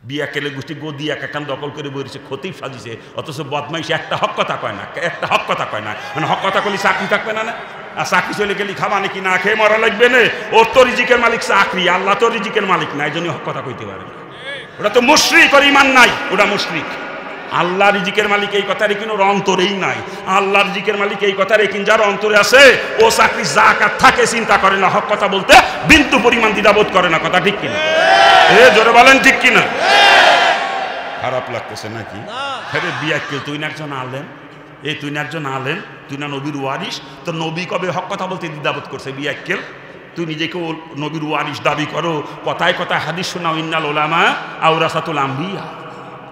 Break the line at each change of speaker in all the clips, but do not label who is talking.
বিয়াকেলে গোষ্ঠী গদি এক একান দখল করে বসেছে, খতিব সাজিছে, অথচ বদমাইশ একটা হক কথা কয় না, একটা হক কথা কয় না। মানে হক কথা করলে চাকরি থাকবে না, না আর চাকরি চলে গেলি খাবা নাকি না খেয়ে মরা লাগবে না। ওর তো রিজিকের মালিক চাকরি, আল্লাহ তো রিজিকের মালিক না, এই জন্য হক কথা কইতে পারে না। ওটা তো মুশরিক, ওর ইমান নাই, ওটা মুশরিক। আল্লাহ রিজিকের মালিক এই কথার কিন্তু ওর অন্তরেই নাই। আল্লাহ রিজিকের মালিক এই কথার কিন্তু যার অন্তরে আছে, ও চাকরি জাকাত থাকে চিন্তা করে না, হক কথা বলতে বিন্দু পরিমাণ দ্বিধাবোধ করে না। কথা ঠিক কিনা? জোরে বলেন ঠিক কিনা? খারাপ লাগতেছে নাকি? আরে বিয়াক্কেল, তুই না একজন আলেম, তুই না একজন আলেম, তুই না নবীর ওয়ারিস, তো নবী কবে হক কথা বলতে দ্বিধাবোধ করছে? বিয়াক্কেল, তুই নিজেকে নবীর ওয়ারিস দাবি করো, কথায় কথায় হাদিস শোনাও, ইন্নাল উলামা আওরাসাতুল আম্বিয়া,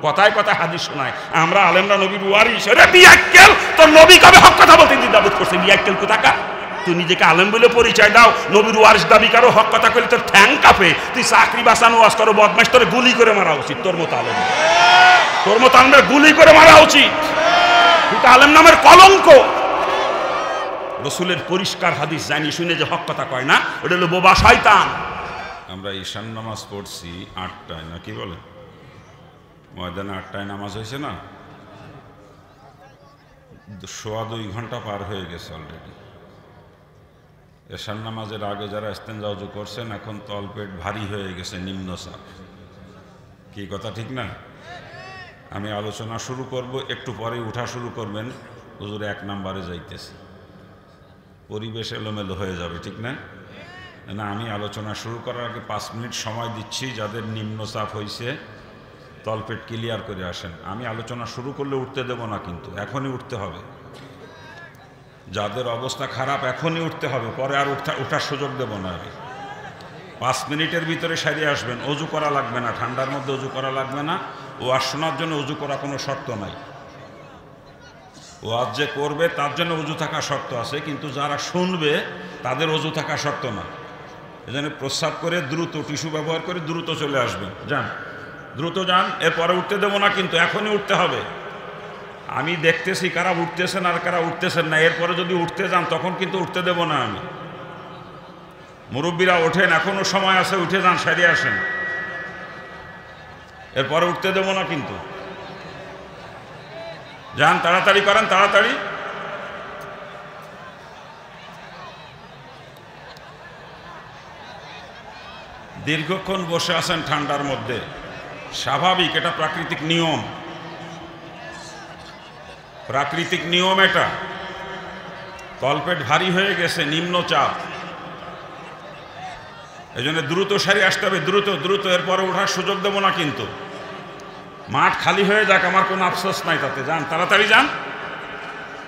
কথায় কথায় হাদিস শোনায় আমরা আলেমরা নবীর ওয়ারিস। আরে বিয়াক্কেল, তোর নবী কবে হক কথা বলতে দ্বিধাবোধ করছে? বিয়াক্কেল কোথাকার? তুই নিজেকে আলেম বলে পরিচয় দাও, নবীর ওয়ারিস দাবি করো, হক কথা কইলে তোর ঠ্যাং কাঁপে। তুই চাকরি বাঁচানো ওয়াজ করো, বদমাইশ, তোর গুলি করে মারা উচিত। তোর মতো আলেম, তোর মতো আলেমের গুলি করে মারা উচিত। তুই তো আলেম নামের কলঙ্ক। রসুলের পরিষ্কার হাদিস জানি শুনে যে হক কথা কয় না, ওটা হলো বোবা শয়তান। আমরা ঈশান নামাজ পড়ছি 8টায়, না কি বলে? ময়দানে 8টায় নামাজ হয়েছে না, 2.25 ঘন্টা পার হয়ে গেছে অলরেডি। ঈশান নামাজের আগে যারা ইস্তেঞ্জা ওযু করছেন, এখন তলপেট ভারী হয়ে গেছে, নিম্নচাপ। কি কথা ঠিক না? আমি আলোচনা শুরু করব, একটু পরে উঠা শুরু করবেন, হুজুর 1 নম্বরে যাইতেছে, পরিবেশ এলোমেলো হয়ে যাবে, ঠিক না? না, আমি আলোচনা শুরু করার আগে 5 মিনিট সময় দিচ্ছি। যাদের নিম্নচাপ হয়েছে তলপেট ক্লিয়ার করে আসেন। আমি আলোচনা শুরু করলে উঠতে দেব না, কিন্তু এখনই উঠতে হবে। যাদের অবস্থা খারাপ এখনই উঠতে হবে, পরে আর ওঠার সুযোগ দেব না। আমি 5 মিনিটের ভিতরে সারিয়ে আসবেন। অজু করা লাগবে না, ঠান্ডার মধ্যে অজু করা লাগবে না। ওয়াজ শোনার জন্য অজু করা কোনো শর্ত নাই। ওয়াজ যে করবে তার জন্য অজু থাকা শর্ত আছে, কিন্তু যারা শুনবে তাদের অজু থাকা শর্ত না। এজন্য প্রস্রাব করে দ্রুত টিস্যু ব্যবহার করে দ্রুত চলে আসবেন। যান, দ্রুত যান, এরপরে উঠতে দেবো না, কিন্তু এখনই উঠতে হবে। আমি দেখতেছি কারা উঠতেছেন আর কারা উঠতেছেন না। এরপরে যদি উঠতে যান তখন কিন্তু উঠতে দেব না আমি। মুরব্বীরা ওঠেন, এখনো সময় আছে, উঠে যান, সারিয়ে আসেন, এরপরে উঠতে দেব না কিন্তু। যান, তাড়াতাড়ি করেন, তাড়াতাড়ি। দীর্ঘক্ষণ বসে আছেন ঠান্ডার মধ্যে, স্বাভাবিক, এটা প্রাকৃতিক নিয়ম, প্রাকৃতিক নিয়ম এটা। তলপেট ভারী হয়ে গেছে, নিম্নচাপ, এই জন্য দ্রুত সারিয়ে আসতে হবে, দ্রুত দ্রুত। এরপরে ওঠার সুযোগ দেব না কিন্তু। মাঠ খালি হয়ে যাক, আমার কোনো আফসোস নাই তাতে। যান, তাড়াতাড়ি যান,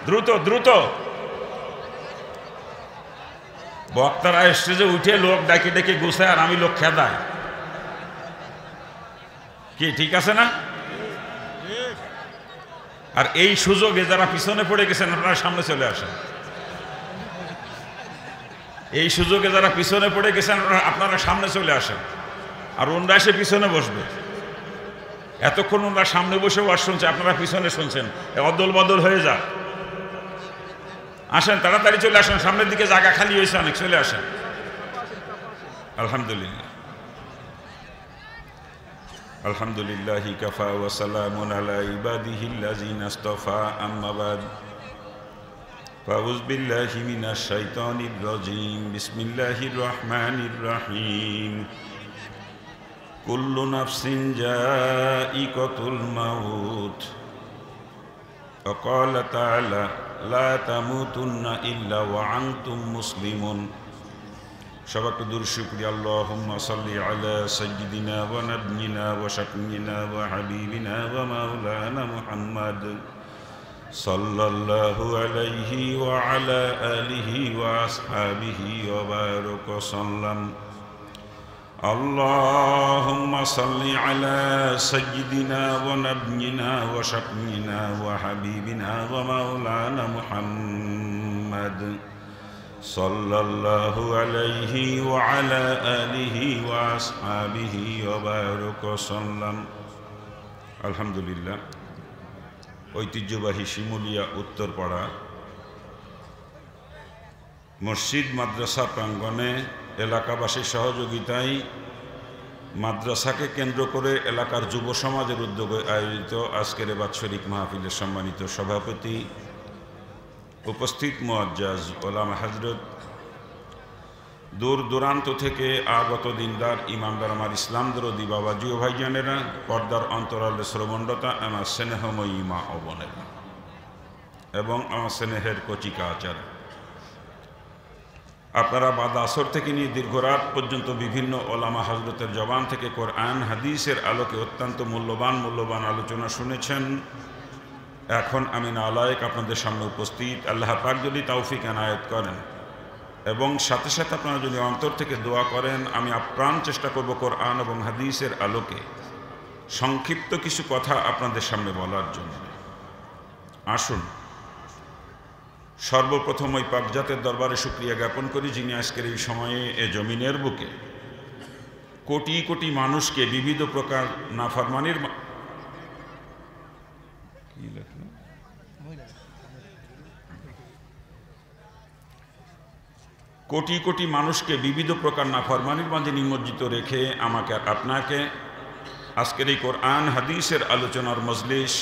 দ্রুত দ্রুত। বক্তারা স্টেজে উঠে লোক ডাকে ডেকে গুছায়, আর আমি লোক খেদাই। কি ঠিক আছে না? আর এই সুযোগে যারা পিছনে পড়ে গেছেন আপনারা সামনে চলে আসেন। এই সুযোগে যারা পিছনে পড়ে গেছেন আপনারা সামনে চলে আসেন, আর ওনরা এসে পিছনে বসবে। এতক্ষণ ওনরা সামনে বসে ওয়াজ শুনছে, আপনারা পিছনে শুনছেন, অদল বদল হয়ে যা। আসেন, তাড়াতাড়ি চলে আসেন, সামনের দিকে জায়গা খালি হয়েছে অনেক, চলে আসেন। আলহামদুলিল্লাহ, আলহামদুলিল্লাহি কাফা ওয়া সালামুন আলা ইবাদিহিল্লাযিনা ইসতাফা, আম্মা বাদ। ফাউযু বিল্লাহি মিনাশ শাইতানির রাজীম। বিসমিল্লাহির রহমানির রহিম। কুল্লু নাফসিন যায়িকাতুল মাউত। ওয়া ক্বালা তাআলা লা তামুতুন্না ইল্লা ওয়া আনতুম মুসলিমুন। সবাইকে দুরূদ শুকরিয়া। আল্লাহুম্মা সাল্লি আলা সাইয়্যিদিনা ওয়া নাবিয়িনা ওয়া শাফিয়িনা ওয়া হাবিবিনা ওয়া মাওলানা মুহাম্মদ সাল্লাল্লাহু আলাইহি ওয়া আলা আলিহি ওয়া আসহাবিহি ওয়া বারাকা সাল্লাম। আল্লাহুম্মা সাল্লি আলা সাইয়্যিদিনা ওয়া নাবিয়িনা ওয়া শাফিয়িনা ওয়া হাবিবিনা ওয়া মাওলানা মুহাম্মদ সাল্লাল্লাহু আলাইহি ওয়া আলা আলিহি ওয়া আসহাবিহি ওয়া বারাকা সাল্লাম। আলহামদুলিল্লাহ, ঐতিহ্যবাহী শিমুলিয়া উত্তরপাড়া মসজিদ মাদ্রাসা প্রাঙ্গণে এলাকাবাসীর সহযোগিতায় মাদ্রাসাকে কেন্দ্র করে এলাকার যুব সমাজের উদ্যোগে আয়োজিত আজকের বাৎসরিক মাহফিলের সম্মানিত সভাপতি, উপস্থিত মুআজ্জাজ ওলামা হযরত, দূর দূরান্ত থেকে আগত দিনদার ইমানদার, আমার ইসলাম দরদি বাবাজি ও ভাইজানেরা, পর্দার অন্তরালে শ্রবণরতা আমার স্নেহময়ী মা ও বোনেরা এবং আমার স্নেহের কচিকা আচারা, আপনারা বাদ আসর থেকে নিয়ে দীর্ঘ রাত পর্যন্ত বিভিন্ন ওলামা হযরতের জবান থেকে কোরআন হাদিসের আলোকে অত্যন্ত মূল্যবান আলোচনা শুনেছেন। এখন আমি নালায়েক আপনাদের সামনে উপস্থিত। আল্লাহ পাক যদি তৌফিক এনায়েত করেন এবং সাথে সাথে আপনারা যদি অন্তর থেকে দোয়া করেন, আমি আপ্রাণ চেষ্টা করব কোরআন এবং হাদিসের আলোকে সংক্ষিপ্ত কিছু কথা আপনাদের সামনে বলার জন্য। আসুন সর্বপ্রথম ওই পাকজাতের দরবারে শুকরিয়া জ্ঞাপন করি, যিনি আজকের এই সময়ে এ জমিনের বুকে কোটি কোটি মানুষকে বিবিধ প্রকার নাফরমানির কোটি কোটি মানুষকে বিবিধ প্রকার নাফরমানির মাঝে নিমজ্জিত রেখে আমাকে আর আপনাকে আজকের এই কোরআন হাদিসের আলোচনার মজলিস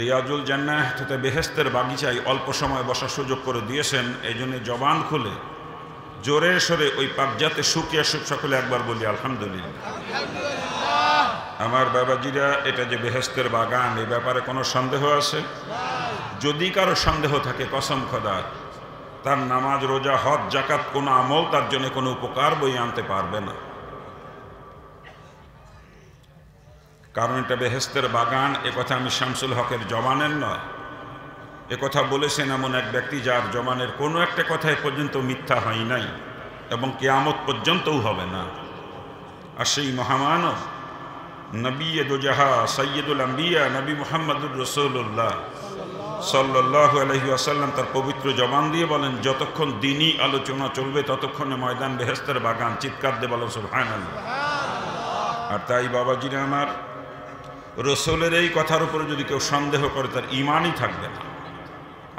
রিয়াজুল জান্নাহ তথা বেহেশতের বাগিচায় অল্প সময় বসার সুযোগ করে দিয়েছেন। এই জন্য জবান খুলে জোরে সরে ওই পাকজাতে সুখিয়া সুখ সকলে একবার বলি আলহামদুলিল্লাহ। আমার বাবাজিরা, এটা যে বেহেশতের বাগান, এই ব্যাপারে কোনো সন্দেহ আছে? যদি কারো সন্দেহ থাকে, কসম খোদার, তার নামাজ, রোজা, হজ, জাকাত কোনো আমল তার জন্য কোনো উপকার বই আনতে পারবে না। কারণ এটা বেহেশতের বাগান। একথা আমি শামসুল হকের জবানের নয়, একথা বলেছেন এমন এক ব্যক্তি যার জবানের কোনো একটা কথা এ পর্যন্ত মিথ্যা হয় নাই এবং কিয়ামত পর্যন্তও হবে না। আর সেই মহামানব নবী দুজাহা সৈয়দুল আম্বিয়া নবী মুহাম্মদুর রাসূলুল্লাহ সাল্লাল্লাহু আলাইহি ওয়াসাল্লাম তার পবিত্র জবান দিয়ে বলেন, যতক্ষণ দ্বীনি আলোচনা চলবে ততক্ষণে ময়দান বেহেশতের বাগান। চিৎকার দিয়ে বলেন সুবহানাল্লাহ। আর তাই বাবাজিরা আমার, রসুলের এই কথার উপরে যদি কেউ সন্দেহ করে তার ঈমানই থাকবে না।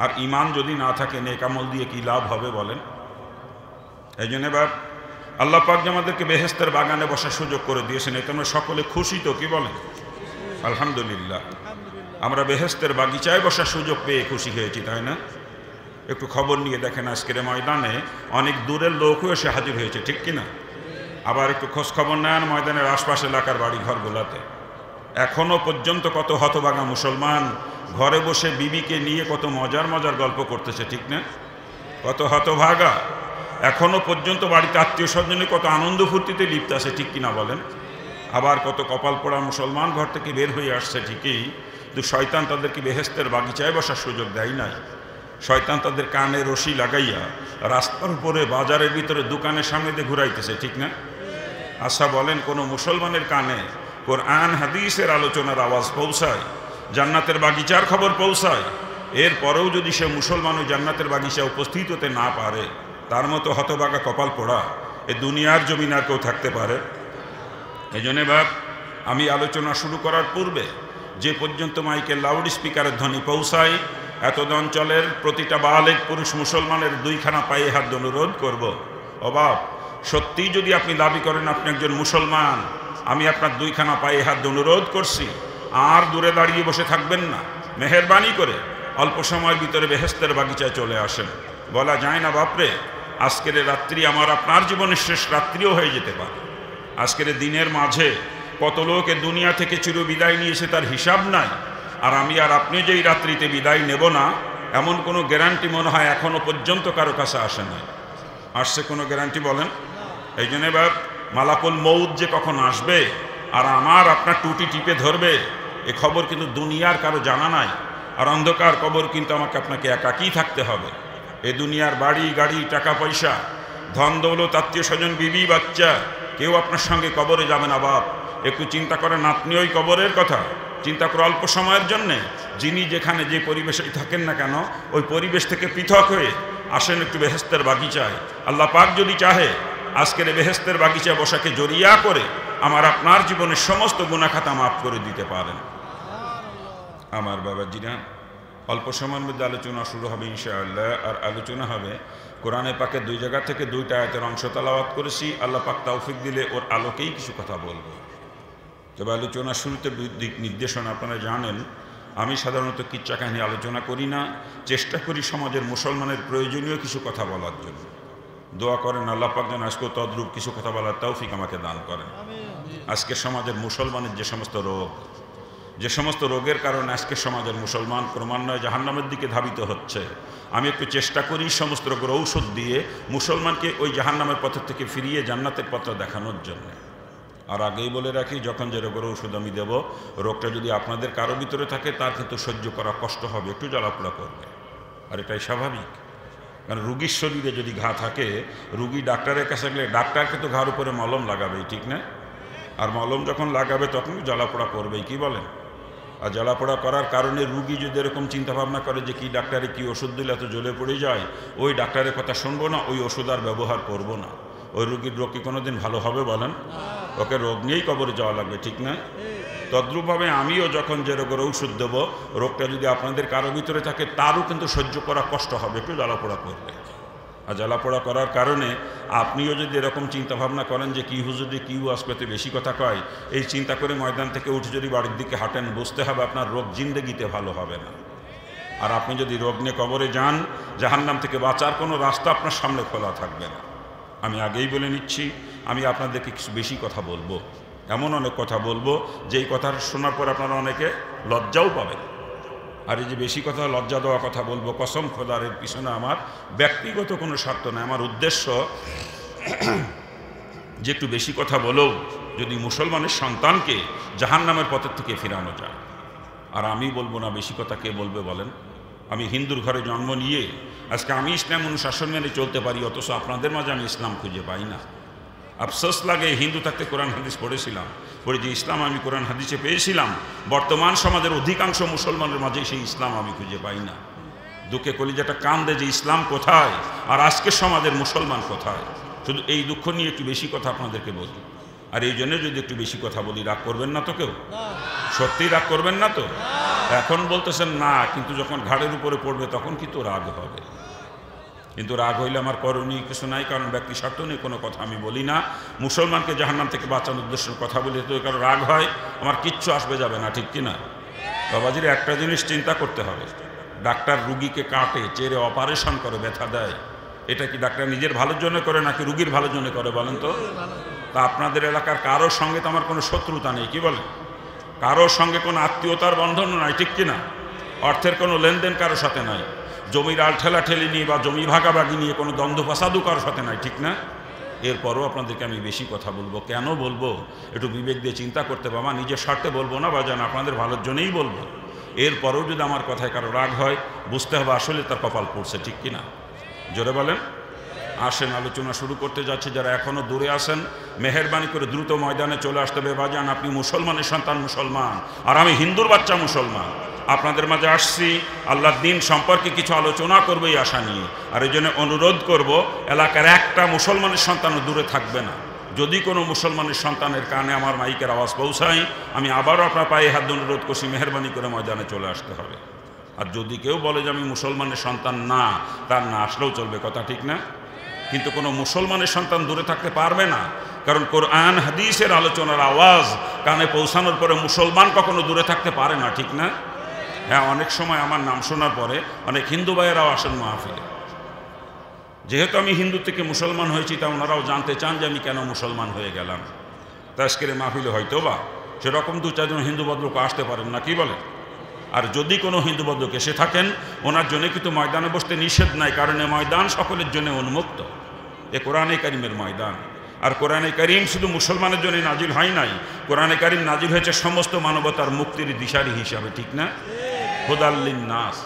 আর ঈমান যদি না থাকে, নেক আমল দিয়ে কি লাভ হবে বলেন? এই জন্য এবার আল্লাহ পাক যে আমাদেরকে বেহেশতের বাগানে বসার সুযোগ করে দিয়েছেন, এতে আমরা সকলে খুশি তো? কি বলেন? আলহামদুলিল্লাহ। আমরা বেহেশতের বাগিচায় বসার সুযোগ পেয়ে খুশি হয়েছি, তাই না? একটু খবর নিয়ে দেখেন, আজকের ময়দানে অনেক দূরের লোকও এসে হাজির হয়েছে, ঠিক কিনা? আবার একটু খোঁজ খবর নেন ময়দানের আশপাশ এলাকার বাড়ি ঘরগুলাতে এখনো পর্যন্ত কত হতভাগা মুসলমান ঘরে বসে বিবিকে নিয়ে কত মজার মজার গল্প করতেছে, ঠিক না? কত হতভাগা এখনো পর্যন্ত বাড়িতে আত্মীয় স্বজনে কত আনন্দ ফুর্তিতে লিপ্ত আছে, ঠিক কিনা বলেন? আবার কত কপাল পোড়া মুসলমান ঘর থেকে বের হয়ে আসছে ঠিকই, কিন্তু শয়তান তাদেরকে বেহেশতের বাগিচায় বসার সুযোগ দেয় নাই। শয়তান তাদের কানে রশি লাগাইয়া রাস্তার উপরে, বাজারের ভিতরে, দোকানের সামনে দিয়ে ঘুরাইতেছে, ঠিক না? আচ্ছা বলেন, কোনো মুসলমানের কানে কোরআন হাদিসের আলোচনার আওয়াজ পৌঁছায়, জান্নাতের বাগিচার খবর পৌঁছায়, এরপরেও যদি সে মুসলমান ওই জান্নাতের বাগিচায় উপস্থিত হতে না পারে, তার মতো হতভাগা কপাল পোড়া এ দুনিয়ার জমিন আর কেউ থাকতে পারে? এই জন্যে বাপ, আমি আলোচনা শুরু করার পূর্বে যে পর্যন্ত মাইকের লাউড স্পিকারের ধ্বনি পৌঁছায়, এত অঞ্চলের প্রতিটা বালেগ পুরুষ মুসলমানের দুইখানা পায়ে হাত অনুরোধ করব, ও বাপ, সত্যিই যদি আপনি দাবি করেন আপনি একজন মুসলমান, আমি আপনার দুইখানা পায়ে হাত অনুরোধ করছি, আর দূরে দাঁড়িয়ে বসে থাকবেন না। মেহেরবানি করে অল্প সময়ের ভিতরে বেহেশতের বাগিচায় চলে আসেন। বলা যায় না বাপরে, আজকের রাত্রি আমার আপনার জীবনের শেষ রাত্রিও হয়ে যেতে পারে। আজকের দিনের মাঝে কত লোক এ দুনিয়া থেকে চির বিদায় নিয়েছে তার হিসাব নাই। আর আমি আর আপনি যে এই রাত্রিতে বিদায় নেব না, এমন কোনো গ্যারান্টি মনে হয় এখনো পর্যন্ত কারো কাছে আসে নাই। আসছে কোনো গ্যারান্টি বলেন? এই জন্য এবার মালাকুল মউত যে কখন আসবে আর আমার আপনার টুটি টিপে ধরবে, এ খবর কিন্তু দুনিয়ার কারো জানা নাই। আর অন্ধকার কবর কিন্তু আমাকে আপনাকে একাকী থাকতে হবে। এ দুনিয়ার বাড়ি গাড়ি, টাকা পয়সা, ধন দৌলত, আত্মীয় স্বজন, বিবি বাচ্চা, কেউ আপনার সঙ্গে কবরে যাবে না বাপ। একটু চিন্তা করেন আপনি ওই কবরের কথা, চিন্তা করে অল্প সময়ের জন্যে যিনি যেখানে যে পরিবেশেই থাকেন না কেন, ওই পরিবেশ থেকে পৃথক হয়ে আসেন একটু বেহেশতের বাগিচায়। আল্লাহ পাক যদি চাহে আজকের বেহেশতের বাগিচায় বসাকে জড়িয়া করে আমার আপনার জীবনের সমস্ত গুনাহ খাতা মাফ করে দিতে পারেন। আমার বাবাজিরা, অল্প সময়ের মধ্যে আলোচনা শুরু হবে ইনশাআল্লাহ। আর আলোচনা হবে কোরআনে পাকে দুই জায়গা থেকে দুইটা আয়াতের অংশ তেলাওয়াত করেছি। আল্লাহ পাক তৌফিক দিলে ওর আলোকেই কিছু কথা বলবো। তবে আলোচনার শুরুতে দিক নির্দেশনা আপনারা জানেন, আমি সাধারণত কিচ্ছা কাহিনী আলোচনা করি না, চেষ্টা করি সমাজের মুসলমানের প্রয়োজনীয় কিছু কথা বলার জন্য। দোয়া করেন আল্লাহ পাক যেন আজকেও তদ্রূপ কিছু কথা বলার তৌফিক আমাকে দান করেন। আজকে সমাজের মুসলমানের যে সমস্ত রোগ, যে সমস্ত রোগের কারণে আজকে সমাজের মুসলমান ক্রমান্বয়ে জাহান্নামের দিকে ধাবিত হচ্ছে, আমি একটু চেষ্টা করি সমস্ত রোগের ঔষধ দিয়ে মুসলমানকে ওই জাহান্নামের পথের থেকে ফিরিয়ে জান্নাতের পথ দেখানোর জন্য। আর আগেই বলে রাখি, যখন যে রোগের ওষুধ আমি দেব, রোগটা যদি আপনাদের কারো ভিতরে থাকে তার কিন্তু সহ্য করা কষ্ট হবে, একটু জ্বালাপোড়া করবে। আর এটাই স্বাভাবিক, কারণ রুগীর শরীরে যদি ঘা থাকে, রুগী ডাক্তারের কাছে গেলে ডাক্তার কিন্তু ঘার উপরে মলম লাগাবেই, ঠিক না? আর মলম যখন লাগাবে তখন জ্বালাপোড়া করবেই, কি বলেন? আর জ্বালাপোড়া করার কারণে রুগী যদি এরকম চিন্তাভাবনা করে যে কি ডাক্তারে কি ওষুধ দিলে এত জ্বলে পড়ে যায়, ওই ডাক্তারের কথা শুনবো না, ওই ওষুধ আর ব্যবহার করব না। ওই রুগীর রোগ কি কোনোদিন ভালো হবে বলেন? ওকে রোগ নিয়েই কবরে যাওয়া লাগবে, ঠিক না? তদ্রূপভাবে আমিও যখন যে রোগের ঔষধ দেবো, রোগটা যদি আপনাদের কারো ভিতরে থাকে তারও কিন্তু সহ্য করা কষ্ট হবে, একটু জ্বালাপোড়া করবে। আর জ্বালাপোড়া করার কারণে আপনিও যদি এরকম চিন্তাভাবনা করেন যে কি হুজুরে কি ওয়াজ করতে বেশি কথা কয়, এই চিন্তা করে ময়দান থেকে উঠে যদি বাড়ির দিকে হাঁটেন, বুঝতে হবে আপনার রোগ জিন্দেগিতে ভালো হবে না। আর আপনি যদি রোগ নিয়ে কবরে যান, জাহান্নাম থেকে বাঁচার কোনো রাস্তা আপনার সামনে খোলা থাকবে না। আমি আগেই বলে নিচ্ছি, আমি আপনাদেরকে কিছু বেশি কথা বলবো, এমন অনেক কথা বলবো যেই কথা শোনার পর আপনারা অনেকে লজ্জাও পাবেন। আর এই যে বেশি কথা, লজ্জা দেওয়া কথা বলবো, কসম খোদার এর পিছনে আমার ব্যক্তিগত কোনো স্বার্থ নয়। আমার উদ্দেশ্য যে একটু বেশি কথা বলেও যদি মুসলমানের সন্তানকে জাহান্নামের পথের থেকে ফিরানো যায়। আর আমি বলবো না বেশি কথা, কে বলবে বলেন? আমি হিন্দুর ঘরে জন্ম নিয়ে আজকে আমি ইসলাম অনুশাসন মেনে চলতে পারি, অথচ আপনাদের মাঝে আমি ইসলাম খুঁজে পাই না। আফসোস লাগে, হিন্দু থাকতে কোরআন হাদিস পড়েছিলাম, পড়ে যে ইসলাম আমি কোরআন হাদিসে পেয়েছিলাম, বর্তমান সমাজের অধিকাংশ মুসলমানের মাঝে সেই ইসলাম আমি খুঁজে পাই না। দুঃখে কলিজাটা কান্দে যে ইসলাম কোথায় আর আজকের সমাজের মুসলমান কোথায়। শুধু এই দুঃখ নিয়ে একটু বেশি কথা আপনাদেরকে বলি। আর এই জন্য যদি একটু বেশি কথা বলি, রাগ করবেন না তো? কেউ সত্যিই রাগ করবেন না তো? এখন বলতেছেন না, কিন্তু যখন ঘাড়ের উপরে পড়বে তখন কিন্তু রাগ হবে। কিন্তু রাগ হইলে আমার করণীয় কিছু নাই, কারণ ব্যক্তি স্বার্থ নিয়ে কোনো কথা আমি বলি না। মুসলমানকে জাহান্নাম থেকে বাঁচানোর উদ্দেশ্যে কথা বলি, তো কারো রাগ হয়, আমার কিচ্ছু আসবে যাবে না, ঠিক কিনা? বাবাজির একটা জিনিস চিন্তা করতে হবে, ডাক্তার রুগীকে কাটে, চেরে অপারেশন করে, ব্যথা দেয়, এটা কি ডাক্তার নিজের ভালোর জন্য করে নাকি রুগীর ভালোর জন্য করে বলেন তো? তা আপনাদের এলাকার কারোর সঙ্গে তো আমার কোনো শত্রুতা নেই, কি বলেন? কারোর সঙ্গে কোনো আত্মীয়তার বন্ধনও নাই, ঠিক কিনা? অর্থের কোনো লেনদেন কারোর সাথে নাই, জমির আল ঠেলাঠেলি নিয়ে বা জমি ভাগাভাগি নিয়ে কোনো দ্বন্দ্ব ফাসাদও কারোর সাথে নাই, ঠিক না? এরপরও আপনাদেরকে আমি বেশি কথা বলবো, কেন বলবো একটু বিবেক দিয়ে চিন্তা করতে পারবো। নিজের স্বার্থে বলবো না, বা যেন আপনাদের ভালোর জন্যই বলবো। এরপরও যদি আমার কথায় কারো রাগ হয়, বুঝতে হবে আসলে তার কপাল পড়ছে, ঠিক কিনা? জোরে বলেন। আসেন, আলোচনা শুরু করতে যাচ্ছি। যারা এখনও দূরে আসেন, মেহেরবানি করে দ্রুত ময়দানে চলে আসতে হবে। বাজান, আপনি মুসলমানের সন্তান মুসলমান, আর আমি হিন্দুর বাচ্চা মুসলমান। আপনাদের মাঝে আসছি আল্লাহর দিন সম্পর্কে কিছু আলোচনা করবো এই আশা নিয়ে। আর এই জন্য অনুরোধ করব, এলাকার একটা মুসলমানের সন্তানও দূরে থাকবে না। যদি কোনো মুসলমানের সন্তানের কানে আমার মাইকের আওয়াজ পৌঁছায়, আমি আবারও আপনার পায়ে হাত অনুরোধ করছি, মেহেরবানি করে ময়দানে চলে আসতে হবে। আর যদি কেউ বলে যে আমি মুসলমানের সন্তান না, তার না আসলেও চলবে, কথা ঠিক না? কিন্তু কোনো মুসলমানের সন্তান দূরে থাকতে পারবে না, কারণ কোরআন হাদিসের আলোচনার আওয়াজ কানে পৌঁছানোর পরে মুসলমান কখনো দূরে থাকতে পারে না, ঠিক না? হ্যাঁ, অনেক সময় আমার নাম শোনার পরে অনেক হিন্দু ভাইয়েরাও আসেন মাহফিলে। যেহেতু আমি হিন্দু থেকে মুসলমান হয়েছি, তা ওনারাও জানতে চান যে আমি কেন মুসলমান হয়ে গেলাম। তা আজকের মাহফিলে হয়তো বা সেরকম দু চারজন হিন্দু ভদ্রকে আসতে পারেন না, কি বলে? আর যদি কোনো হিন্দু ভদ্রক এসে থাকেন, ওনার জন্য কিন্তু ময়দানে বসতে নিষেধ নাই, কারণ এ ময়দান সকলের জন্য উন্মুক্ত। এ কোরআনে কারিমের ময়দান। আর কোরআনে কারিম শুধু মুসলমানের জন্য নাজিল হয় নাই, কোরআনে কারিম নাজিল হয়েছে সমস্ত মানবতার মুক্তির দিশারি হিসাবে, ঠিক না? হুদাল্লিন নাস,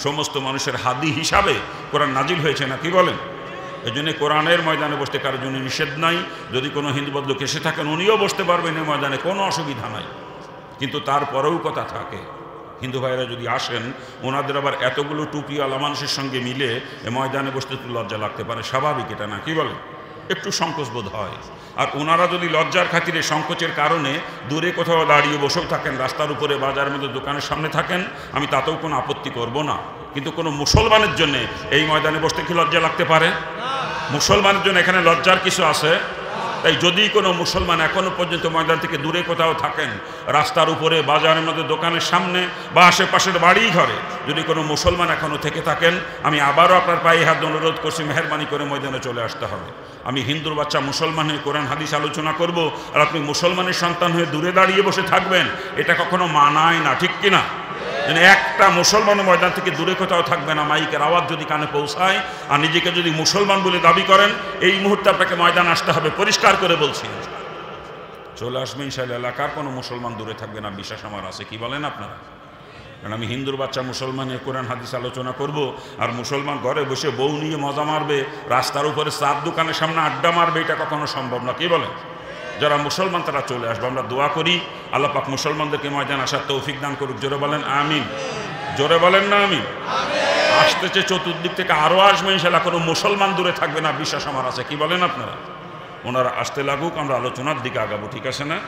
সমস্ত মানুষের হাদি হিসাবে কোরআন নাজিল হয়েছে না, কি বলেন? এই জন্য কোরআনের ময়দানে বসতে কারোর জন্য নিষেধ নাই। যদি কোনো হিন্দু বদ্ধক এসে থাকেন, উনিও বসতে পারবেন এই ময়দানে, কোনো অসুবিধা নাই। কিন্তু তারপরেও কথা থাকে, হিন্দু ভাইয়েরা যদি আসেন, ওনাদের আবার এতগুলো টুপিওয়ালা মানুষের সঙ্গে মিলে এ ময়দানে বসতে একটু লজ্জা লাগতে পারে, স্বাভাবিক এটা না, কি বলেন? একটু সংকোচ বোধ হয়। আর ওনারা যদি লজ্জার খাতিরে, সংকোচের কারণে দূরে কোথাও দাঁড়িয়ে বসেও থাকেন, রাস্তার উপরে, বাজারের মধ্যে, দোকানের সামনে থাকেন, আমি তাতেও কোনো আপত্তি করব না। কিন্তু কোনো মুসলমানের জন্য এই ময়দানে বসতে কি লজ্জা লাগতে পারে? মুসলমানের জন্য এখানে লজ্জার কিছু আছে? তাই যদি কোনো মুসলমান এখনো পর্যন্ত ময়দান থেকে দূরে কোথাও থাকেন, রাস্তার উপরে, বাজারের মধ্যে, দোকানের সামনে বা আশেপাশের বাড়ি ঘরে যদি কোনো মুসলমান এখনো থেকে থাকেন, আমি আবারও আপনার পায়ে হাত অনুরোধ করছি, মেহরবানি করে ময়দানে চলে আসতে হবে। আমি হিন্দুর বাচ্চা মুসলমান হয়ে কোরআন হাদিস আলোচনা করব, আর আপনি মুসলমানের সন্তান হয়ে দূরে দাঁড়িয়ে বসে থাকবেন, এটা কখনো মানায় না, ঠিক কিনা? একটা মুসলমান ময়দান থেকে দূরে কোথাও থাকবে না। মাইকের আওয়াজ যদি কানে পৌঁছায় আর নিজেকে যদি মুসলমান বলে দাবি করেন, এই মুহূর্তে আপনাকে ময়দান আসতে হবে, পরিষ্কার করে বলছি। চলে আসবে ইনশাআল্লাহ। এলাকার কোনো মুসলমান দূরে থাকবে না, বিশ্বাস আমার আছে। কি বলেন আপনারা? কারণ আমি হিন্দুর বাচ্চা মুসলমানে কোরআন হাদিস আলোচনা করব, আর মুসলমান ঘরে বসে বউ নিয়ে মজা মারবে, রাস্তার উপরে চার দোকানের সামনে আড্ডা মারবে, এটা কখনো সম্ভব না। কি বলেন? যারা মুসলমান তারা চলে আসবে। আমরা দোয়া করি আল্লাহ পাক মুসলমানদেরকে ময়দান আসার তৌফিক দান করুক। জোরে বলেন আমিন। জোরে বলেন না আমিন। আসতেছে চতুর্দিক থেকে আরও আসবে ইনশাআল্লাহ, কোনো মুসলমান দূরে থাকবে না, বিশ্বাস আমার আছে। কি বলেন আপনারা? ওনারা আসতে লাগুক, আমরা আলোচনার দিকে আগাবো, ঠিক আছে না?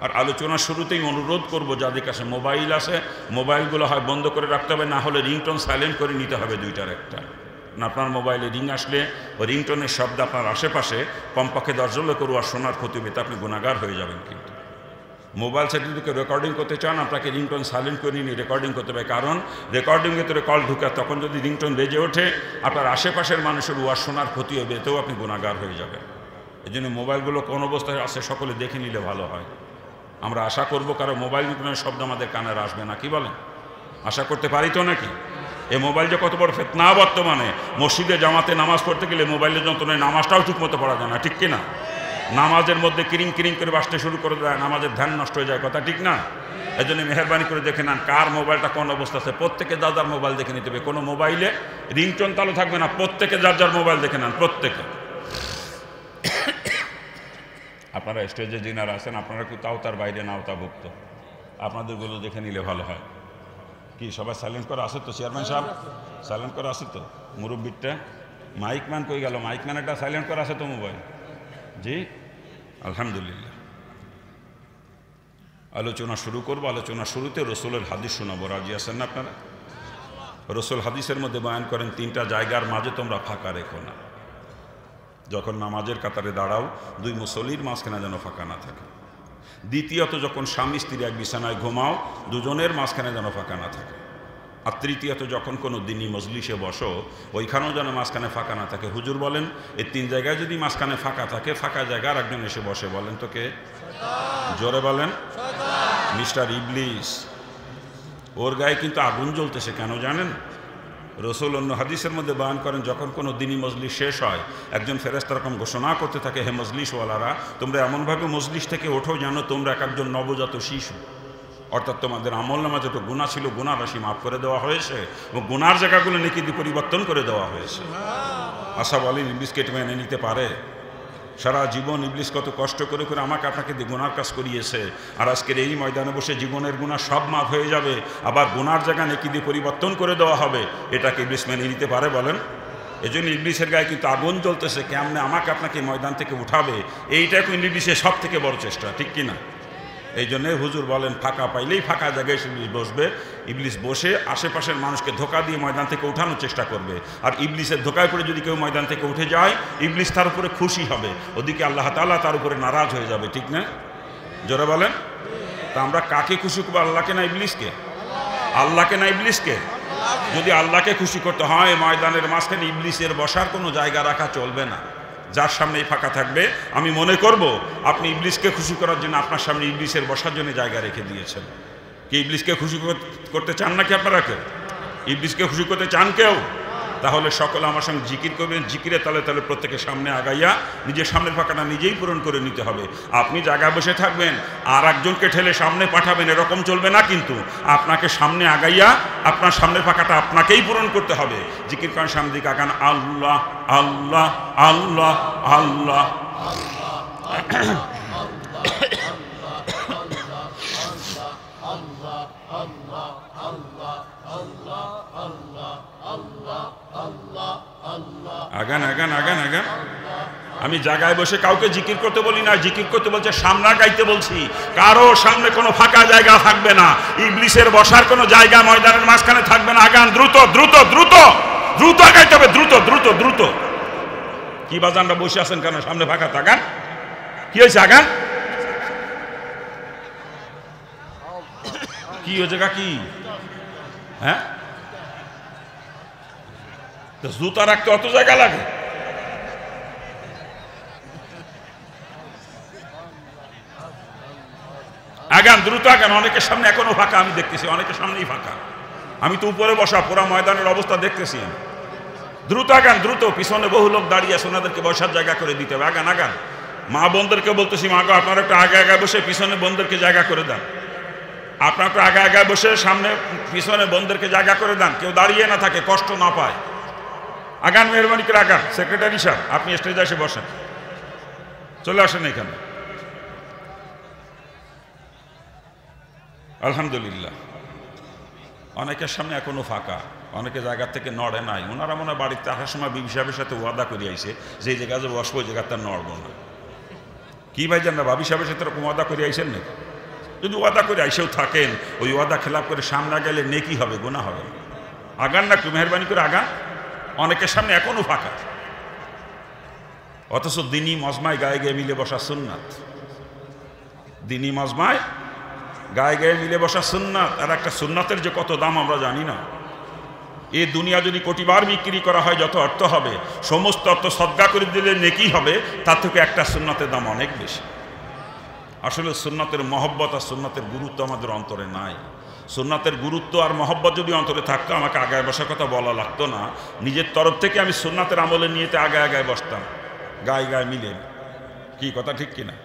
আর আলোচনার শুরুতেই অনুরোধ করব, যাদের কাছে মোবাইল আছে মোবাইলগুলো হয় বন্ধ করে রাখতে হবে, না হলে রিংটোন সাইলেন্ট করে নিতে হবে দুইটার একটা। আপনার মোবাইলে রিং আসলে ওই রিংটোনের শব্দ আপনার আশেপাশে কমপক্ষে 10 জন লোকের আর শোনার ক্ষতি হবে, তা আপনি গুনাহগার হয়ে যাবেন। কিন্তু মোবাইল সার্টিফিকেট রেকর্ডিং করতে চান, আপনাকে রিংটোন সাইলেন্ট করে নিয়ে রেকর্ডিং করতে হবে। কারণ রেকর্ডিং ভেতরে কল ঢুকে, তখন যদি রিংটোন বেজে ওঠে আপনার আশেপাশের মানুষের ওয়াজ শোনার ক্ষতি হবে, এতেও আপনি গুনাহগার হয়ে যাবেন। এই জন্য মোবাইলগুলো কোন অবস্থায় আছে সকলে দেখে নিলে ভালো হয়। আমরা আশা করবো কারো মোবাইল রিংটোনের শব্দ আমাদের কানে আসবে না। কি বলেন? আশা করতে পারি তো নাকি? এই মোবাইল যে কত বড় ফিতনা বর্তমানে। মসজিদে জামাতে নামাজ পড়তে গেলে মোবাইলের যন্ত্রণায় নামাজটাও ঠিক মতো পড়া যায় না, ঠিক কিনা? নামাজের মধ্যে কিরিং কিরিং করে বাসতে শুরু করে দেয়, নামাজের ধ্যান নষ্ট হয়ে যায়, কথা ঠিক না? এই জন্য মেহরবানি করে দেখে নেন কার মোবাইলটা কোন অবস্থা আছে। প্রত্যেকে যার যার মোবাইল দেখে নিতে হবে। কোনো মোবাইলে রিংটোন চালু থাকবে না, প্রত্যেকে যার যার মোবাইল দেখে নেন, প্রত্যেকে। আপনারা স্টেজে যিনারা আছেন আপনারা কি তাও তার বাইরে না আওতাভুক্ত, আপনাদেরগুলো দেখে নিলে ভালো হয়। কি সবাই সাইলেন্ট করে আছে তো? চেয়ারম্যান সাহেব সাইলেন্ট করে আছে তো? মুরব্বিরটা মাইকম্যান কই গেল? মাইকম্যান একটা সাইলেন্ট করে আছে তো মোবাইল? জি আলহামদুলিল্লাহ। আলোচনা শুরু করবো। আলোচনা শুরুতে রসুলের হাদিস শোনাবো। রাজি আছেন না আপনারা? রসুল হাদিসের মধ্যে বয়ান করেন, 3টা জায়গার মাঝে তোমরা ফাঁকা রেখো না। যখন নামাজের কাতারে দাঁড়াও, 2 মুসল্লির মাঝখানে যেন ফাঁকা না থাকে। দ্বিতীয়ত যখন স্বামী স্ত্রী এক বিছানায় ঘুমাও, দুজনের মাঝখানে যেন ফাঁকা না থাকে। আর তৃতীয়ত যখন কোনো দিনই মজলিসে বসো, ওইখানেও যেন মাঝখানে ফাঁকা না থাকে। হুজুর বলেন এই 3 জায়গায় যদি মাঝখানে ফাঁকা থাকে, ফাঁকা জায়গায় একজন এসে বসে, বলেন তো কে? জোরে বলেন। মিস্টার ইবলিস। ওর গায়ে কিন্তু আগুন জ্বলতেছে, কেন জানেন? রসুল অন্য হাদিসের মধ্যে বয়ান করেন, যখন কোনো দিনই মজলিস শেষ হয়, একজন ফেরেশতা এরকম ঘোষণা করতে থাকে, হে মজলিসওয়ালারা, তোমরা এমনভাবে মজলিস থেকে ওঠো যেন তোমরা একজন নবজাত শিশু। অর্থাৎ তোমাদের আমল নামা যত গুনাহ ছিল, গুনাহ রাশি মাফ করে দেওয়া হয়েছে এবং গুনার জায়গাগুলো নেকি দিয়ে পরিবর্তন করে দেওয়া হয়েছে। আশা বলেন ইবলিসকে এটা মেনে নিতে পারে? সারা জীবন ইবলিস কত কষ্ট করে করে আমাকে আপনাকে দিয়ে গুনার কাজ করিয়েছে, আর আজকের এই ময়দানে বসে জীবনের গুনাহ সব মাফ হয়ে যাবে, আবার গুনার জায়গা নেকি দিয়ে পরিবর্তন করে দেওয়া হবে, এটাকে ইবলিস মেনে নিতে পারে বলেন? এই জন্য ইবলিসের গায়ে কিন্তু আগুন জ্বলতেছে, কেমনে আমাকে আপনাকে ময়দান থেকে উঠাবে, এইটা কিন্তু ইবলিসের সব থেকে বড় চেষ্টা, ঠিক কিনা? এই জন্যে হুজুর বলেন, ফাঁকা পাইলেই ফাঁকা জায়গায় ইবলিস বসবে। ইবলিস বসে আশেপাশের মানুষকে ধোকা দিয়ে ময়দান থেকে উঠানোর চেষ্টা করবে, আর ইবলিসের ধোকায় পড়ে যদি কেউ ময়দান থেকে উঠে যায়, ইবলিস তার উপরে খুশি হবে, ওদিকে আল্লাহ তাআলা তার উপরে নারাজ হয়ে যাবে, ঠিক না? জোরে বলেন। তা আমরা কাকে খুশি করবো? আল্লাহকে না ইবলিসকে? আল্লাহকে না ইবলিসকে? যদি আল্লাহকে খুশি করতে হয়, ময়দানের মাঝখানে ইবলিসের বসার কোনো জায়গা রাখা চলবে না। যার সামনেই ফাঁকা থাকবে, আমি মনে করব আপনি ইবলিসকে খুশি করার জন্য আপনার সামনে ইবলিসের বসার জন্য জায়গা রেখে দিয়েছেন। কি ইবলিসকে খুশি করতে চান নাকি আপনারা? কেউ ইবলিসকে খুশি করতে চান কেউ? তাহলে সকলে আমার সঙ্গে জিকির করবেন। জিকিরে তালে তালে প্রত্যেকের সামনে আগাইয়া নিজের সামনের ফাঁকাটা নিজেই পূরণ করে নিতে হবে। আপনি জায়গায় বসে থাকবেন আর একজনকে ঠেলে সামনে পাঠাবেন, এরকম চলবে না। কিন্তু আপনাকে সামনে আগাইয়া আপনার সামনের ফাঁকাটা আপনাকেই পূরণ করতে হবে। জিকির করেন, সামনে দিকে আগান, আল্লাহ আল্লাহ আল্লাহ আল্লাহ। আগান আগান আগান আগান। আমি জায়গায় বসে কাউকে জিকির করতে বলি না, জিকির করতে বলছে সামনা গাইতে বলছি। কারো সামনে কোনো ফাঁকা জায়গা থাকবে না, ইবলিসের বসার কোনো জায়গা ময়দানের মাঝখানে থাকবে না। আগান দ্রুত দ্রুত দ্রুত দ্রুত গাইতে হবে, দ্রুত দ্রুত দ্রুত। কি বাজানরা বসে আছেন কেন? সামনে ফাঁকা থাকান। কি হয়েছে? আগান। কি হয়েছে কি? হ্যাঁ, জুতা রাখতে অত জায়গা লাগে? আগান, দ্রুত আগান। অনেকের সামনে এখনো ফাঁকা, আমি দেখতেছি অনেকের সামনেই ফাঁকা। আমি তো উপরে বসা, পুরা ময়দানের অবস্থা দেখতেছি আমি। দ্রুত আগান, দ্রুত। পিছনে বহু লোক দাঁড়িয়ে আছে, ওনাদেরকে বসার জায়গা করে দিতে হবে। আগান আগান। মা বোনদেরকে বলতেছি, মা গো আপনারা একটু আগে আগে বসে পিছনে বোনদেরকে জায়গা করে দেন। আপনারা একটু আগে আগে বসে সামনে পিছনে বোনদেরকে জায়গা করে দেন, কেউ দাঁড়িয়ে না থাকে, কষ্ট না পায়। আগান, মেহরবানি করে আগান। সেক্রেটারি সাহেব, আপনি স্টেজে এসে বসেন, চলে আসেন এখানে। আলহামদুলিল্লাহ, অনেকের সামনে এখনো ফাঁকা, অনেকে জায়গা থেকে নড়ে নাই। ওনারা মনে হয় বাড়িতে আসার সময় বিবি সাহেবের সাথে ওয়াদা করে আইছে যে জায়গায় যে বসবো ওই জায়গাতে নড়বো না। কি ভাই জান না, ভাবি সাহেবের সাথে এরকম ওয়াদা করে আইসেন নাকি? যদি ওয়াদা করে আইসেও থাকেন, ওই ওয়াদা খেলাপ করে সামনে গেলে নেকি হবে, গুনাহ হবে। আগান না, একটু মেহরবানি করে আগান। অনেকের সামনে এখনো ফাঁকা, অথচ দিনী মজমায় গায়ে গায়ে মিলে বসা সুন্নাত। দিনী মজমায় গায়ে গায়ে মিলে বসা সুন্নাত। আর একটা সুন্নাতের যে কত দাম আমরা জানি না। এই দুনিয়া যদি কোটিবার বিক্রি করা হয়, যত অর্থ হবে, সমস্ত অর্থ সদকা করে দিলে নেকি হবে, তার থেকে একটা সুন্নাতের দাম অনেক বেশি। আসলে সুন্নাতের মহব্বত আর সুন্নাতের গুরুত্ব আমাদের অন্তরে নাই। সুন্নাতের গুরুত্ব আর মহব্বত যদি অন্তরে থাকতো, আমাকে আগায় বসার কথা বলা লাগতো না। নিজের তরফ থেকে আমি সুন্নাতের আমলে নিয়েতে আগায় আগায় বসতাম, গায়ে গায়ে মিলে। কি কথা ঠিক কিনা?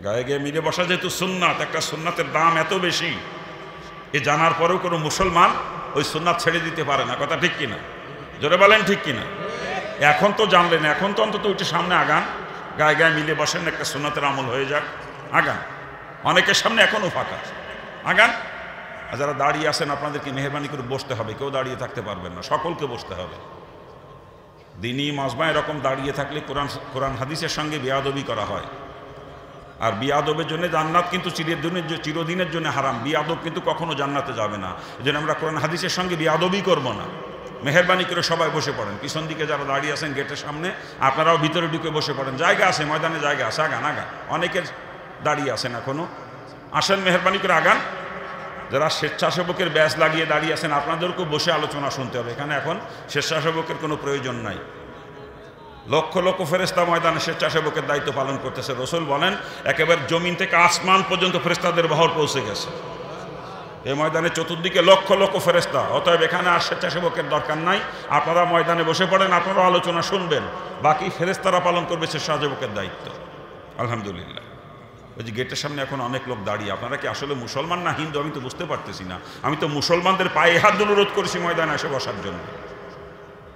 গায়ে গায়ে মিলে বসা যেহেতু সুন্নাত, একটা সুন্নাতের দাম এত বেশি, এ জানার পরেও কোনো মুসলমান ওই সুন্নাত ছেড়ে দিতে পারে না। কথা ঠিক কিনা? জোরে বলেন ঠিক কিনা? এখন তো জানলেন, এখন তো অন্তত ওইটা সামনে আগান, গায়ে গায়ে মিলে বসেন, একটা সুন্নাতের আমল হয়ে যাক। আগান। অনেকের সামনে এখনো ফাঁকা, আগান। আর যারা দাঁড়িয়ে আছেন, আপনাদেরকে মেহরবানি করে বসতে হবে, কেউ দাঁড়িয়ে থাকতে পারবেন না, সকলকে বসতে হবে। দিনী মাজমা এরকম দাঁড়িয়ে থাকলে কোরআন হাদিসের সঙ্গে বেয়াদবি করা হয়। আর বিয়াদবের জন্য জান্নাত কিন্তু চিরদিনের জন্য হারাম। বিয়াদব কিন্তু কখনো জান্নাতে যাবে না। এই জন্য আমরা কোরআন হাদিসের সঙ্গে বিয়াদবি করব না। মেহরবানি করে সবাই বসে পড়েন। পিছন দিকে যারা দাঁড়িয়ে আছেন গেটের সামনে, আপনারাও ভিতরে ঢুকে বসে পড়েন। জায়গা আছে, ময়দানে জায়গা আছে, আগান আগান। অনেকের দাঁড়িয়ে আছেন এখনো, আসেন মেহরবানি করে আগান। যারা স্বেচ্ছাসেবকের ব্যাচ লাগিয়ে দাঁড়িয়ে আছেন, আপনাদেরকেও বসে আলোচনা শুনতে হবে। এখানে এখন স্বেচ্ছাসেবকের কোনো প্রয়োজন নাই। লক্ষ লক্ষ ফেরেশতা ময়দানে স্বেচ্ছাসেবকের দায়িত্ব পালন করতেছে। রসুল বলেন, একেবারে জমিন থেকে আসমান পর্যন্ত ফেরেশতাদের বহর পৌঁছে গেছে। এই ময়দানে চতুর্দিকে লক্ষ লক্ষ ফেরেশতা। অতএব এখানে আর স্বেচ্ছাসেবকের দরকার নাই। আপনারা ময়দানে বসে পড়েন, আপনারা আলোচনা শুনবেন, বাকি ফেরেশতারা পালন করবে স্বেচ্ছাসেবকের দায়িত্ব। আলহামদুলিল্লাহ। ওই যে গেটের সামনে এখন অনেক লোক দাঁড়িয়ে। আপনারা কি আসলে মুসলমান না হিন্দু আমি তো বুঝতে পারতেছি না। আমি তো মুসলমানদের পায়ে হাত অনুরোধ করেছি ময়দানে এসে বসার জন্য।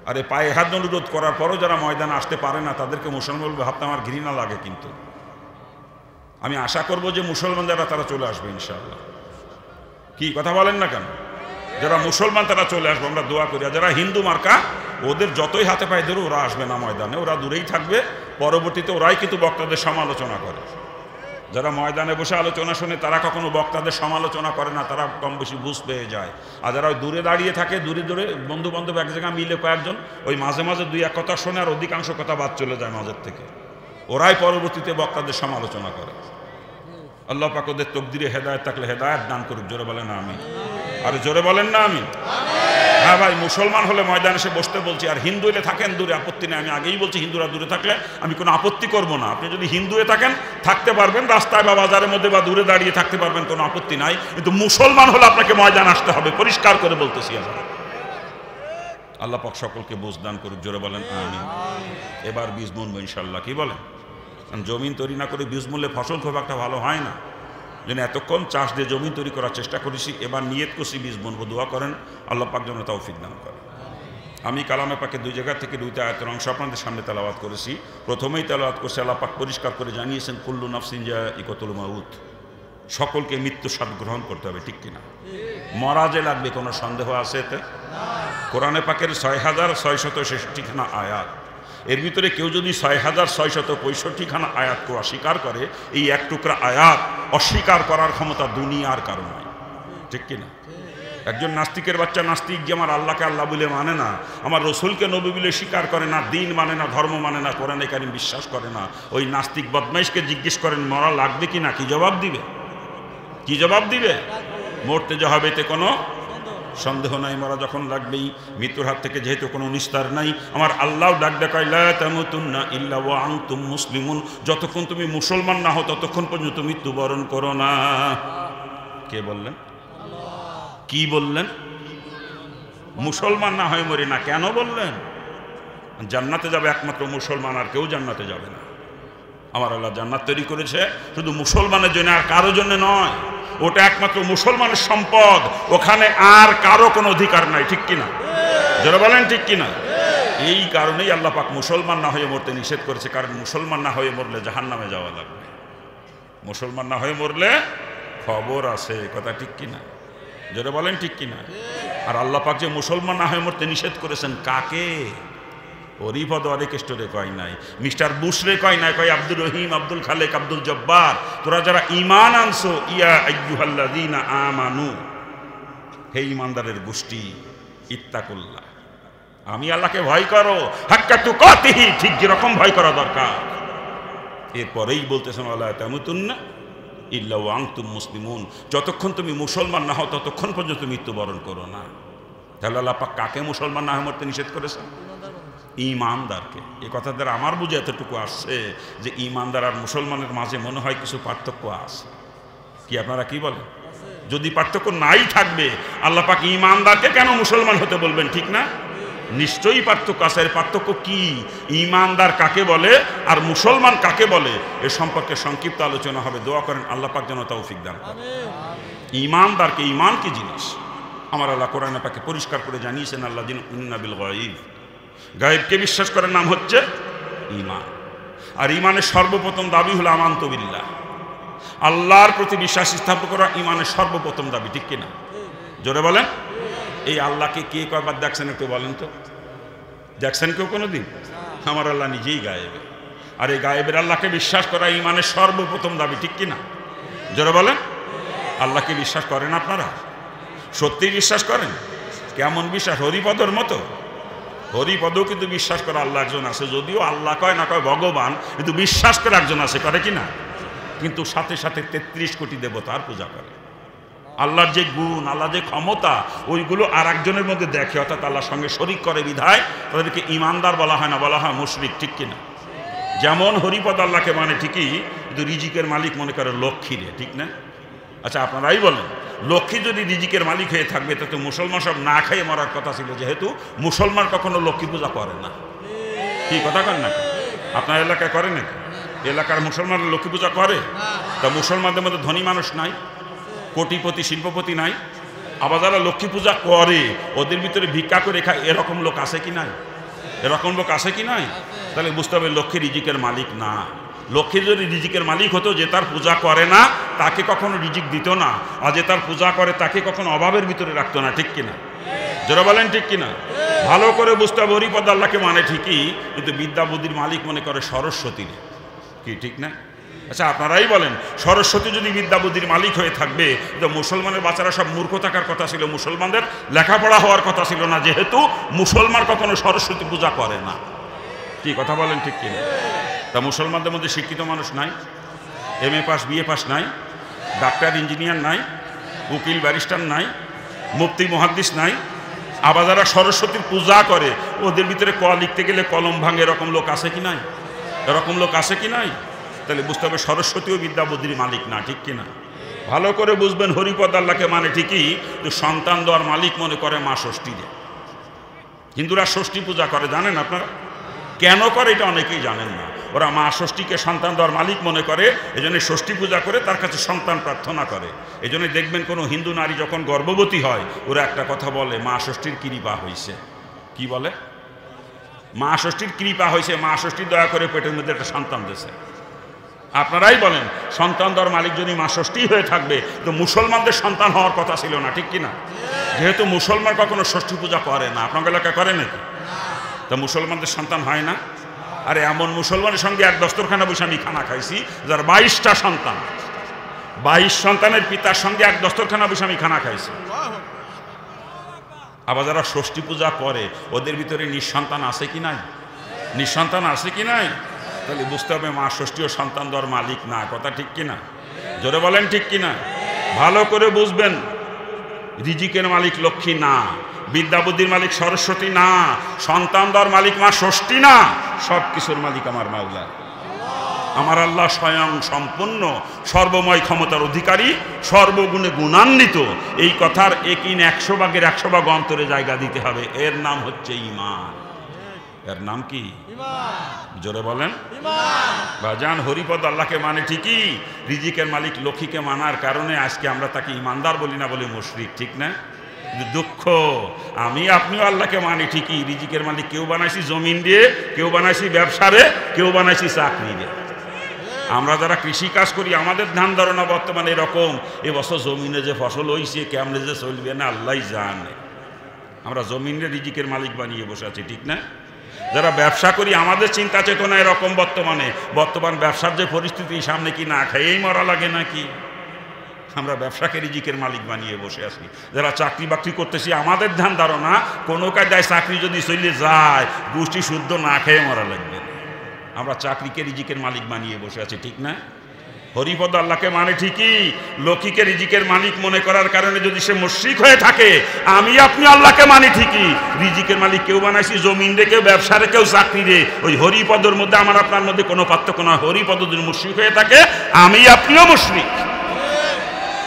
আর এই পায়ে হাত অনুরোধ করার পরও যারা ময়দানে আসতে পারে না, তাদেরকে মুসলমান ভাবতে আমার ঘৃণা লাগে। কিন্তু আমি আশা করব যে মুসলমান যারা, তারা চলে আসবে ইনশাআল্লাহ। কি কথা বলেন না কেন? যারা মুসলমান তারা চলে আসবে, আমরা দোয়া করি। আর যারা হিন্দু মার্কা, ওদের যতই হাতে পায়ে ধরে, ওরা আসবে না ময়দানে, ওরা দূরেই থাকবে। পরবর্তীতে ওরাই কিন্তু বক্তাদের সমালোচনা করে। যারা ময়দানে বসে আলোচনা শোনে, তারা কখনো বক্তাদের সমালোচনা করে না, তারা কম বেশি বুঝ পেয়ে যায়। আর যারা ওই দূরে দাঁড়িয়ে থাকে, দূরে দূরে বন্ধু বান্ধব এক জায়গায় মিলে কয়েকজন, ওই মাঝে মাঝে দুই এক কথা শোনে, আর অধিকাংশ কথা বাদ চলে যায় মাঝের থেকে। ওরাই পরবর্তীতে বক্তাদের সমালোচনা করে। আল্লাহ পাক ওদের তকদিরে হেদায়েত থাকলে হেদায়েত দান করুক। জোরে বলেন আমিন। আর জোরে বলেন না আমিন। হ্যাঁ ভাই, মুসলমান হলে ময়দানে এসে বসতে বলছি। আর হিন্দু হলে থাকেন দূরে, আপত্তি নেই। আমি আগেই বলছি, হিন্দুরা দূরে থাকলে আমি কোনো আপত্তি করব না। আপনি যদি হিন্দু হয়ে থাকেন, থাকতে পারবেন, রাস্তায় বা বাজারের মধ্যে বা দূরে দাঁড়িয়ে থাকতে পারবেন, কোনো আপত্তি নাই। কিন্তু মুসলমান হলে আপনাকে ময়দান আসতে হবে, পরিষ্কার করে বলতেছি আমরা। আল্লাহ পাক সকলকে বুঝ দান করুক। জোরে বলেন আমিন। এবার বীজ বুনবো ইনশাল্লাহ। কি বলেন? জমিন তৈরি না করে বীজ বুনলে ফসল খুব একটা ভালো হয় না। যেন এতক্ষণ চাষ দিয়ে জমি তৈরি করার চেষ্টা করেছি, এবার নিয়ত করছি বীজ বুনবো। দোয়া করেন আল্লাহ পাক যেন তৌফিক দান করেন। আমি কালামে পাকে দুই জায়গা থেকে দুইটা আয়াতের অংশ আপনাদের সামনে তেলাওয়াত করেছি। প্রথমেই তেলাওয়াত করছি, আল্লাহ পাক পরিষ্কার করে জানিয়েছেন, কুল্লু নাফসিন যায়িকাতুল মাউত, সকলকে মৃত্যু স্বাদ গ্রহণ করতে হবে। ঠিক কিনা? মরা যে লাগবে, কোনো সন্দেহ আছে এতে? কোরআনে পাকের ৬,৬৬৬খানা আয়াত, এর ভিতরে কেউ যদি ৬,৬৬৫খানা আয়াতকে অস্বীকার করে, এই এক টুকরা আয়াত অস্বীকার করার ক্ষমতা দুনিয়ার কারণ নয়, ঠিক কিনা? একজন নাস্তিকের বাচ্চা নাস্তিক যে আমার আল্লাহকে আল্লাহ বলে মানে না, আমার রসুলকে নবী বলে স্বীকার করে না, দিন মানে না, ধর্ম মানে না, কোরআনে কারিম বিশ্বাস করে না, ওই নাস্তিক বদমাইশকে জিজ্ঞেস করেন মরা লাগবে কি না, কি জবাব দিবে? কি জবাব দিবে? মরতে যা হবে এতে কোনো সন্দেহ নাই, মরা যখন লাগবেই, মৃত্যুর হাত থেকে যেহেতু কোনো নিস্তার নাই। আমার আল্লাহ ডাক দেখায় লা তামুতুন্না ইল্লা ওয়া আনতুম মুসলিমুন, যতক্ষণ তুমি মুসলমান না হও ততক্ষণ পর্যন্ত মৃত্যুবরণ করো না। কে বললেন? কি বললেন? মুসলমান না হয়ে মরি না। কেন বললেন? জান্নাতে যাবে একমাত্র মুসলমান, আর কেউ জান্নাতে যাবে না। আমার আল্লাহ জান্নাত তৈরি করেছে শুধু মুসলমানের জন্য, আর কারো জন্য নয়। ওটা একমাত্র মুসলমানের সম্পদ, ওখানে আর কারো কোনো অধিকার নাই, ঠিক কিনা? যারা বলেন ঠিক কিনা? এই কারণেই আল্লাহ পাক মুসলমান না হয়ে মরতে নিষেধ করেছে, কারণ মুসলমান না হয়ে মরলে জাহান্নামে যাওয়া লাগবে। মুসলমান না হয়ে মরলে খবর আছে, কথা ঠিক কিনা? যারা বলেন ঠিক কিনা? আর আল্লাহ পাক যে মুসলমান না হয়ে মরতে নিষেধ করেছেন কাকে? হরিপদ অরেকেষ্টরে কয় নাই, মিস্টার বুশরে কয় নাই, কয় আব্দুর রহিম, আব্দুল খালেক, আব্দুল জব্বার, তোরা যারা ঈমান আনছো, ইয়া আইয়ুহাল্লাযীনা আমানু, হে ঈমানদারের গোষ্ঠী, ইত্তাকুল্লাহ, আমি আল্লাহকে ভয় করো, হাক্কা তুকাতিহি, ঠিক যেরকম ভয় করা দরকার। এরপরেই বলতেছেন ওয়ালা তামুতুন্না ইল্লা ওয়া আনতুম মুসলিমুন, যতক্ষণ তুমি মুসলমান না হও ততক্ষণ পর্যন্ত মৃত্যুবরণ করো না। তাহলে আল্লাহ পাক কাকে মুসলমান না হয়ে মরতে নিষেধ করেছেন? ঈমানদারকে। এ কথা দ্বারা আমার বুঝে এতটুকু আসছে যে ঈমানদার আর মুসলমানের মাঝে মনে হয় কিছু পার্থক্য আছে। কি আপনারা কি বলেন? যদি পার্থক্য নাই থাকবে আল্লাহ পাক ঈমানদারকে কেন মুসলমান হতে বলবেন? ঠিক না? নিশ্চয়ই পার্থক্য আছে। এর পার্থক্য কি? ঈমানদার কাকে বলে আর মুসলমান কাকে বলে, এ সম্পর্কে সংক্ষিপ্ত আলোচনা হবে। দোয়া করেন আল্লাহ পাক যেন তৌফিক দান করেন। ঈমানদারকে, ঈমান কি জিনিস আমার আল্লাহ কোরআনে পাকে পরিষ্কার করে জানিয়েছেন। আল্লাযীনা ইউমিনুনা বিল গায়ব, গায়েবকে বিশ্বাস করার নাম হচ্ছে ঈমান। আর ঈমানের সর্বপ্রথম দাবি হলো আমানতু বিল্লাহ, আল্লাহর প্রতি বিশ্বাস স্থাপন করা ঈমানের সর্বপ্রথম দাবি, ঠিক কিনা? জোরে বলেন। এই আল্লাহকে কে কয়বার দেখছেন একটু বলেন তো? দেখছেন কেউ কোনো দিন? আমার আল্লাহ নিজেই গায়েবে, আর এই গায়েবের আল্লাহকে বিশ্বাস করা ঈমানের সর্বপ্রথম দাবি, ঠিক কিনা? জোরে বলেন। আল্লাহকে বিশ্বাস করেন আপনারা? সত্যি বিশ্বাস করেন? কেমন বিশ্বাস? হরিপদর মতো? হরিপদও কিন্তু বিশ্বাস করে আল্লাহ একজন আছে, যদিও আল্লাহ কয় না কয় ভগবান, কিন্তু বিশ্বাস করে একজন আছে, করে কি না? কিন্তু সাথে সাথে 33 কোটি দেবতার পূজা করে। আল্লাহর যে গুণ, আল্লাহ যে ক্ষমতা, ওইগুলো আর একজনের মধ্যে দেখে, অর্থাৎ আল্লাহর সঙ্গে শরীক করে বিধায় তাদেরকে ঈমানদার বলা হয় না, বলা হয় মুশরিক, ঠিক কিনা? যেমন হরিপদ আল্লাহকে মানে ঠিকই, কিন্তু রিজিকের মালিক মনে করে লক্ষ্মী রে, ঠিক না? আচ্ছা আপনারাই বলেন, লক্ষ্মী যদি রিজিকের মালিক হয়ে থাকবে তাতে মুসলমান সব না খেয়ে মরার কথা ছিল, যেহেতু মুসলমান কখনো লক্ষ্মী পূজা করে না। কি কথা কন না? আপনার এলাকায় করে নাকি? এলাকার মুসলমান লক্ষ্মী পূজা করে? তা মুসলমানদের মধ্যে ধনী মানুষ নাই, কোটিপতি শিল্পপতি নাই, আবার যারা লক্ষ্মী পূজা করে ওদের ভিতরে ভিক্ষা করে খায়, এরকম লোক আছে কি নাই? এরকম লোক আছে কি নাই? তাহলে বুঝতে হবে লক্ষ্মী রিজিকের মালিক না। লক্ষ্মী যদি রিজিকের মালিক হতো, যে তার পূজা করে না তাকে কখনো রিজিক দিত না, আর যে তার পূজা করে তাকে কখনো অভাবের ভিতরে রাখতো না, ঠিক কিনা? যারা বলেন ঠিক কিনা? ভালো করে বুঝতে হবে, হরিপদ আল্লাহকে মানে ঠিকই, কিন্তু বিদ্যা বুদ্ধির মালিক মনে করে সরস্বতী, কি ঠিক না? আচ্ছা আপনারাই বলেন, সরস্বতী যদি বিদ্যা বুদ্ধির মালিক হয়ে থাকবে, তো মুসলমানের বাচ্চারা সব মূর্খ থাকার কথা ছিল, মুসলমানদের লেখাপড়া হওয়ার কথা ছিল না, যেহেতু মুসলমান কখনো সরস্বতী পূজা করে না। কি কথা বলেন ঠিক কিনা? তা মুসলমানদের মধ্যে শিক্ষিত মানুষ নাই, MA পাস BA পাস নাই, ডাক্তার ইঞ্জিনিয়ার নাই, উকিল ব্যারিস্টার নাই, মুফতি মুহাদ্দিস নাই, আবার যারা সরস্বতীর পূজা করে ওদের ভিতরে ক লিখতে গেলে কলম ভাঙে, এরকম লোক আছে কি নাই? এরকম লোক আছে কি নাই? তাহলে বুঝতে হবে সরস্বতীও বিদ্যা বুদ্ধির মালিক না, ঠিক কিনা? ভালো করে বুঝবেন, হরিপদ আল্লাহকে মানে ঠিকই, তো সন্তান দেওয়ার মালিক মনে করে মা ষষ্ঠীরে। হিন্দুরা ষষ্ঠী পূজা করে, জানেন আপনারা কেন করে? এটা অনেকেই জানেন না। ওরা মা ষষ্ঠীকে সন্তান দেওয়ার মালিক মনে করে, এজন্য ষষ্ঠী পূজা করে তার কাছে সন্তান প্রার্থনা করে। এজন্য দেখবেন কোনো হিন্দু নারী যখন গর্ভবতী হয় ওরা একটা কথা বলে, মা ষষ্ঠীর কৃপা হয়েছে। কি বলে? মা ষষ্ঠীর কৃপা হয়েছে, মা ষষ্ঠী দয়া করে পেটের মধ্যে একটা সন্তান দিয়েছে। আপনারাই বলেন, সন্তান দেওয়ার মালিক যদি মা ষষ্ঠী হয়ে থাকবে, তো মুসলমানদের সন্তান হওয়ার কথা ছিল না, ঠিক কিনা? যেহেতু মুসলমান কখনো ষষ্ঠী পূজা করে না, আপনার এলাকা করে নাকি? তা মুসলমানদের সন্তান হয় না, আরে এমন মুসলমানের সঙ্গে এক দস্তরখানা বসে আমি খানা খাইছি যার 22টা সন্তান, 22 সন্তানের পিতার সঙ্গে এক দস্তরখানা বসে আমি খানা খাইছি। আবার যারা ষষ্ঠী পূজা করে ওদের ভিতরে নিঃসন্তান আছে কি নাই? নিঃসন্তান আছে কি নাই? তাহলে বুঝতে হবে মা ষষ্ঠীও সন্তান দেওয়ার মালিক না। কথা ঠিক কিনা? জোরে বলেন ঠিক কিনা? ভালো করে বুঝবেন, রিজিকের মালিক লক্ষ্মী না, বিদ্যা বুদ্ধির মালিক সরস্বতী না, সন্তান দেওয়ার মালিক মা ষষ্ঠী না, সব কিছুর মালিক আমার মাওলা। আমার আল্লাহ স্বয়ং সম্পূর্ণ, সর্বময় ক্ষমতার অধিকারী, সর্বগুণে গুণান্বিত। এই কথার একিন 100 ভাগের 100 ভাগ অন্তরে জায়গা দিতে হবে। এর নাম হচ্ছে ঈমান। এর নাম কি? জোরে বলেন। ভাজান হরিপদ আল্লাহকে মানে ঠিকই, রিজিকের মালিক লক্ষ্মীকে মানার কারণে আজকে আমরা তাকে ইমানদার বলি না, বলি মুশরিক, ঠিক না? দুঃখ, আমি আপনিও আল্লাহকে মানি ঠিকই, রিজিকের মালিক কেউ বানাইছি জমিন দিয়ে, কেউ বানাইছি ব্যবসারে, কেউ বানাইছি চাকরি দিয়ে। আমরা যারা কৃষি কাজ করি আমাদের ধ্যান ধারণা বর্তমানে এরকম, এবছর জমিনে যে ফসল হয়েছে কেমনে যে চলবে না আল্লাহ জানে। আমরা জমিনে রিজিকের মালিক বানিয়ে বসে আছি, ঠিক না? যারা ব্যবসা করি আমাদের চিন্তা চেতনা এরকম, বর্তমান ব্যবসার যে পরিস্থিতি, সামনে কি না খাইয়েই মরা লাগে নাকি? আমরা ব্যবসাকে রিজিকের মালিক বানিয়ে বসে আছি। যারা চাকরি বাকরি করতেছি আমাদের ধ্যান ধারণা কোনো কায়দায় চাকরি যদি চলে যায় গোষ্ঠী শুদ্ধ না খেয়ে মরা লাগবে। আমরা চাকরিকে রিজিকের মালিক বানিয়ে বসে আছি, ঠিক না? হরিপদ আল্লাহকে মানে ঠিকই, লক্ষ্মীকে রিজিকের মালিক মনে করার কারণে যদি সে মুশরিক হয়ে থাকে, আমি আপনি আল্লাহকে মানি ঠিকই, রিজিকের মালিক কেউ বানাইছি জমিন রে, কেউ ব্যবসা রে, কেউ চাকরি রে। ওই হরিপদর মধ্যে আমার আপনার মধ্যে কোনো পার্থক্য নয়। হরিপদ যদি মুশরিক হয়ে থাকে আমি আপনিও মুশরিক।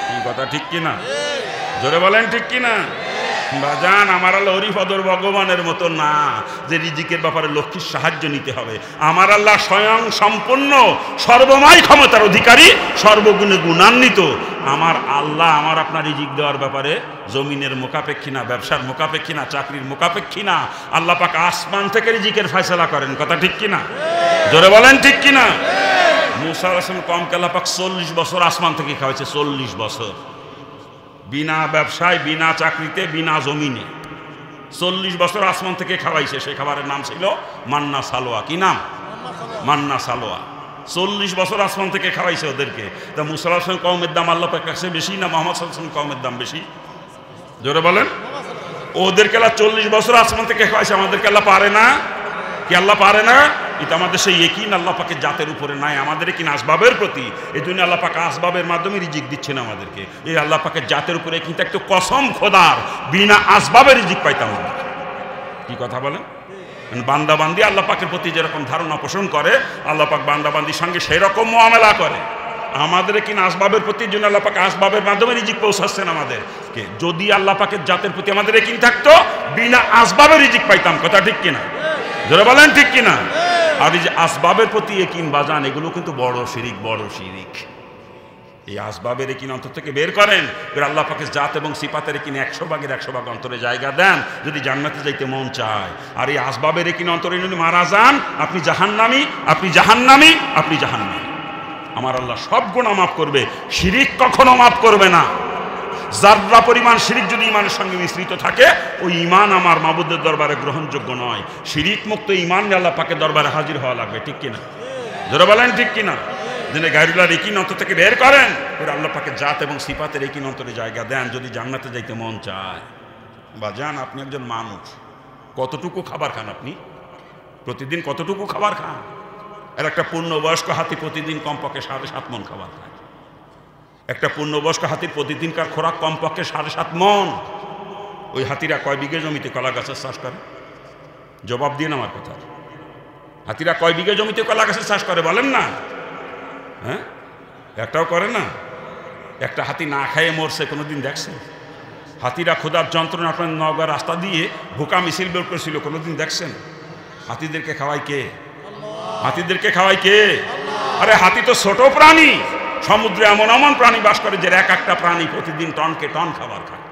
কি কথা ঠিক কিনা? জোরে বলেন ঠিক কিনা? বাজান আমার আল্লাহ হরিপদর ভগবানের মতো না যে রিজিকের ব্যাপারে লক্ষ্মীর সাহায্য নিতে হবে। আমার আল্লাহ স্বয়ং সম্পূর্ণ, সর্বময় ক্ষমতার অধিকারী, সর্বগুণে গুণান্বিত। আমার আল্লাহ আমার আপনার রিজিক দেওয়ার ব্যাপারে জমিনের মোকাপেক্ষী না, ব্যবসার মোকাপেক্ষী না, চাকরির মোকাপেক্ষী না। আল্লাহ পাক আসমান থেকে রিজিকের ফয়সালা করেন। কথা ঠিক কিনা? জোরে বলেন ঠিক কিনা? মুসা আলাইহিস সালাম কমকে আল্লাহ পাক 40 বছর আসমান থেকে খাওয়াইছে। 40 বছর বিনা ব্যবসায়, বিনা চাকরিতে, বিনা জমিনে 40 বছর আসমান থেকে খাওয়াইছে। সেই খাবারের নাম ছিল মান্না সালোয়া। কি নাম? মান্না সালোয়া। 40 বছর আসমান থেকে খাওয়াইছে ওদেরকে। তা মুসা আলাইহিস সালাম কওমের দাম আল্লাহ পাকের কাছে বেশি না মুহাম্মদ সাল্লাল্লাহু আলাইহি ওয়াসাল্লাম কওমের দাম বেশি? জোরে বলেন। ওদেরকে আল্লাহ 40 বছর আসমান থেকে খাওয়াইছে, আমাদেরকে আল্লাহ পারে না? কি আল্লাহ পারে না? এটা আমাদের সেই ইকিন আল্লাহ পাকের জাতের উপরে নাই, আমাদের ইকিন আসবাবের প্রতি। এই জন্য আল্লাহ পাক আসবাবের মাধ্যমে রিজিক দিচ্ছেন আমাদেরকে। এই আল্লাহ পাকের জাতের উপরে কিন্তু একটু কসম খোদার, বিনা আসবাবে রিজিক পাইতাম আমরা। কি কথা বলেন? বান্দাবান্দি আল্লাহ পাকের প্রতি যেরকম ধারণা পোষণ করে, আল্লাহ পাক বান্দাবান্দির সঙ্গে সেই রকম মুআমালা করে। আমাদের কিনা আসবাবের প্রতি জন্য আল্লাহ পাক আসবাবের মাধ্যমে রিজিক পৌঁছাচ্ছেন আমাদেরকে। যদি আল্লাহ পাকের জাতের প্রতি আমাদের ইকিন থাকতো, বিনা আসবাবে রিজিক পাইতাম। কথা ঠিক কিনা? যারা বলেন ঠিক কিনা? আর এই যে আসবাবের প্রতি ইকিন বাজান, এগুলো কিন্তু বড় শিরিক, বড় শিরিক। এই আসবাবের ইকিন অন্তর থেকে বের করেন, আল্লাহ পাকের জাত এবং সিফাতের ইকিন 100 ভাগের 100 ভাগ অন্তরে জায়গা দেন যদি জান্নাতে যাইতে মন চায়। আর এই আসবাবের ইকিন অন্তরে যদি মারা যান, আপনি জাহান্নামী, আপনি জাহান্নামী, আপনি জাহান্নামী। আমার আল্লাহ সব গুনাহ মাফ করবে, শিরিক কখনো মাফ করবে না। যাররা পরিমাণ শিরিক যদি ইমানের সঙ্গে মিশ্রিত থাকে, ওই ইমান আমার মাবুদের দরবারে গ্রহণযোগ্য নয়। শিরিক মুক্ত ইমান নিয়ে আল্লাহ পাকের দরবারে হাজির হওয়া লাগবে। ঠিক কিনা? যারা বলেন ঠিক কিনা? যিনি গায়রুল্লাহর ইকিন অন্তর থেকে বের করেন, ওরা আল্লাহ পাকের জাত এবং সিফাতের ইকিন অন্তরে জায়গা দেন যদি জান্নাতে যাইতে মন চায়। বা যান, আপনি একজন মানুষ, কতটুকু খাবার খান? আপনি প্রতিদিন কতটুকু খাবার খান? আর একটা পূর্ণবয়স্ক হাতি প্রতিদিন কমপক্ষে 7.5 মণ খাবার খায়। একটা পূর্ণবয়স্ক হাতির প্রতিদিনকার খোরাক কমপক্ষে 7.5 মণ। ওই হাতিরা কয় বিঘে জমিতে কলা গাছের চাষ করে? জবাব দিন আমার কথা। হাতিরা কয় বিঘে জমিতে কলা গাছের চাষ করে বলেন না? হ্যাঁ, একটাও করে না। একটা হাতি না খাইয়ে মরছে কোনোদিন দেখছে? হাতিরা ক্ষুধার যন্ত্রণা আপনার নওগাঁ রাস্তা দিয়ে ভুকা মিছিল বের করেছিল, কোনোদিন দেখছেন? হাতিদেরকে খাওয়াই কে? হাতিদেরকে খাওয়াই কে? আরে হাতি তো ছোট প্রাণী। সমুদ্রে এমন এমন প্রাণী বাস করে যে এক একটা প্রাণী প্রতিদিন টনকে টন খাবার খায়।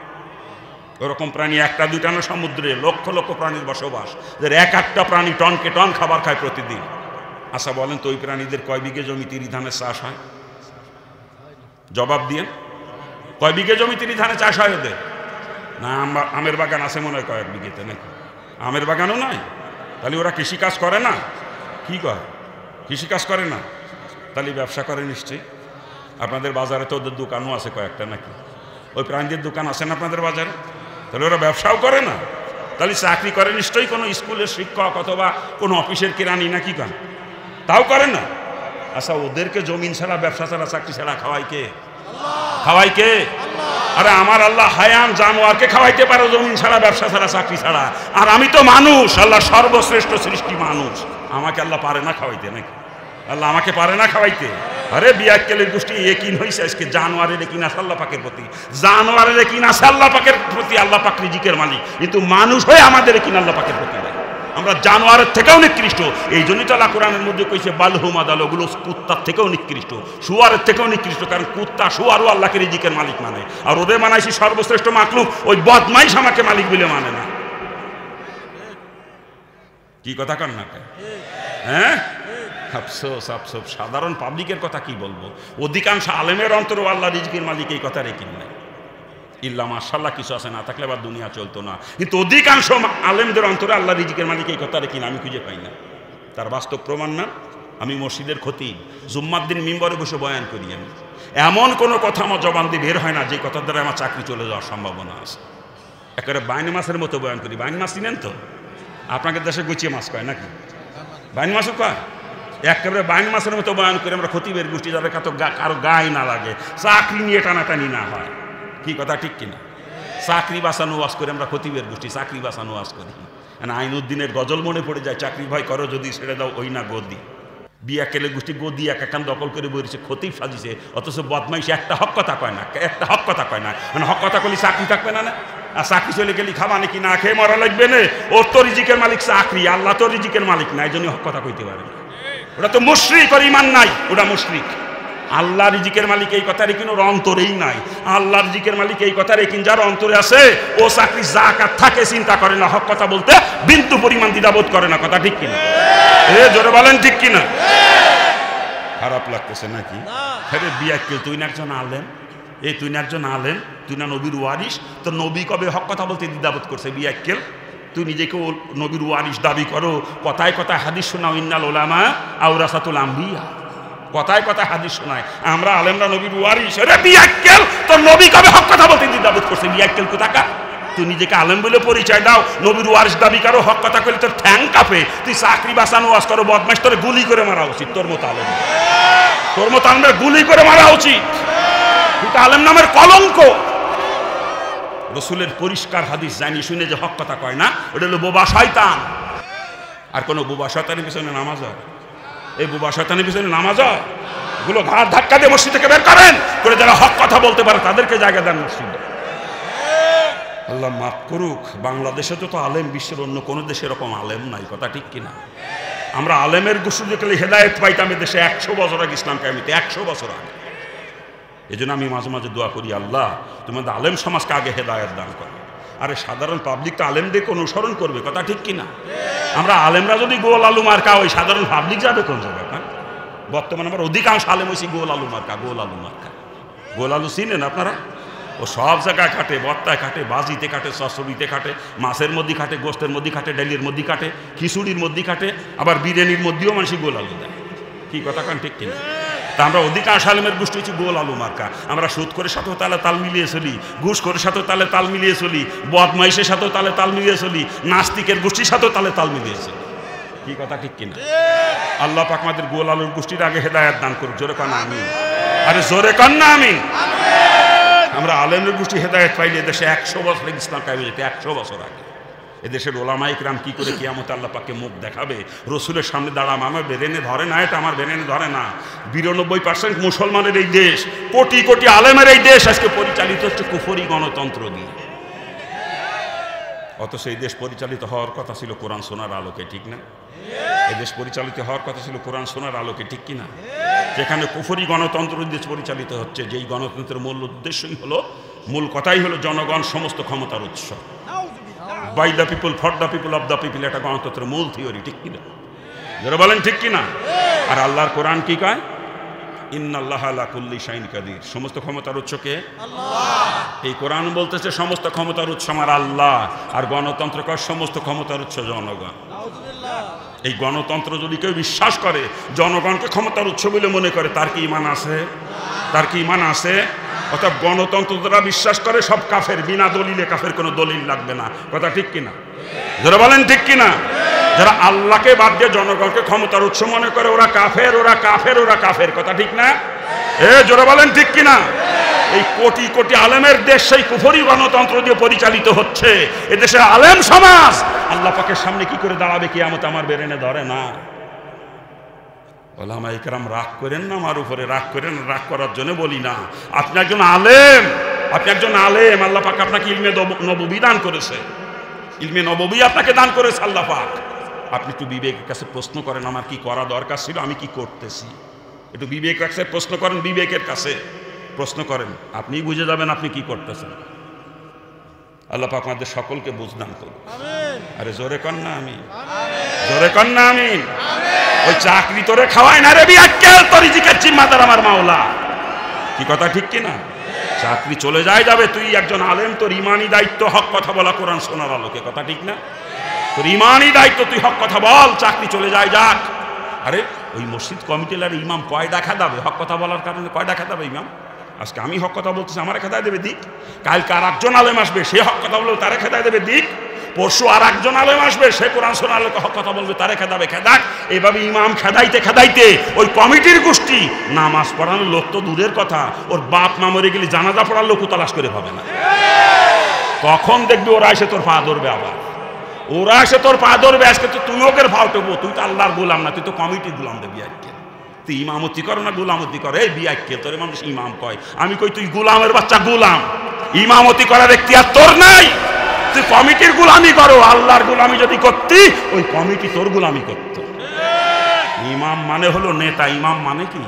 ওরকম প্রাণী একটা দুইটা না, সমুদ্রে লক্ষ লক্ষ প্রাণীর বসবাস, যে এক একটা প্রাণী টনকে টন খাবার খায় প্রতিদিন। আচ্ছা বলেন তো, ওই প্রাণীদের কয় বিঘে জমি তিরি ধানের চাষ হয়? জবাব দিয়ে। কয় বিঘে জমি তিরি ধানের চাষ হয় ওদের? না, আমের বাগান আছে মনে হয় কয়েক বিঘেতে, নাকি? আমের বাগানও নয়? তাহলে ওরা কৃষিকাজ করে না? কি করে? কৃষিকাজ করে না? তাহলে ব্যবসা করে নিশ্চয়ই। আপনাদের বাজারে তো ওদের দোকানও আছে কয়েকটা নাকি? ওই প্রাণীদের দোকান আছে না আপনাদের বাজারে? তাহলে ওরা ব্যবসাও করে না? তাহলে চাকরি করে নিশ্চয়ই কোনো স্কুলের শিক্ষক অথবা কোনো অফিসের কেরানি না কি করে? তাও করে না। আচ্ছা, ওদেরকে জমিন ছাড়া, ব্যবসা ছাড়া, চাকরি ছাড়া খাওয়াই কে? খাওয়াই কে? আরে আমার আল্লাহ হায়াম জানোয়ারকে খাওয়াইতে পারে জমিন ছাড়া, ব্যবসা ছাড়া, চাকরি ছাড়া। আর আমি তো মানুষ, আল্লাহ সর্বশ্রেষ্ঠ সৃষ্টি মানুষ, আমাকে আল্লাহ পারে না খাওয়াইতে নাকি? আল্লাহ আমাকে পারে না খাওয়াইতে? আরে বিয়াক্কেলের গোষ্ঠী একিন হয়েছে আজকে জানোয়ারের একিন আছে আল্লাহ পাকের প্রতি, জানোয়ারের একিন আছে আল্লাহ পাকের প্রতি, আল্লাহ পাক রিজিকের মালিক, কিন্তু মানুষ হয়ে আমাদের একিন আল্লাহ পাকের প্রতি নাই। আমরা জানোয়ারের থেকেও নিকৃষ্ট। এই জন্যই তো আল্লাহ কোরআনের মধ্যে কইছে বালহুমাদাল, ওগুলো কুত্তার থেকেও নিকৃষ্ট, শুয়ারের থেকেও নিকৃষ্ট। কারণ কুত্তা শুয়ারও আল্লাহকে রিজিকের মালিক মানে, আর ওদের মানাইছি সর্বশ্রেষ্ঠ মাখলুক, ওই বদমাইশ আমাকে মালিক বলে মানে না। কি কথা কন না? হ্যাঁ, আফসোস আফসোস, সাধারণ পাবলিকের কথা কি বলবো? অধিকাংশ আলেমের অন্তরে আল্লাহ রিজিকের মালিক এই কথা রেখে নাই। ইল্লা মাশাআল্লাহ কিছু আছে, না থাকলে আবার দুনিয়া চলতো না। কিন্তু অধিকাংশ আলেমদের অন্তরে আল্লাহ রিজিকের মালিক এই কথা রেখে না, আমি খুঁজে পাই না। তার বাস্তব প্রমাণ না? আমি মসজিদের খতিব, জুম্মার দিন মিম্বরে বসে বয়ান করি। আমি এমন কোনো কথা আমার জবান দিয়ে বের হয় না যে কথার দ্বারা আমার চাকরি চলে যাওয়ার সম্ভাবনা আছে। একেবারে বাইন মাছের মতো বয়ান করি। বাইন মাছ চিনেন তো? আপনাকে দেশে গুছিয়ে মাছ কয় নাকি? বাইন মাছও কয়। একেবারে বাইন মাছের মতো বয়ান করে আমরা খতিবের গোষ্ঠী, যাদের কারো গায়ে না লাগে, চাকরি নিয়ে টানাটানি না হয়। কি কথা ঠিক কিনা? চাকরি বাঁচানো ওয়াজ করে আমরা খতিবের গোষ্ঠী, চাকরি বাঁচানো ওয়াজ করি। আইনুদ্দিনের গজল মনে পড়ে যায়, চাকরি ভয় করো যদি ছেড়ে দাও ওই না গদি। বিয়াক্কেলের গোষ্ঠী গদি এক একান দখল করে বসেছে, খতিব সাজিছে, অথচ বদমাইশ একটা হক কথা কয় না, একটা হক কথা কয় না। হক কথা করলে চাকরি থাকবে না? আর চাকরি চলে গেলি খাবা নাকি না খেয়ে মরা লাগবে না? ওর তো রিজিকের মালিক চাকরি, আল্লাহ তো রিজিকের মালিক না, এই জন্য হক কথা কইতে পারে না। ওটা তো মুশরিক, ওর ঈমান নাই, ওটা মুশরিক। আল্লাহ রিজিকের মালিক এই কথা রেখিন ওর অন্তরেই নাই। আল্লাহ রিজিকের মালিক এই কথা রেখিন যার অন্তরে আছে, ও চাকরি জাকাত থাকে চিন্তা করে না, হক কথা বলতে বিন্দু পরিমাণ দ্বিধাবোধ করে না। কথা ঠিক কিনা? জোরে বলেন ঠিক কিনা? খারাপ লাগতেছে নাকি? আরে বিয়াক্কেল, তুই না একজন আলেম, তুই না একজন আলেম, তুই না নবীর ওয়ারিস, তো নবী কবে হক কথা বলতে দ্বিধাবোধ করছে? বিয়াক্কেল, তুই নিজেকে নবীর ওয়ারিস দাবি করো, কথায় কথায় হাদিস শোনাও, ইন্নাল উলামা আওরাসাতুল আম্বিয়া, কথায় কথায় হাদিস শোনায় আমরা আলেমরা নবীর ওয়ারিস। আরে বিয়াক্কেল, তোর নবী কবে হক কথা বলতে দ্বিধাবোধ করছে? বিয়াক্কেল কোথাকার? তুই নিজেকে আলেম বলে পরিচয় দাও, নবীর ওয়ারিস দাবি করো, হক কথা কইলে তোর ঠ্যাং কাঁপে। তুই চাকরি বাঁচানো ওয়াজ করো, বদমাইশ, তোর গুলি করে মারা উচিত। তোর মতো আলেম, তোর মতো আলেমের গুলি করে মারা উচিত। তুই তো আলেম নামের কলঙ্ক। রসুলের পরিষ্কার হাদিস জানি শুনে যে হক কথা কয় না, ওটা হলো বোবা শয়তান। আর কোনো বোবা শয়তানের পিছনে নামাজ হয়? এই বোবা শয়তানের পিছনে নামাজ হয়? গুলো ঘাট ধাক্কা দিয়ে মসজিদ থেকে বের করেন, করে যারা হক কথা বলতে পারে তাদেরকে জায়গা দেন মসজিদে। আল্লাহ মাফ করুক, বাংলাদেশে তো আলেম, বিশ্বের অন্য কোনো দেশে এরকম আলেম নাই। কথা ঠিক কিনা? আমরা আলেমের গোষ্ঠী দেখলে হেদায়েত পাইতাম দেশে 100 বছর আগে, ইসলাম কায়েমীতে 100 বছর আগে। এই জন্য আমি মাঝে মাঝে দোয়া করি, আল্লাহ তোমাদের আলেম সমাজকে আগে হেদায়েত দান করো। আরে সাধারণ পাবলিক তো আলেমদেরকে অনুসরণ করবে। কথা ঠিক কিনা? আমরা আলেমরা যদি গোল আলু মার্কা, ওই সাধারণ পাবলিক যাবে কোন জায়গায়? বর্তমানে আমার অধিকাংশ আলেম হয়েছি গোল আলু মার্কা, গোল আলু মার্কা। গোল আলু চিনেন আপনারা? ও সব জায়গায় কাটে, বর্তায় কাটে, বাজিতে কাটে, সসবিতে কাটে, মাছের মধ্যে কাটে, গোস্তের মধ্যে কাটে, ডালির মধ্যে কাটে, খিচুড়ির মধ্যে কাটে, আবার বিরিয়ানির মধ্যেও মানুষ গোল আলু দেয়। কি কথা কান ঠিক কিনা? তা আমরা অধিকাংশ আলেমের গোষ্ঠী হচ্ছে গোল আলু মার্কা। আমরা সুদ করে সাথেও তালে তাল মিলিয়ে চলি, ঘুষ করে সাথেও তালে তাল মিলিয়ে চলি, বদমাইশের সাথেও তালে তাল মিলিয়ে চলি, নাস্তিকের গোষ্ঠীর সাথেও তালে তাল মিলিয়ে চলি। কি কথা ঠিক কিনা? আল্লাহ পাক আমাদের গোল আলুর গোষ্ঠীর আগে হেদায়েত দান করুক। জোরে কান আমিন। আরে জোরে কান না আমিন। আমরা আলেমের গোষ্ঠী হেদায়েত পাইলে দেশে 100 বছর ইসলাম কায়েম হয়ে যেত। 100 বছর আগে এদেশের ওলামা ইকরাম কি করে কিয়ামতে আল্লাহ পাককে মুখ দেখাবে, রসুলের সামনে দাঁড়াম। আমার বেরেনে ধরে না, এটা আমার বেরেনে ধরে না। 92% মুসলমানের এই দেশ, কোটি কোটি আলেমের এই দেশ আজকে পরিচালিত হচ্ছে কুফরি গণতন্ত্র দিয়ে। অথচ এই দেশ পরিচালিত হওয়ার কথা ছিল কোরআন শোনার আলোকে। ঠিক না? এই দেশ পরিচালিত হওয়ার কথা ছিল কোরআন শোনার আলোকে। ঠিক কিনা? যেখানে কুফরি গণতন্ত্র দেশ পরিচালিত হচ্ছে, যেই গণতন্ত্রের মূল উদ্দেশ্যই হলো, মূল কথাই হলো জনগণ সমস্ত ক্ষমতার উৎস। By the people, for the people, of the people, এটা গণতন্ত্রের মূল থিওরি। ঠিক কিনা? যারা বলেন ঠিক কিনা? আর আল্লাহর কোরআন কি কয়? ইন্নাল্লাহ আলা কুল্লি শাইইন কাদির। সমস্ত ক্ষমতার উৎস কে? আল্লাহ। এই কোরআন বলতেছে সমস্ত ক্ষমতার উৎস আমার আল্লাহ, আর গণতন্ত্র কয় সমস্ত ক্ষমতার উৎস জনগণ। এই গণতন্ত্র যদি কেউ বিশ্বাস করে, জনগণকে ক্ষমতার উৎস বলে মনে করে, তার কি ঈমান আছে? তার কি ঈমান আছে? অর্থাৎ গণতন্ত্র যারা বিশ্বাস করে সব কাফের, বিনা দলিলে কাফের, কোনো দলিল লাগবে না। কথা ঠিক কিনা? যারা বলেন ঠিক কিনা? যারা আল্লাহকে বাদ দিয়ে জনগণকে ক্ষমতার উৎস মনে করে ওরা কাফের, ওরা কাফের, ওরা কাফের। কথা ঠিক না? যারা বলেন ঠিক কিনা? এই কোটি কোটি আলেমের দেশ সেই কুফরি গণতন্ত্র দিয়ে পরিচালিত হচ্ছে। এদেশের আলেম সমাজ আল্লাহ পাকের সামনে কি করে দাঁড়াবে কিয়ামত আমার বেরেনে ধরে না। ওলামায়ে কেরাম রাগ করেন না আমার উপরে, রাগ করেন, রাগ করার জন্য বলি না। আপনি একজন আলেম, আপনি একজন আলেম, আল্লাহ পাক আপনাকে ইলমে নববী দান করেছে, ইলমে নববী আপনাকে দান করেছে আল্লাহ পাক। আপনি একটু বিবেকের কাছে প্রশ্ন করেন, আমার কি করা দরকার ছিল, আমি কি করতেছি। একটু বিবেকের কাছে প্রশ্ন করেন, বিবেকের কাছে প্রশ্ন করেন, আপনি বুঝে যাবেন আপনি কি করতেছেন। আল্লাহ পাক আমাদের সকলকে বুঝদান করুন। আরে জোরে কর না আমিন, জোরে কর না আমিন। ওই চাকরি তোরে খাওয়ায় না রে বিয়াক্কেল, তোর রিজিকের জিম্মাদার আমার মাওলা। কি কথা ঠিক কিনা? চাকরি চলে যায় যাবে, তুই একজন আলেম, তোর ইমানি দায়িত্ব হক কথা বলা, কোরআন শোনার আলোকে। কথা ঠিক না? তোর ইমানি দায়িত্ব, তুই হক কথা বল, চাকরি চলে যায় যাক। আরে ওই মসজিদ কমিটির ইমাম কয় দেখা দেবে হক কথা বলার কারণে? কয় দেখা দেবে ইমাম? আজকে আমি হক কথা বলতেছি, আমার খেদায় দেবে দিক। কালকে আর একজন আলেম আসবে, সে হক কথা বলবে, তারে খেদায় দেবে দিক। পরশু আর একজন আলেম আসবে, সে কোরআন শোনার আলোকে হক কথা বলবে, তারে খেদাবে খেদাক। এইভাবে ইমাম খেদাইতে খেদাইতে ওই কমিটির গোষ্ঠী, নামাজ পড়ানোর লোক তো দূরের কথা, ওর বাপ মা মরে গেলে জানাজা পড়ার লোক তালাশ করে পাবে না। তখন দেখবি ওরা এসে তোর পা ধরবে, আবার ওরা এসে তোর পা ধরবে। আজকে তো তুই ওকে ভাও টেকবো, তুই তো আল্লাহর গোলাম না, তুই তো কমিটির গোলাম দেবি। আর কি তুই ইমামতি করো না গোলামতি করো? এই বিয়াক্কেল, তোর মানুষ ইমাম কয়, আমি কই তুই গোলামের বাচ্চা গোলাম। ইমামতি করার এখতিয়ার তোর নাই, তুই কমিটির গোলামি করো। আল্লাহর গোলামি যদি করতি, ওই কমিটি তোর গোলামি করত। ইমাম মানে হলো নেতা। ইমাম মানে কি?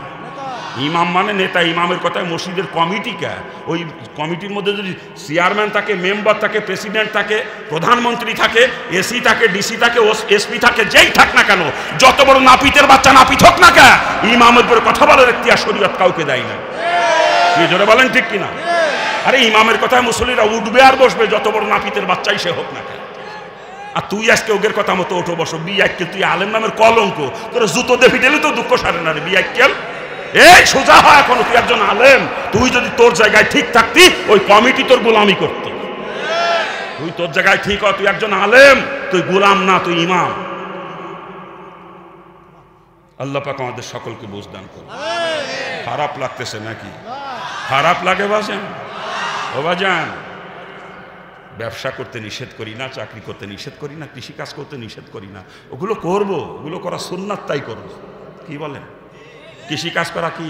ইমাম মানে নেতা। ইমামের কথায় মসজিদের কমিটি কে? ওই কমিটির মধ্যে যদি চেয়ারম্যান থাকে, মেম্বার থাকে, প্রেসিডেন্ট থাকে, প্রধানমন্ত্রী থাকে, এসি থাকে, ডিসি থাকে, এসপি থাকে, যেই থাক না কেন, যত বড় নাপিতের বাচ্চা নাপিত হোক না কেন, ইমামের উপরে কথা বলার এখতিয়ার শরীয়ত কাউকে দেয় না। কি জোরে বলেন ঠিক কিনা? আরে ইমামের কথায় মুসল্লিরা উঠবে আর বসবে, যত বড় নাপিতের বাচ্চাই সে হোক না কেন। আর তুই আজকে ওদের কথা মতো ওঠো বসো। বিয়াক্কেল, তুই আলেম নামের কলঙ্ক, তোর জুতো দিয়ে ফিটেলে তো দুঃখ সারে না রে বিয়াক্কেল। এই সোজা হয় এখনো, তুই একজন আলেম। তুই যদি তোর জায়গায় ঠিক থাকতি, ওই কমিটি তোর গোলামি করত। তুই তোর জায়গায় ঠিক হ, তুই একজন আলেম, তুই গোলাম না, তুই ইমাম। আল্লাহ পাক আমাদের সকলকে বুঝদান করুন। খারাপ লাগতেছে নাকি? খারাপ লাগে বাজান? ও বাজান, ব্যবসা করতে নিষেধ করি না, চাকরি করতে নিষেধ করি না, কৃষিকাজ করতে নিষেধ করি না। ওগুলো করব, ওগুলো করা সুন্নাত, তাই করবো। কি বলেন? কৃষিকাজ করা কি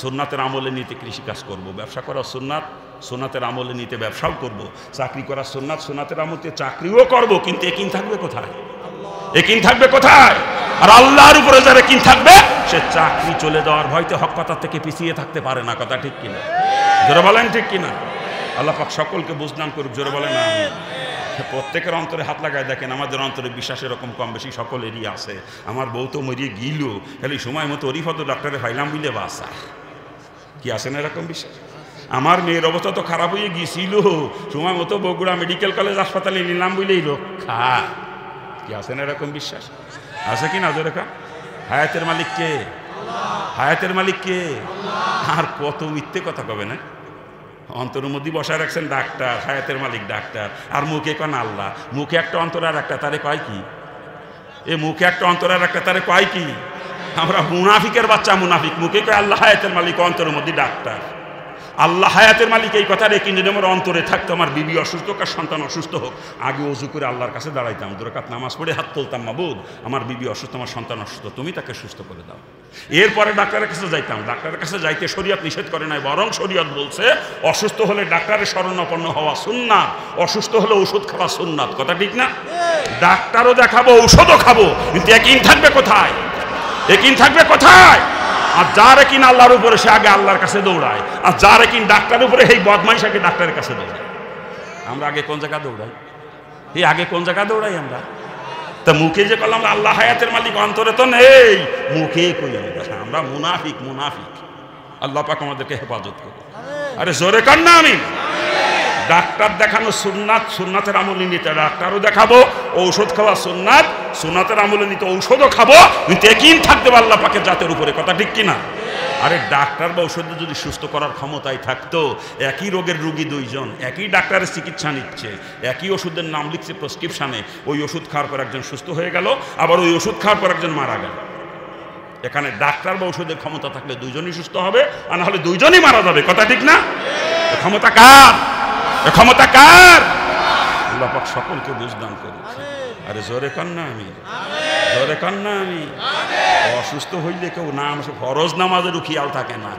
সুন্নাতের আমলে নিতে কৃষিকাজ করব, ব্যবসা করা সুন্নাত, সুন্নাতের আমলে নিতে ব্যবসাও করব, চাকরি করা সুন্নাত, সুন্নাতের আমলে চাকরিও করব। কিন্তু একিন থাকবে কোথায়? একিন থাকবে কোথায়? আর আল্লাহর উপরে যারা একিন থাকবে, সে চাকরি চলে যাওয়ার ভয়তে হক কথা থেকে পিছিয়ে থাকতে পারে না। কথা ঠিক কিনা? জোরে বলেন ঠিক কিনা? আল্লাহ পাক সকলকে বুঝদান করুক। জোরে বলেন আমিন। প্রত্যেকের অন্তরে হাত লাগায় দেখেন, আমাদের অন্তরে বিশ্বাস এরকম কম বেশি সকলেরই আছে। আমার বউ তো মরিয়ে গিল, খালি সময় মতো অরিফত ডাক্তারে ফাইলাম বুঝলে বাসা। কি আছে না এরকম বিশ্বাস? আমার মেয়ের অবস্থা তো খারাপ হয়ে গিয়েছিল, সময় মতো বগুড়া মেডিকেল কলেজ হাসপাতালে নিলাম বুঝলেই রক্ষা। কি আছে না এরকম বিশ্বাস? আছে কি না? জোরে কা। হায়াতের মালিক কে? হায়াতের মালিক কে? আর কত মিথ্যে কথা কবে না। অন্তরের মধ্যে বসায় রাখছেন ডাক্তার, হায়াতের মালিক ডাক্তার, আর মুখে কন আল্লাহ। মুখে একটা অন্তর আর একটা, তারে কয় কি? এ মুখে একটা অন্তর আর একটা, তারে কয় কি? আমরা মুনাফিকের বাচ্চা মুনাফিক। মুখে কয় আল্লাহ হায়াতের মালিক, অন্তরের মধ্যে ডাক্তার। আল্লাহ হায়াতের মালিক এই কথা রেখে যদি আমার অন্তরে থাকতো, আমার বিবি অসুস্থ হোক আর সন্তান অসুস্থ হোক, আগে ওযু করে আল্লাহর কাছে দাঁড়াইতাম, 2 রাকাত নামাজ পড়ে হাত তুলতাম, মাবুদ আমার বিবি অসুস্থ, আমার সন্তান অসুস্থ, তুমি তাকে সুস্থ করে দাও। এরপরে ডাক্তারের কাছে যাইতাম। ডাক্তারের কাছে যাইতে শরীয়ত নিষেধ করে নাই, বরং শরীয়ত বলছে অসুস্থ হলে ডাক্তারের শরণাপন্ন হওয়া সুন্নাত, অসুস্থ হলে ওষুধ খাওয়া সুন্নাত। কথা ঠিক না? ডাক্তারও দেখাবো, ঔষধও খাবো, কিন্তু একিন থাকবে কোথায়? একিন থাকবে কোথায়? আর যার একিন আল্লাহর উপরে, সে আগে আল্লাহর কাছে দৌড়ায়। আর যার একিন ডাক্তারের উপরে, এই বদমাইশ আগে ডাক্তারের কাছে দৌড়ায়। আমরা আগে কোন জায়গা দৌড়াই? এই আগে কোন জায়গা দৌড়াই আমরা? তা মুখে যে করলাম আল্লাহ হায়াতের মালিক, অন্তরে তো নেই, মুখে কই আমরা মুনাফিক। মুনাফিক। আল্লাহ পাক আমাদেরকে হেফাজত করুন। আরে জোরে কান না আমিন। ডাক্তার দেখানো সুন্নাত, সুন্নাতের আমল নিতে ডাক্তারও দেখাবো, ঔষধ খাওয়া সুন্নাত, সুন্নাতের আমলে নিতে ঔষধও খাবো, কিন্তু একই থাকতে পারবে আল্লাহ পাকের জাতের উপরে, কথা ঠিক কিনা? আরে ডাক্তার বা ঔষধে যদি সুস্থ করার ক্ষমতাই থাকতো, একই রোগের রুগী দুইজন, একই ডাক্তারের চিকিৎসা নিচ্ছে, একই ওষুধের নাম লিখছে প্রেসক্রিপশানে, ওই ওষুধ খাওয়ার পর একজন সুস্থ হয়ে গেল, আবার ওই ওষুধ খাওয়ার পর একজন মারা গেল। এখানে ডাক্তার বা ওষুধের ক্ষমতা থাকলে দুইজনই সুস্থ হবে, আর না হলে দুইজনই মারা যাবে, কথা ঠিক না? ক্ষমতা কার? ক্ষমতা কার? আল্লাহ পাক সকলকে বুঝদান করেছে। আরে জোরে কান না আমি, জোরে কান না আমি। অসুস্থ হইলে কেউ নাম ফরজ নামাজেরও খেয়াল থাকে না,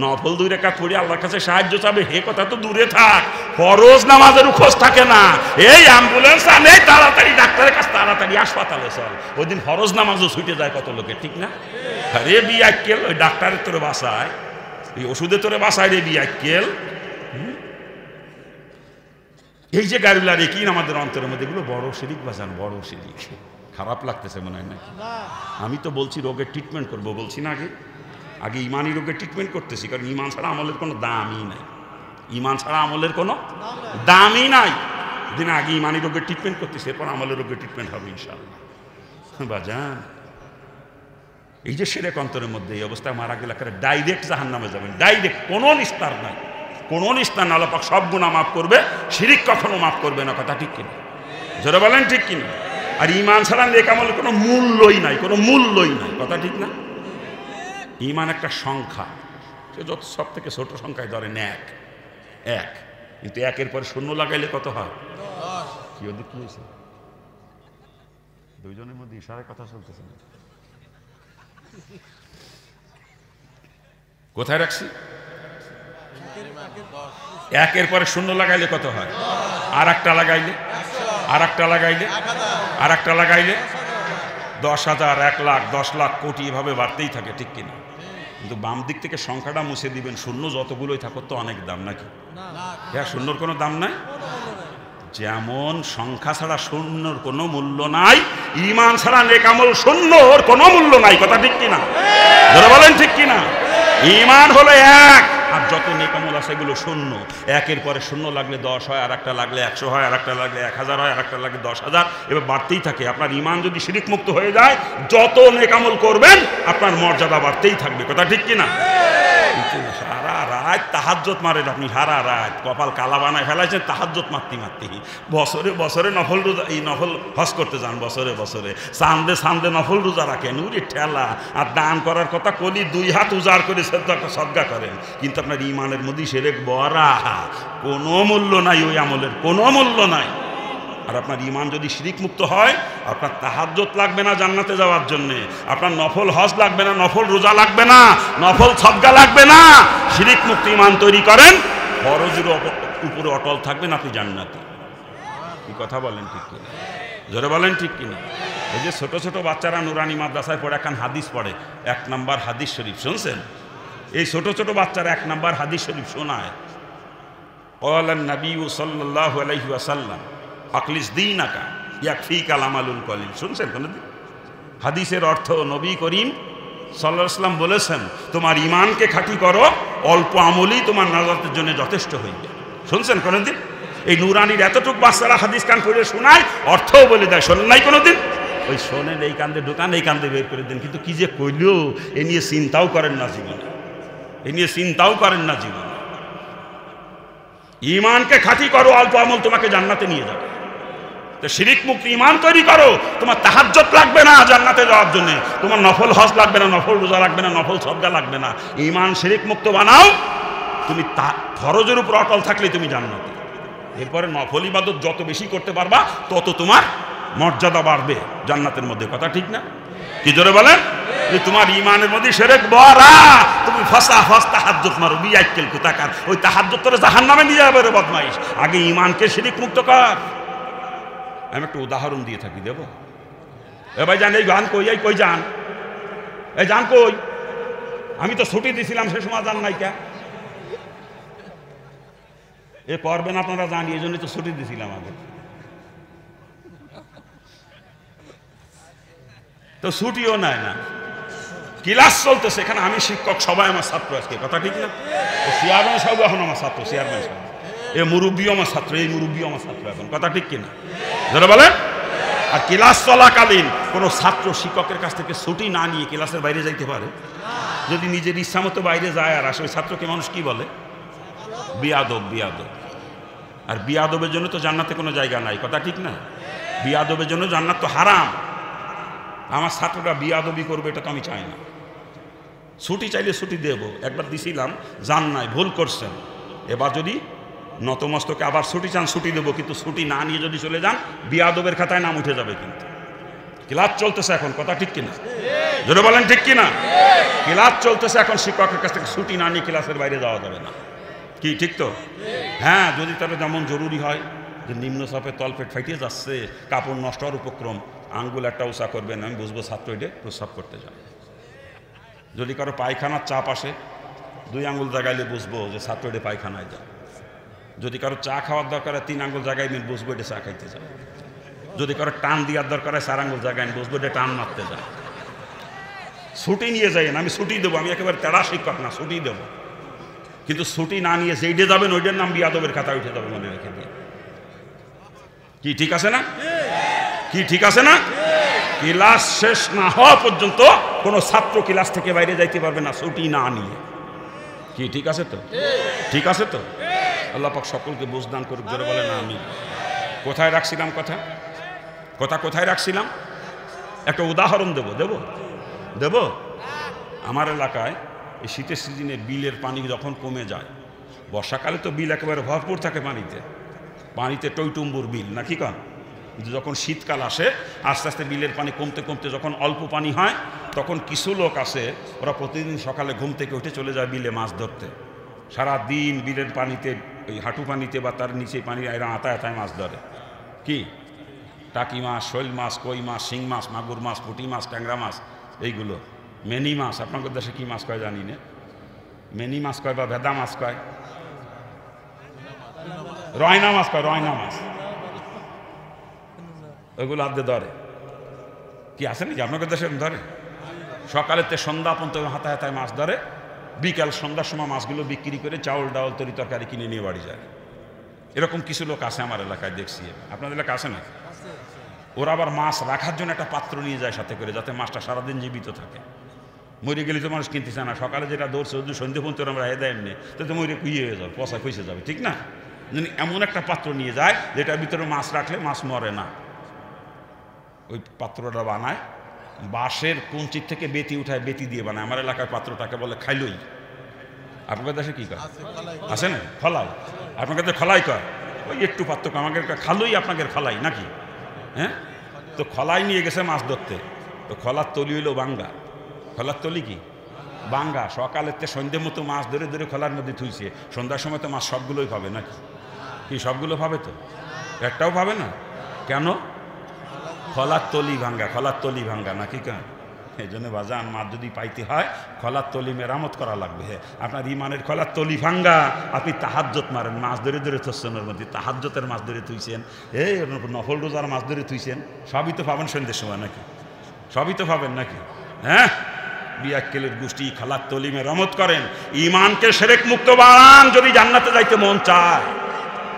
নফল 2 রাকাত পড়ে আল্লাহর কাছে সাহায্য চাবে, হে কথা তো দূরে থাক, ফরজ নামাজেরও খোঁজ থাকে না। এই অ্যাম্বুলেন্স আনে, তাড়াতাড়ি ডাক্তারের কাছে, তাড়াতাড়ি হাসপাতালে চল। ওই দিন ফরজ নামাজও ছুটে যায় কত লোকে, ঠিক না? আরে বিয়াক্কেল, ওই ডাক্তারের তোরে বাসায়, এই ওষুধে তোরে বাসায় রে বিয়াক্কেল। এই যে গাড়িগুলা রেখি আমাদের অন্তরের মধ্যে, এগুলো বড় শিরিক বাজান, বড় শিরিক। খারাপ লাগতেছে মনে হয় নাকি? আমি তো বলছি রোগের ট্রিটমেন্ট করব, বলছি না আগে? আগে ইমানি রোগের ট্রিটমেন্ট করতেছি, কারণ ইমান ছাড়া আমলের কোনো দামই নাই। ইমান ছাড়া আমলের কোনো দামই নাই। দিন আগে ইমানি রোগের ট্রিটমেন্ট করতেছি, এরপর আমলের রোগের ট্রিটমেন্ট হবে ইনশাআল্লাহ। বাজান, এই যে শিরক অন্তরের মধ্যে, এই অবস্থায় মারা গেলে ডাইরেক্ট জাহান্নামে যাবেন, ডাইরেক্ট, কোনো নিস্তার নাই, কোনো নিস্তার না। আল্লাহ পাক সব গুনাহ মাফ করবে, শিরিক কখনো মাফ করবে না, কথা ঠিক কিনা? জোরে বলেন ঠিক কিনা? আর ইমান ছাড়া নেক আমলের কোনো মূল্যই নাই, কোনো মূল্যই নাই, কথা ঠিক না? ইমান একটা সংখ্যা, সে যত সব থেকে ছোট সংখ্যায় ধরেন এক, এক, কিন্তু একের পরে 0 লাগাইলে কত হয়? কি ওদের কি হয়েছে? দুইজনের মধ্যে ইশারায় কথা চলতেছে না, কোথায় রাখছি? একের পরে 0 লাগাইলে কত হয়? আর একটা লাগাইলে, আর একটা লাগাইলে, আর একটা লাগাইলে 10,000, 1 লাখ, 10 লাখ, কোটি, এভাবে বাড়তেই থাকে, ঠিক কিনা? কিন্তু বাম দিক থেকে সংখ্যাটা মুছে দিবেন, 0 যতগুলোই থাকুক তো অনেক দাম নাকি? হ্যাঁ, 0-র কোনো দাম নাই। যেমন সংখ্যা ছাড়া 0-র কোনো মূল্য নাই, ইমান ছাড়া নেক আমল 0-র কোনো মূল্য নাই, কথা ঠিক কিনা? যারা বলেন ঠিক কিনা? ইমান হলো 1, আর যত নেক আমল আছে এগুলো 0। একের পরে 0 লাগলে 10 হয়, আর একটা লাগলে 100 হয়, আর একটা লাগলে 1000 হয়, আর একটা লাগলে 10,000, এবার বাড়তেই থাকে। আপনার ইমান যদি শিরিক মুক্ত হয়ে যায়, যত নেক আমল করবেন আপনার মর্যাদা বাড়তেই থাকবে, কথা ঠিক কিনা? সারা রাত তাহাজ্জুদ মারেন আপনি, সারা রাত কপাল কালা বানায় ফেলাইছেন তাহাজ্জুদ মারতে মারতে। বছরে বছরে নফল রোজা, এই নফল হজ করতে যান, বছরে বছরে চান্দে চান্দে নফল রোজা রাখেন, উরি ঠেলা। আর দান করার কথা কলি 2 হাত উজাড় করে সদকা করেন, কিন্তু আপনার ইমানের মধ্যে শিরক বড়া, কোনো মূল্য নাই, ওই আমলের কোনো মূল্য নাই। আর আপনার ইমান যদি শিরিক মুক্ত হয়, আপনার তাহাজ্জুদ লাগবে না জান্নাতে যাওয়ার জন্যে, আপনার নফল হজ লাগবে না, নফল রোজা লাগবে না, নফল সদকা লাগবে না। শিরিক মুক্ত ইমান তৈরি করেন, ফরজের উপরে অটল থাকবেন, আপনি জান্নাতে। কি কথা বলেন ঠিক কিনা? জোরে বলেন ঠিক কিনা? এই যে ছোট ছোট বাচ্চারা নুরানি মাদ্রাসায় পড়ে, এখন হাদিস পড়ে, 1 নাম্বার হাদিস শরীফ শুনছেন? এই ছোট ছোট বাচ্চারা 1 নাম্বার হাদিস শরীফ শোনায়, ক্বালা নবী সাল্লাল্লাহু আলাইহি ওয়াসাল্লাম আখলিস দীনাকা ইয়াকফিকাল আমালুল কলিল। শুনছেন কোনদিন? হাদিসের অর্থ, নবী করিম সাল্লাল্লাহু আলাইহি ওয়াসাল্লাম বলেছেন, তোমার ইমানকে খাঁটি করো, অল্প আমলই তোমার নাজাতের জন্য যথেষ্ট হইবে। শুনছেন কোনদিন? এই নুরানির এতটুক বাচ্চারা হাদিস কান করে শোনায়, অর্থও বলে দেয়। শোনেন নাই কোনোদিন? ওই শোনেন, এই কান্দে ঢোকান, এই কান্দে বের করে দেন, কিন্তু কি যে কইল এ নিয়ে চিন্তাও করেন না জীবনে, এ নিয়ে চিন্তাও করেন না জীবনে। ইমানকে খাঁটি করো, অল্প আমল তোমাকে জান্নাতে নিয়ে যাবে। তো শিরিক মুক্ত ইমান তৈরি করো, তোমার তাহাজ্জুদ লাগবে না জান্নাতে যাওয়ার জন্য, তোমার নফল হজ লাগবে না, নফল রোজা লাগবে না, নফল সদকা লাগবে না। ইমান শিরিক মুক্ত বানাও, তুমি ফরজের উপর অটল থাকলে তুমি জান্নাতে। এরপরে নফল ইবাদত যত বেশি করতে পারবা, তত তোমার মর্যাদা বাড়বে জান্নাতের মধ্যে, কথা ঠিক না? কি জোরে বলেন? তোমার ইমানের মধ্যে শিরক বড়া, তুমি ফাসা তাহাজ্জুদ মারো, বিয়াক্কেল কোথাকার, ওই তাহাজ্জুদ তোরে জাহান্নামে নিয়ে যাবে রে বদমাইশ। আগে ইমানকে শিরিক মুক্ত কর। আমি একটা উদাহরণ দিয়ে থাকি, দেব? এ ভাই জান, এই গান কই, এই কই যান, এই যান কই? আমি তো ছুটি দিছিলাম সে সময়, যান নাই কে? এ করবেন আপনারা জানি, এই জন্যই তো ছুটি দিছিলাম আগে। তো ছুটিও নাই না, ক্লাস চলতেছে এখানে, আমি শিক্ষক, সবাই আমার ছাত্র আজকে, কথা ঠিক না? চেয়ারম্যান সাহেব এখন আমার ছাত্র, চেয়ারম্যান সাহেব, এ মুরব্বীও আমার ছাত্র, এই মুরব্বীও আমার ছাত্র এখন, কথা ঠিক কিনা? যারা বলেন আর ক্লাস চলাকালীন কোনো ছাত্র শিক্ষকের কাছ থেকে ছুটি না নিয়ে ক্লাসের বাইরে যাইতে পারে? যদি নিজের ইচ্ছা মতো বাইরে যায় আর আসে, ওই ছাত্রকে মানুষ কি বলে? বিয়াদব। বিয়াদব। আর বিয়াদবের জন্য তো জান্নাতে কোনো জায়গা নাই, কথা ঠিক না? বিয়াদবের জন্য জান্নাত তো হারাম। আমার ছাত্ররা বিয়াদবি করবে এটা তো আমি চাই না। ছুটি চাইলে ছুটি দেব, একবার দিছিলাম, জান নাই, ভুল করছেন। এবার যদি নতমস্তকে আবার ছুটি চান ছুটি দেবো, কিন্তু ছুটি না নিয়ে যদি চলে যান বিয়াদবের খাতায় নাম উঠে যাবে। কিন্তু ক্লাস চলতেছে এখন, কথা ঠিক কিনা? জোরে বলেন ঠিক কিনা? ক্লাস চলতেছে এখন, শিক্ষকের কাছ থেকে ছুটি না নিয়ে ক্লাসের বাইরে যাওয়া যাবে না। কি ঠিক তো? হ্যাঁ, যদি তারা যেমন জরুরি হয় যে নিম্ন চাপে তলপেট ফাইটিয়ে যাচ্ছে, কাপড় নষ্ট হওয়ার উপক্রম, আঙ্গুল একটা উঁচা করবেন, আমি বুঝবো ছাত্র এটা প্রস্রাব করতে যায়। যদি কারো পায়খানার চাপ আসে, 2 আঙ্গুল জাগাইলে বুঝবো যে ছাত্র এটা পায়খানায় যায়। যদি কারো চা খাওয়ার দরকার হয় 3 আঙ্গুল জায়গায় আমি বুঝবো এটা চা খাইতে যায়। যদি কারো টান দেওয়ার দরকার হয় 4 আঙ্গুল জায়গায় আমি বুঝবো এটা টান মারতে যায়। ছুটি নিয়ে যাই না, আমি ছুটি দেবো, আমি একেবারে তেড়া শিক্ষক না, ছুটি দেবো। কিন্তু ছুটি না নিয়ে যেইডে যাবেন ওইটার নাম বিয়াদবের খাতা উঠে যাবে, মনে রেখে দিয়ে। কি ঠিক আছে না? কি ঠিক আছে না? ক্লাস শেষ না হওয়া পর্যন্ত কোনো ছাত্র ক্লাস থেকে বাইরে যাইতে পারবে না ছুটি না নিয়ে। কি ঠিক আছে তো? ঠিক আছে তো? আল্লাহ পাক সকলকে বুঝদান করুক, জোরে বলে না আমি। কোথায় রাখছিলাম কথা কোথায় রাখছিলাম? একটা উদাহরণ দেব। আমার এলাকায় এই শীতের সিজনে বিলের পানি যখন কমে যায়, বর্ষাকালে তো বিল একেবারে ভরপুর থাকে পানিতে টইটুম্বুর বিল, নাকি কন? কিন্তু যখন শীতকাল আসে আস্তে আস্তে বিলের পানি কমতে কমতে যখন অল্প পানি হয়, তখন কিছু লোক আছে, ওরা প্রতিদিন সকালে ঘুম থেকে উঠে চলে যায় বিলে মাছ ধরতে। সারা দিন বিলের পানিতে, ওই হাঁটু পানিতে বা তার নিচে পানি এরা আতায় মাছ ধরে। কি? টাকি মাছ, শৈল মাছ, কই মাছ, শিং মাছ, মাগুর মাছ, পুঁটি মাছ, ট্যাংরা মাছ, এইগুলো। মেনি মাছ, আপনাদের দেশে কি মাছ কয় জানি না, মেনি মাছ কয় বা ভেদা মাছ কয়, রয়না মাছ কয়, রয়না মাছ, ওইগুলো হাতে ধরে। কি আছে নাকি আপনাদের দেশে ধরে? সকালেতে সন্ধ্যা পর্যন্ত হাতায় মাছ ধরে, বিকাল সন্ধ্যার সময় মাছগুলো বিক্রি করে চাউল ডাউল তরি তরকারি কিনে নিয়ে বাড়ি যায়। এরকম কিছু লোক আছে আমার এলাকায়, দেখছি। আপনাদের এলাকা আছে না? ওরা আবার মাছ রাখার জন্য একটা পাত্র নিয়ে যায় সাথে করে, যাতে মাছটা সারাদিন জীবিত থাকে। মরে গেলে তো মানুষ কিনতে চায় না, সকালে যেটা দৌড়ছে যদি সন্ধ্যে পর্যন্ত আমরা দেয় এমনি, তো মরে কুইয়ে হয়ে যাবে, পচা খুঁজে যাবে, ঠিক না? এমন একটা পাত্র নিয়ে যায় যেটার ভিতরে মাছ রাখলে মাছ মরে না। ওই পাত্রটা বানায় বাঁশের কঞ্চির থেকে বেতি উঠায়, বেতি দিয়ে বানায়। আমার এলাকার পাত্রটাকে বলে খাইলই। আপনাদের দেশে কি কয়? আছে না? খলাই। আপনার কাছে খলাই কয়? ওই একটু পাত্র, আমাদের খালুই আপনাদের খলাই নাকি? হ্যাঁ, তো খলাই নিয়ে গেছে মাছ ধরতে। তো খলার তলি হইলো বাঙ্গা। খলার তলি কি? বাঙ্গা। সকালের থেকে সন্ধ্যে মতো মাছ ধরে ধরে খলার মধ্যে থুইছে। সন্ধ্যার সময় তো মাছ সবগুলোই পাবে নাকি? কি সবগুলো পাবে? তো একটাও পাবে না। কেন? খলার তলি ভাঙ্গা নাকি? কেন? এই জন্য বাজান, মাছ যদি পাইতে হয় খলার তলি মেরামত করা লাগবে। আপনার ইমানের খলার তলি ভাঙ্গা, আপনি তাহাজ্জত মারেন, মাছ ধরে ধরে থচ্ছেন, ওর মধ্যে তাহাজ্জতের মাছ ধরে তুইছেন, এই নফল রোজার মাছ ধরে তুইছেন, সবই তো পাবেন সন্ধ্যের সময় নাকি? সবই তো পাবেন নাকি? হ্যাঁ, বিয়াক্কেলের গোষ্ঠী খলার তলি মেরামত করেন, ইমানকে শিরক মুক্ত বানান। যদি জান্নাতে যাইতে মন চায়,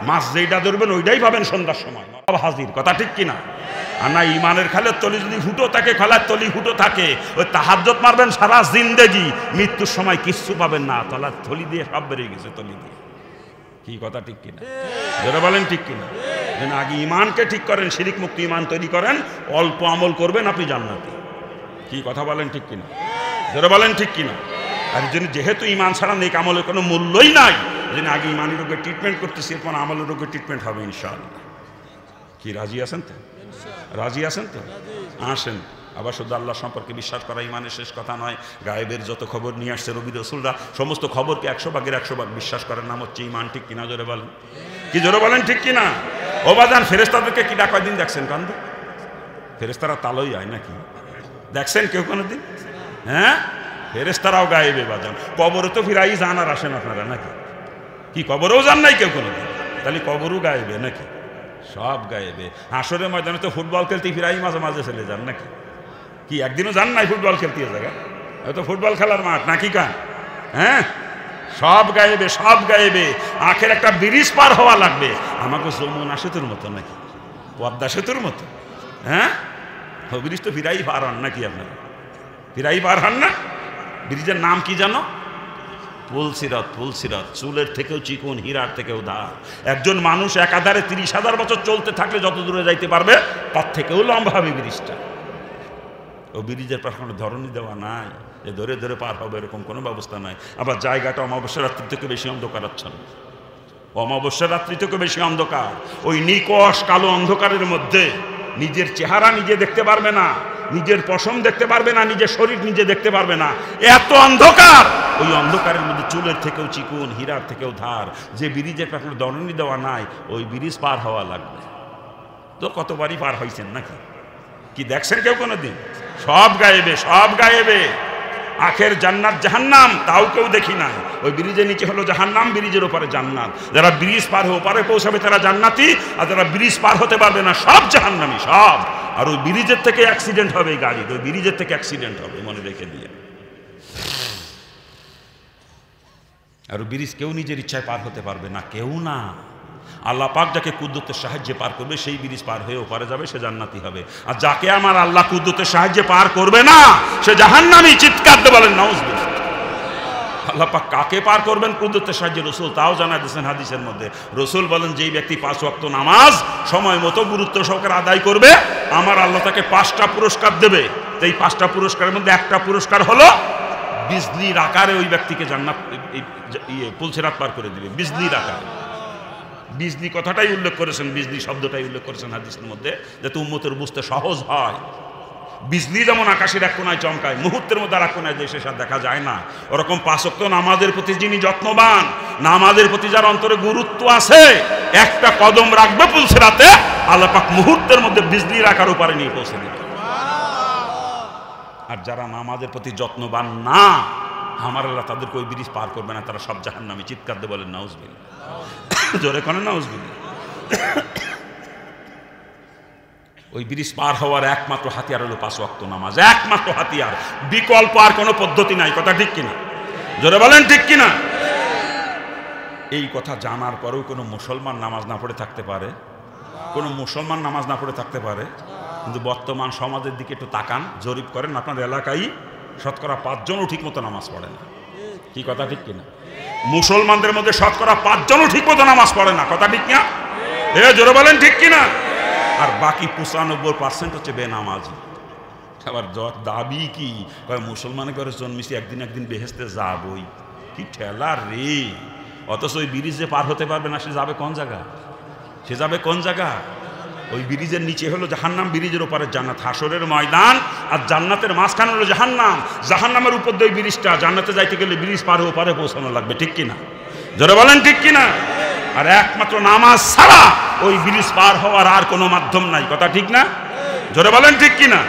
মাছ যেইটা ধরবেন ওইটাই পাবেন সন্ধ্যার সময় হাজির, কথা ঠিক কিনা? আর না, ইমানের খালের তলি যদি ফুটো থাকে, খলার তলি ফুটো থাকে, ওই তাহাজ্জত মারবেন সারা জিন্দেগি, মৃত্যুর সময় কিচ্ছু পাবেন না, তলার থলি দিয়ে সব বেরিয়ে গেছে তলি দিয়ে। কি কথা ঠিক কিনা? যারা বলেন ঠিক কিনা? যেন আগে ইমানকে ঠিক করেন, শিরক মুক্ত ইমান তৈরি করেন, অল্প আমল করবেন, আপনি জান্নাতে। কি কথা বলেন ঠিক কিনা? যারা বলেন ঠিক কিনা? আর যেহেতু ইমান ছাড়া নেক আমলের কোনো মূল্যই নাই, যেন আগে ইমানের রোগের ট্রিটমেন্ট করতেছি, এরপর আমলের রোগের ট্রিটমেন্ট হবে ইনশাআল্লাহ। কি রাজি আছেন তো? রাজি আছেন তো? আসেন। আবার শুধু আল্লাহ সম্পর্কে বিশ্বাস করা ইমানের শেষ কথা নয়। গায়েবের যত খবর নিয়ে আসছে নবী রাসূলরা, সমস্ত খবরকে 100 ভাগের 100 ভাগ বিশ্বাস করার নাম হচ্ছে ইমান। ঠিক কিনা? জোরে বলেন। কি জোরে বলেন ঠিক কিনা? ও বাজান, ফেরেশতাদেরকে কি ডাকা দিন দেখছেন? কান্দে ফেরেশতারা তালই আয় নাকি? দেখছেন কেউ কোনোদিন? হ্যাঁ, ফেরেশতারাও গায়েবে বাজান। কবরে তো ফিরাই যান আর আসেন আপনারা নাকি? কি কবরেও যান নাই কেউ কোনোদিন? তাহলে কবরও গায়েবে নাকি? সব গায়েবে। হাসরের ময়দানে তো ফুটবল খেলতে ফিরাই মাঝে মাঝে চলে যান নাকি? কি একদিনও যান নাই ফুটবল খেলতে? জায়গা হয়তো ফুটবল খেলার মাঠ নাকি? কান হ্যাঁ, সব গায়েবে, সব গায়েবে। আখের একটা ব্রিজ পার হওয়া লাগবে, আমাকে যমুনা সেতুর মতো নাকি? পদ্মা সেতুর মতো হ্যাঁ, ও ব্রিজ তো ফিরাই পার হন নাকি আপনারা? ফিরাই পার হন না? ব্রিজের নাম কি জানো? পুলসিরাত। পুলসিরাত, চুলের থেকেও চিকন, হীরার থেকেও ধার। একজন মানুষ একাধারে 30,000 বছর চলতে থাকলে যত দূরে যাইতে পারবে তার থেকেও লম্বা হবে ব্রিজটা। ও ব্রিজের পার কোনো ধরনই দেওয়া নাই যে ধরে ধরে পার হবে, এরকম কোনো ব্যবস্থা নাই। আবার জায়গাটা অমাবস্যা রাত্রি থেকে বেশি অন্ধকার আচ্ছন্ন, অমাবস্যা রাত্রি থেকে বেশি অন্ধকার। ওই নিকষ কালো অন্ধকারের মধ্যে নিজের চেহারা নিজে দেখতে পারবে না, নিজের পশম দেখতে পারবে না, নিজের শরীর নিজে দেখতে পারবে না, এত অন্ধকার। ওই অন্ধকারের মধ্যে চুলের থেকেও চিকন, হীরার থেকেও ধার। যে ব্রিজের কোনো দরনি দেওয়া নাই, ওই ব্রিজ পার হওয়া লাগবে। তো কতবারই পার হয়েছেন নাকি? কি দেখছেন কেউ কোনো দিন? সব গায়েবে, সব গায়েবে। আখের জান্নাত জাহান্নাম তাও কেউ দেখি না। ওই ব্রিজের নিচে হলো জাহান্নাম, ব্রিজের ওপারে জান্নাত। যারা ব্রিজ পার হয়ে ওপারে পৌঁছাবে তারা জান্নাতি, আর যারা ব্রিজ পার হতে পারবে না সব জাহান্নামী, সব। আর ওই ব্রিজের থেকে অ্যাক্সিডেন্ট হবে, এই গাড়ি ওই ব্রিজের থেকে অ্যাক্সিডেন্ট হবে, মনে রেখে দিয়ে। আর ওই ব্রিজ কেউ নিজের ইচ্ছায় পার হতে পারবে না, কেউ না। আল্লাহ পাক যাকে কুদরতের সাহায্যে পার করবে সেই ব্রিজ পার হয়ে ওপারে যাবে, সে জান্নাতি হবে। আর যাকে আমার আল্লাহ কুদরতের সাহায্যে পার করবে না সে জাহান্নামী। চিৎকার দিয়ে বলেন নাউজুবিল্লাহ। আল্লাহ পাক কাকে পার করবেন কুদরতের সাহায্যে? রসুল তাও জানাই দিয়েছেন হাদিসের মধ্যে। রসুল বলেন যেই ব্যক্তি 5 ওয়াক্ত নামাজ সময় মতো গুরুত্ব সহকারে আদায় করবে, আমার আল্লাহ তাকে 5টা পুরস্কার দেবে। তো এই 5টা পুরস্কারের মধ্যে একটা পুরস্কার হলো বিজলির আকারে ওই ব্যক্তিকে জান্নাত পুলসিরাত পার করে দিবে, বিজলির আকারে। বিজলি কথাটাই উল্লেখ করেছেন, বিজলি শব্দটাই উল্লেখ করেছেন হাদিসের মধ্যে, যাতে উম্মতের বুঝতে সহজ হয়। বিজলি যেমন আকাশের এক কোনায় চমকায়, মুহূর্তের মধ্যে আর এক কোনায় দেশে সাথে দেখা যায় না, ওরকম 5 ওয়াক্ত নামাজের প্রতি যিনি যত্নবান, নামাজের প্রতি যার অন্তরে গুরুত্ব আছে, একটা কদম রাখবে পুলসিরাতে, আল্লাহ পাক মুহূর্তের মধ্যে বিজলির আকার উপরে নিয়ে পৌঁছে দিবে। আর যারা নামাজের প্রতি যত্নবান না, আমার আল্লাহ তাদেরকে ওই ব্রিজ পার করবে না, তারা সব জাহান্নামী। চিৎকার দিয়ে বলেন নাউজুবিল্লাহ। জোরে করেন নাউজুবিল্লাহ। ওই ব্রিজ পার হওয়ার একমাত্র হাতিয়ার হলো 5 ওয়াক্ত নামাজ, একমাত্র হাতিয়ার, বিকল্প আর কোনো পদ্ধতি নাই। কথা ঠিক কিনা? জোরে বলেন ঠিক কিনা? এই কথা জানার পরেও কোনো মুসলমান নামাজ না পড়ে থাকতে পারে? কোনো মুসলমান নামাজ না পড়ে থাকতে পারে? কিন্তু বর্তমান সমাজের দিকে একটু তাকান, জরিপ করেন, আপনার এলাকায় শতকরা 5 জনও ঠিক মতো নামাজ পড়ে না। কি কথা ঠিক কিনা? মুসলমানদের মধ্যে শতকরা 5 জনও ঠিক মতো নামাজ পড়ে না। কথা ঠিক না? জোরে বলেন ঠিক কিনা? আর বাকি 95% হচ্ছে বেনামাজি। আবার দাবি কি মুসলমানের ঘরে জন্মিছি, একদিন একদিন বেহেশতে যাবই। কি ঠেলা রে! অথচ ওই ব্রিজে পার হতে পারবে না, সে যাবে কোন জায়গা? সে যাবে কোন জায়গা? ওই ব্রিজের নিচে হলো জাহান্নাম, ব্রিজের ওপারে জান্নাত। হাসরের ময়দান আর জান্নাতের মাঝখানে হলো জাহান্নাম। জাহান্নামের উপর দিয়ে ব্রিজটা, জান্নাতে যাইতে গেলে ব্রিজ পার হয়ে ওপারে পৌঁছানো লাগবে। ঠিক কিনা? জোরে বলেন ঠিক কিনা? আর একমাত্র নামাজ ছাড়া ওই ব্রিজ পার হওয়ার আর কোনো মাধ্যম নাই। কথা ঠিক না? জোরে বলেন ঠিক কিনা?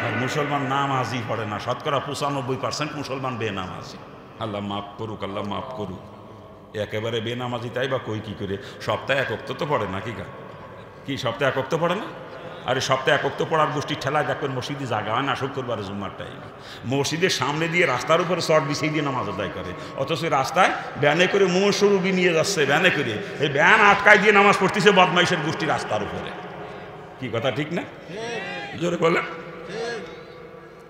আর মুসলমান নামাজই পড়ে না, শতকরা 95% মুসলমান বেনামাজি। আল্লাহ মাফ করুক, আল্লাহ মাফ করুক। একেবারে বেনামাজি তাই বা কই কি করে? সপ্তাহে 1 ওয়াক্ত তো পড়ে না। কি সপ্তাহে 1 ওয়াক্ত পড়ে না? আরে সপ্তাহে 1 ওয়াক্ত পড়ার গোষ্ঠীর ঠেলায় দেখবেন মসজিদে জায়গা হয় না শুক্রবার জুম্মার টাইম। মসজিদের সামনে দিয়ে রাস্তার উপরে চট বিছিয়ে দিয়ে নামাজ আদায় করে, অথচ রাস্তায় ভ্যানে করে মুমূর্ষু নিয়ে যাচ্ছে, ভ্যানে করে এই ভ্যান আটকায় দিয়ে নামাজ পড়তেছে বদমাইশের গোষ্ঠী রাস্তার উপরে। কি কথা ঠিক না? জোরে বলেন।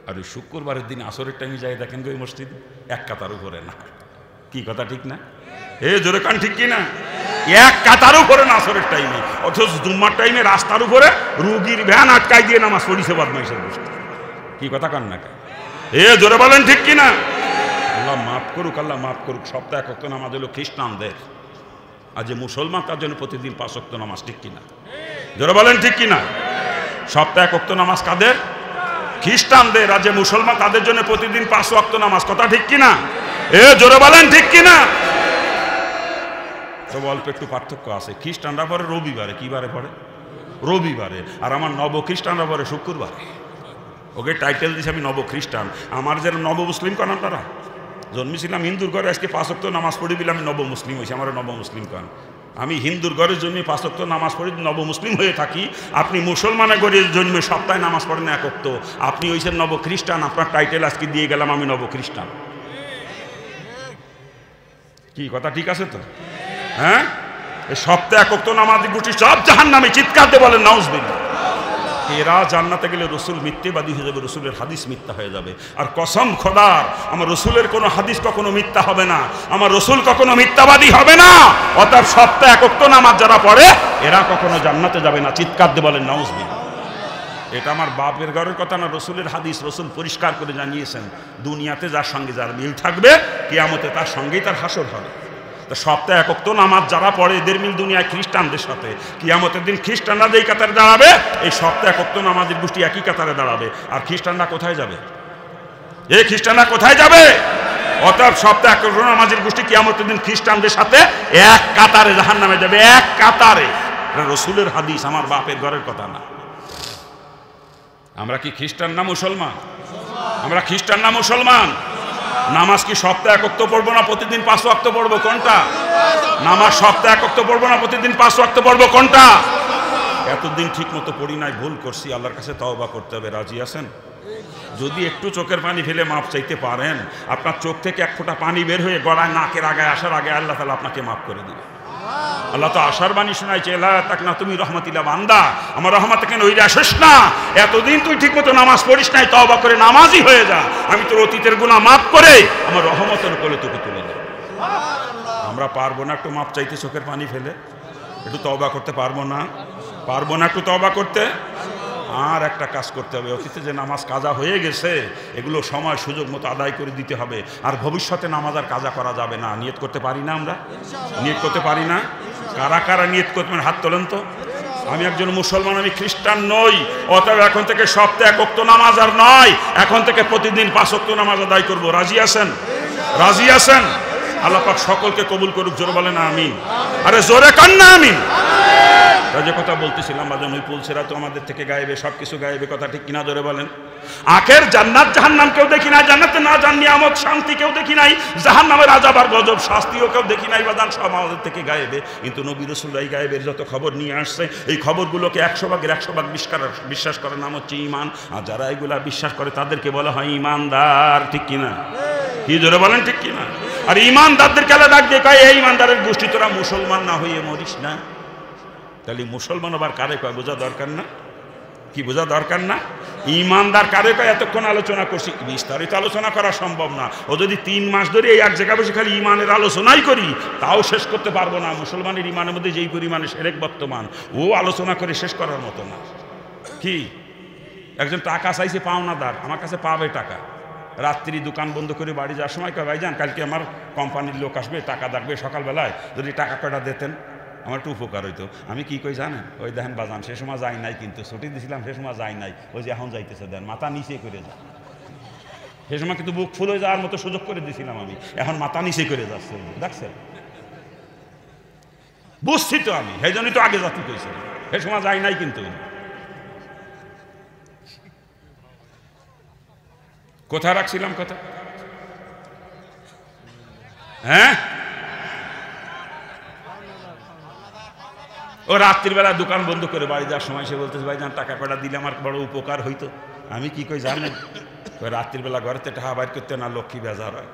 আর ওই শুক্রবারের দিন আসরের টাইমে যাই দেখেন ওই মসজিদ 1 কাতার উপরে না। কি কথা ঠিক না? জোরে কান ঠিক কিনা? 1 কাতার উপরে না আসরের টাইমে, অথচ জুম্মার টাইমে রাস্তার উপরে রুগীর ভ্যান আটকাই দিয়ে নামাজ পড়িছে বদমাইশের গোষ্ঠী। কি কথা কান না? জোরে বলেন ঠিক কিনা? আল্লাহ মাফ করুক, আল্লাহ মাফ করুক। সপ্তাহে 1 ওয়াক্ত নামাজ হলো খ্রিস্টানদের, আর যে মুসলমান তার জন্য প্রতিদিন 5 ওয়াক্ত নামাজ। ঠিক কিনা? জোরে বলেন ঠিক কিনা? সপ্তাহে 1 ওয়াক্ত নামাজ কাদের? খ্রিস্টানদের। আর যে মুসলমান তাদের জন্য প্রতিদিন 5 ওয়াক্ত নামাজ। কথা ঠিক কিনা? জোরে বলেন ঠিক কিনা? তবে অল্প একটু পার্থক্য আছে। খ্রিস্টানরা পরে রবিবারে। কি বারে পড়ে? রবিবারে। আর আমার নব খ্রিস্টানরা পরে শুক্রবারে। ওকে টাইটেল দিয়েছে আমি নব খ্রিস্টান। আমার যেন নব মুসলিম কান। আপনারা জন্মেছিলাম হিন্দুর ঘরে, আজকে 5 ওয়াক্ত নামাজ পড়ি বলে আমি নব মুসলিম হয়েছি। আমার নব মুসলিম কান। আমি হিন্দুর ঘরে জন্মে 5 ওয়াক্ত নামাজ পড়ি, নব মুসলিম হয়ে থাকি। আপনি মুসলমানের ঘরে জন্মে সপ্তাহে নামাজ পড়েন 1 ওয়াক্ত, আপনি হয়েছেন নব খ্রিস্টান। আপনার টাইটেল আজকে দিয়ে গেলাম আমি নব খ্রিস্টান। কি কথা ঠিক আছে তো? সপ্তাহে 1 ওয়াক্ত নামাজি গোষ্ঠী সব জাহান্নামী। চিৎকার দিয়ে বলেন নাউজুবিল্লাহ। এরা জান্নাতে গেলে রসুল মিথ্যেবাদী হয়ে যাবে, রসুলের হাদিস মিথ্যা হয়ে যাবে। আর কসম খোদার, আমার রসুলের কোনো হাদিস কখনো মিথ্যা হবে না, আমার রসুল কখনো মিথ্যাবাদী হবে না। অর্থাৎ সপ্তাহে এক ওয়াক্ত নামাজ যারা পড়ে এরা কখনো জান্নাতে যাবে না। চিৎকার দিয়ে বলেন নাউজুবিল্লাহ। এটা আমার বাপের ঘরের কথা না, রসুলের হাদিস। রসুল পরিষ্কার করে জানিয়েছেন, দুনিয়াতে যার সঙ্গে যার মিল থাকবে কিয়ামতে তার সঙ্গেই তার হাসর হবে। তো সপ্তাহে এক ওয়াক্ত নামাজ যারা পড়ে এদের মিল দুনিয়ায় খ্রিস্টানদের সাথে, কিয়ামতের দিন খ্রিস্টানরা যেই কাতারে দাঁড়াবে এই সপ্তাহে এক ওয়াক্ত নামাজের গোষ্ঠী একই কাতারে দাঁড়াবে। আর খ্রিস্টানরা কোথায় যাবে? এই খ্রিস্টানরা কোথায় যাবে? অর্থাৎ সপ্তাহে এক ওয়াক্ত নামাজের গোষ্ঠী কিয়ামতের দিন খ্রিস্টানদের সাথে এক কাতারে জাহান্নামে যাবে, এক কাতারে। এটা রসুলের হাদিস, আমার বাপের ঘরের কথা না। আমরা কি খ্রিস্টান না মুসলমান? আমরা খ্রিস্টান না মুসলমান? নামাজ কি সপ্তাহে এক ওয়াক্ত পড়বো না প্রতিদিন 5 ওয়াক্ত পড়বো? কোনটা? নামাজ সপ্তাহে এক ওয়াক্ত পড়বো না প্রতিদিন 5 ওয়াক্ত পড়বো? কোনটা? এতদিন ঠিক মতো পড়ি নাই, ভুল করছি, আল্লাহর কাছে তওবা করতে হবে। রাজি আছেন? যদি একটু চোখের পানি ফেলে মাপ চাইতে পারেন, আপনার চোখ থেকে এক ফোঁটা পানি বের হয়ে গড়ায় নাকের আগায় আসার আগে আল্লাহ তাআলা আপনাকে মাফ করে দিবে। আল্লাহ তো আশার বাণী শোনাইছে, লা তাকনা তুমি রহমাতিল্লাহ বান্দা, আমার রহমত থেকে নইরে আসিস না। এতদিন তুই ঠিক মতো নামাজ পড়িস নাই, তওবা করে নামাজি হয়ে যা, আমি তোর অতীতের গুনাহ মাফ করে আমার রহমতের কোলে তোকে তুলে দেব। আমরা পারবো না একটু মাপ চাইতে চোখের পানি ফেলে? একটু তওবা করতে পারবো না? পারবো না একটু তওবা করতে? আর একটা কাজ করতে হবে, অতীতে যে নামাজ কাজা হয়ে গেছে এগুলো সময় সুযোগ মতো আদায় করে দিতে হবে। আর ভবিষ্যতে নামাজ আর কাজা করা যাবে না। নিয়ত করতে পারি না? আমরা নিয়ত করতে পারি না? কারা কারা নিয়ত করবেন হাত তোলেন তো। আমি একজন মুসলমান, আমি খ্রিস্টান নই। অতএব এখন থেকে সপ্তাহে এক ওয়াক্ত নামাজ আর নয়, এখন থেকে প্রতিদিন 5 ওয়াক্ত নামাজ আদায় করব। রাজি আছেন? রাজি আছেন? আল্লাহ পাক সকলকে কবুল করুক। জোরে বলেন আমিন। আরে জোরে কান না আমিন। যে কথা বলতেছিলাম বাজান, ওই পুলসেরা তো আমাদের থেকে গায়েবে, সবকিছু গায়েবে, কথা ঠিক কিনা? জোরে বলেন। আখের জান্নাত জাহান্নাম কেউ দেখি নাই, জান্নাতে না যান নিয়ামত শান্তি কেউ দেখি নাই, জাহান্নামের আযাব আর গজব শাস্তিও কেউ দেখি নাই বাজান, সব আমাদের থেকে গায়েবে। কিন্তু নবী রাসূলুল্লাহ এই গায়েবের যত খবর নিয়ে আসছে, এই খবরগুলোকে 100 ভাগের 100 ভাগ বিশ্বাস করার নাম হচ্ছে ঈমান। আর যারা এগুলা বিশ্বাস করে তাদেরকে বলা হয় ঈমানদার। ঠিক কিনা? কি জোরে বলেন ঠিক কিনা? আর ঈমানদারদেরকে আল্লাহ ডাক দিয়ে কয়, এই ঈমানদারের গোষ্ঠী তোরা মুসলমান না হয়ে মরিস না। তাহলে মুসলমান আবার কারে কয় বোঝা দরকার না? কি বোঝা দরকার না? ঈমানদার কারে কয় এতক্ষণ আলোচনা করছি, বিস্তারিত আলোচনা করা সম্ভব না। ও যদি 3 মাস ধরে এই এক জায়গায় বসে খালি ঈমানের আলোচনাই করি তাও শেষ করতে পারবো না। মুসলমানের ঈমানের মধ্যে যেই পরিমাণে শিরক বর্তমান, ও আলোচনা করে শেষ করার মতো না। কি একজন টাকা চাইছে পাওনাদার, আমার কাছে পাবে টাকা, রাত্রি দোকান বন্ধ করে বাড়ি যাওয়ার সময় কয় ভাইজান কালকে আমার কোম্পানির লোক আসবে, টাকা দেখবে সকালবেলায়, যদি টাকা কয়টা দিতেন আমার একটু উপকার হইতো। আমি কি কই জানেন? ওই দেখেন বাজান সে সময় যাই নাই, কিন্তু ছুটি দিছিলাম সে সময় যাই নাই, ওই যে এখন যাইতেছে, দেন মাথা নিচে করে যা। সে সময় কিন্তু বুক ফুল হয়ে যাওয়ার মতো সুযোগ করে দিছিলাম আমি, এখন মাথা নিচে করে যাচ্ছে। দেখছেন? বুঝছি তো আমি, সেই জন্যই তো আগে যাতে কইছি, সে সময় যাই নাই। কিন্তু কোথায় রাখছিলাম কথা? হ্যাঁ, ও রাত্রিবেলা দোকান বন্ধ করে বাড়ি যাওয়ার সময় সে বলতেছে ভাইজান টাকা কটা দিলে আমার বড় উপকার হইতো। আমি কি কই জানেন? রাত্রিবেলা ঘরেতে টাকা বাইর করতে না লক্ষ্মী বেজার হয়।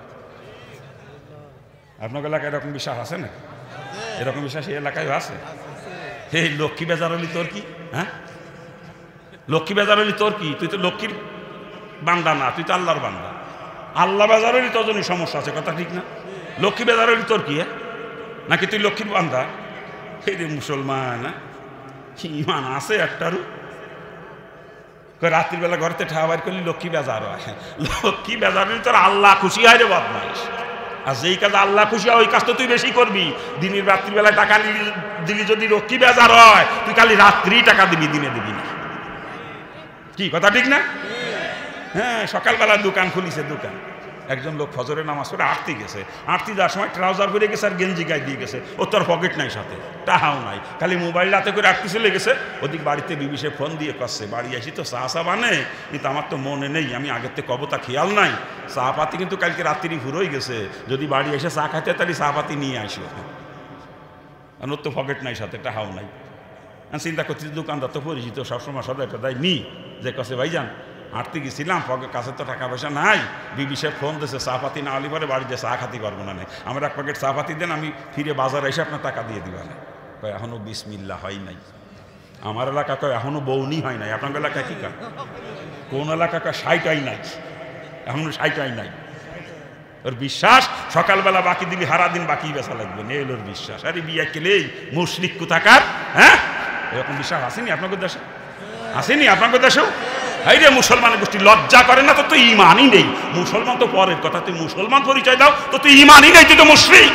আপনার এলাকায় এরকম বিশ্বাস আছে না? এরকম বিশ্বাস এই এলাকায় আছে? এই লক্ষ্মী বেজার হলি তোর কি? হ্যাঁ, লক্ষ্মী বেজার হলি তোর কি? তুই তো লক্ষ্মীর বান্দা না, তুই তো আল্লাহর বান্দা। আল্লাহ বেজার হলি তোর জন্য সমস্যা আছে, কথা ঠিক না? লক্ষ্মী বেজার হলি তোর কি? নাকি তুই লক্ষ্মীর বান্দা? এই রে মুসলমান, ঈমান আছে একটারও? রাত্রিবেলা ঘরেতে ঠাহা বাইর করলি লক্ষ্মী বেজার হয়। লক্ষ্মী বেজার হলি তোর আল্লাহ খুশি হয় রে বদমাইশ। আর যেই কাজ আল্লাহ খুশি হয় ওই কাজ তো তুই বেশি করবি। দিনের রাত্রিবেলায় টাকা দিলি যদি লক্ষ্মী বেজার হয়, তুই খালি রাত্রি টাকা দিবি, দিনে দিবি না। কি কথা ঠিক না? হ্যাঁ, সকালবেলা দোকান খুলিছে, দোকান একজন লোক ফজরের নামাজ পড়ে আরতি গেছে, আরতি যাওয়ার সময় ট্রাউজার পরে গেছে আর গেঞ্জি গায়ে দিয়ে গেছে, ও তোর পকেট নাই, সাথে টাহাও নাই, খালি মোবাইল রাতে করে আরতি চলে গেছে। ওদিক বাড়িতে বিবিসে ফোন দিয়ে করছে, বাড়ি আসি তো চা বানে, কিন্তু আমার তো মনে নেই, আমি আগের থেকে কবতা খেয়াল নাই, চা পাতি কিন্তু কালকে রাত্রি ফুরোই গেছে, যদি বাড়ি এসে চা খাইতে তাহলে চা পাতি নিয়ে আসো। আর ওর তো পকেট নাই, সাথে টাহাও নাই। চিন্তা করছি দোকানদার তো পরিচিত, সবসময় সদাই টদাই নি, যে কাছে ভাইজান আরতি গেছিলাম, কাছে তো টাকা পয়সা নাই, বিবি সাহেব ফোন দিয়েছে চা পাতি না হলে পরে বাড়িতে চা খাতে পারবো না, আমার 1 প্যাকেট চা পাতি দেন, আমি ফিরে বাজারে এসে আপনার টাকা দিয়ে দিবা না। এখনো বিসমিল্লাহ হয় নাই। আমার এলাকা কয় এখনো বউনি হয় নাই, আপনার এলাকা কি কয়? কোন এলাকা কয় 60 নাই, এখনো 60 নাই। ওর বিশ্বাস সকালবেলা বাকি দিবি, হারা দিন বাকি বেচা লাগবে, এই ওর বিশ্বাস। আরে বিয়া কেলেই মুশরিক কোথাকার, হ্যাঁ এরকম বিশ্বাস আসেনি আপনাদের দেশে? আসেনি আপনাদের দেশেও? এই রে মুসলমান গোষ্ঠী লজ্জা করে না? তো তুই ইমানই নেই। মুসলমান তো পরের কথা, তুই মুসলমান পরিচয় দাও, তো তুই ইমানই নেই, তুই তো মুশরিক।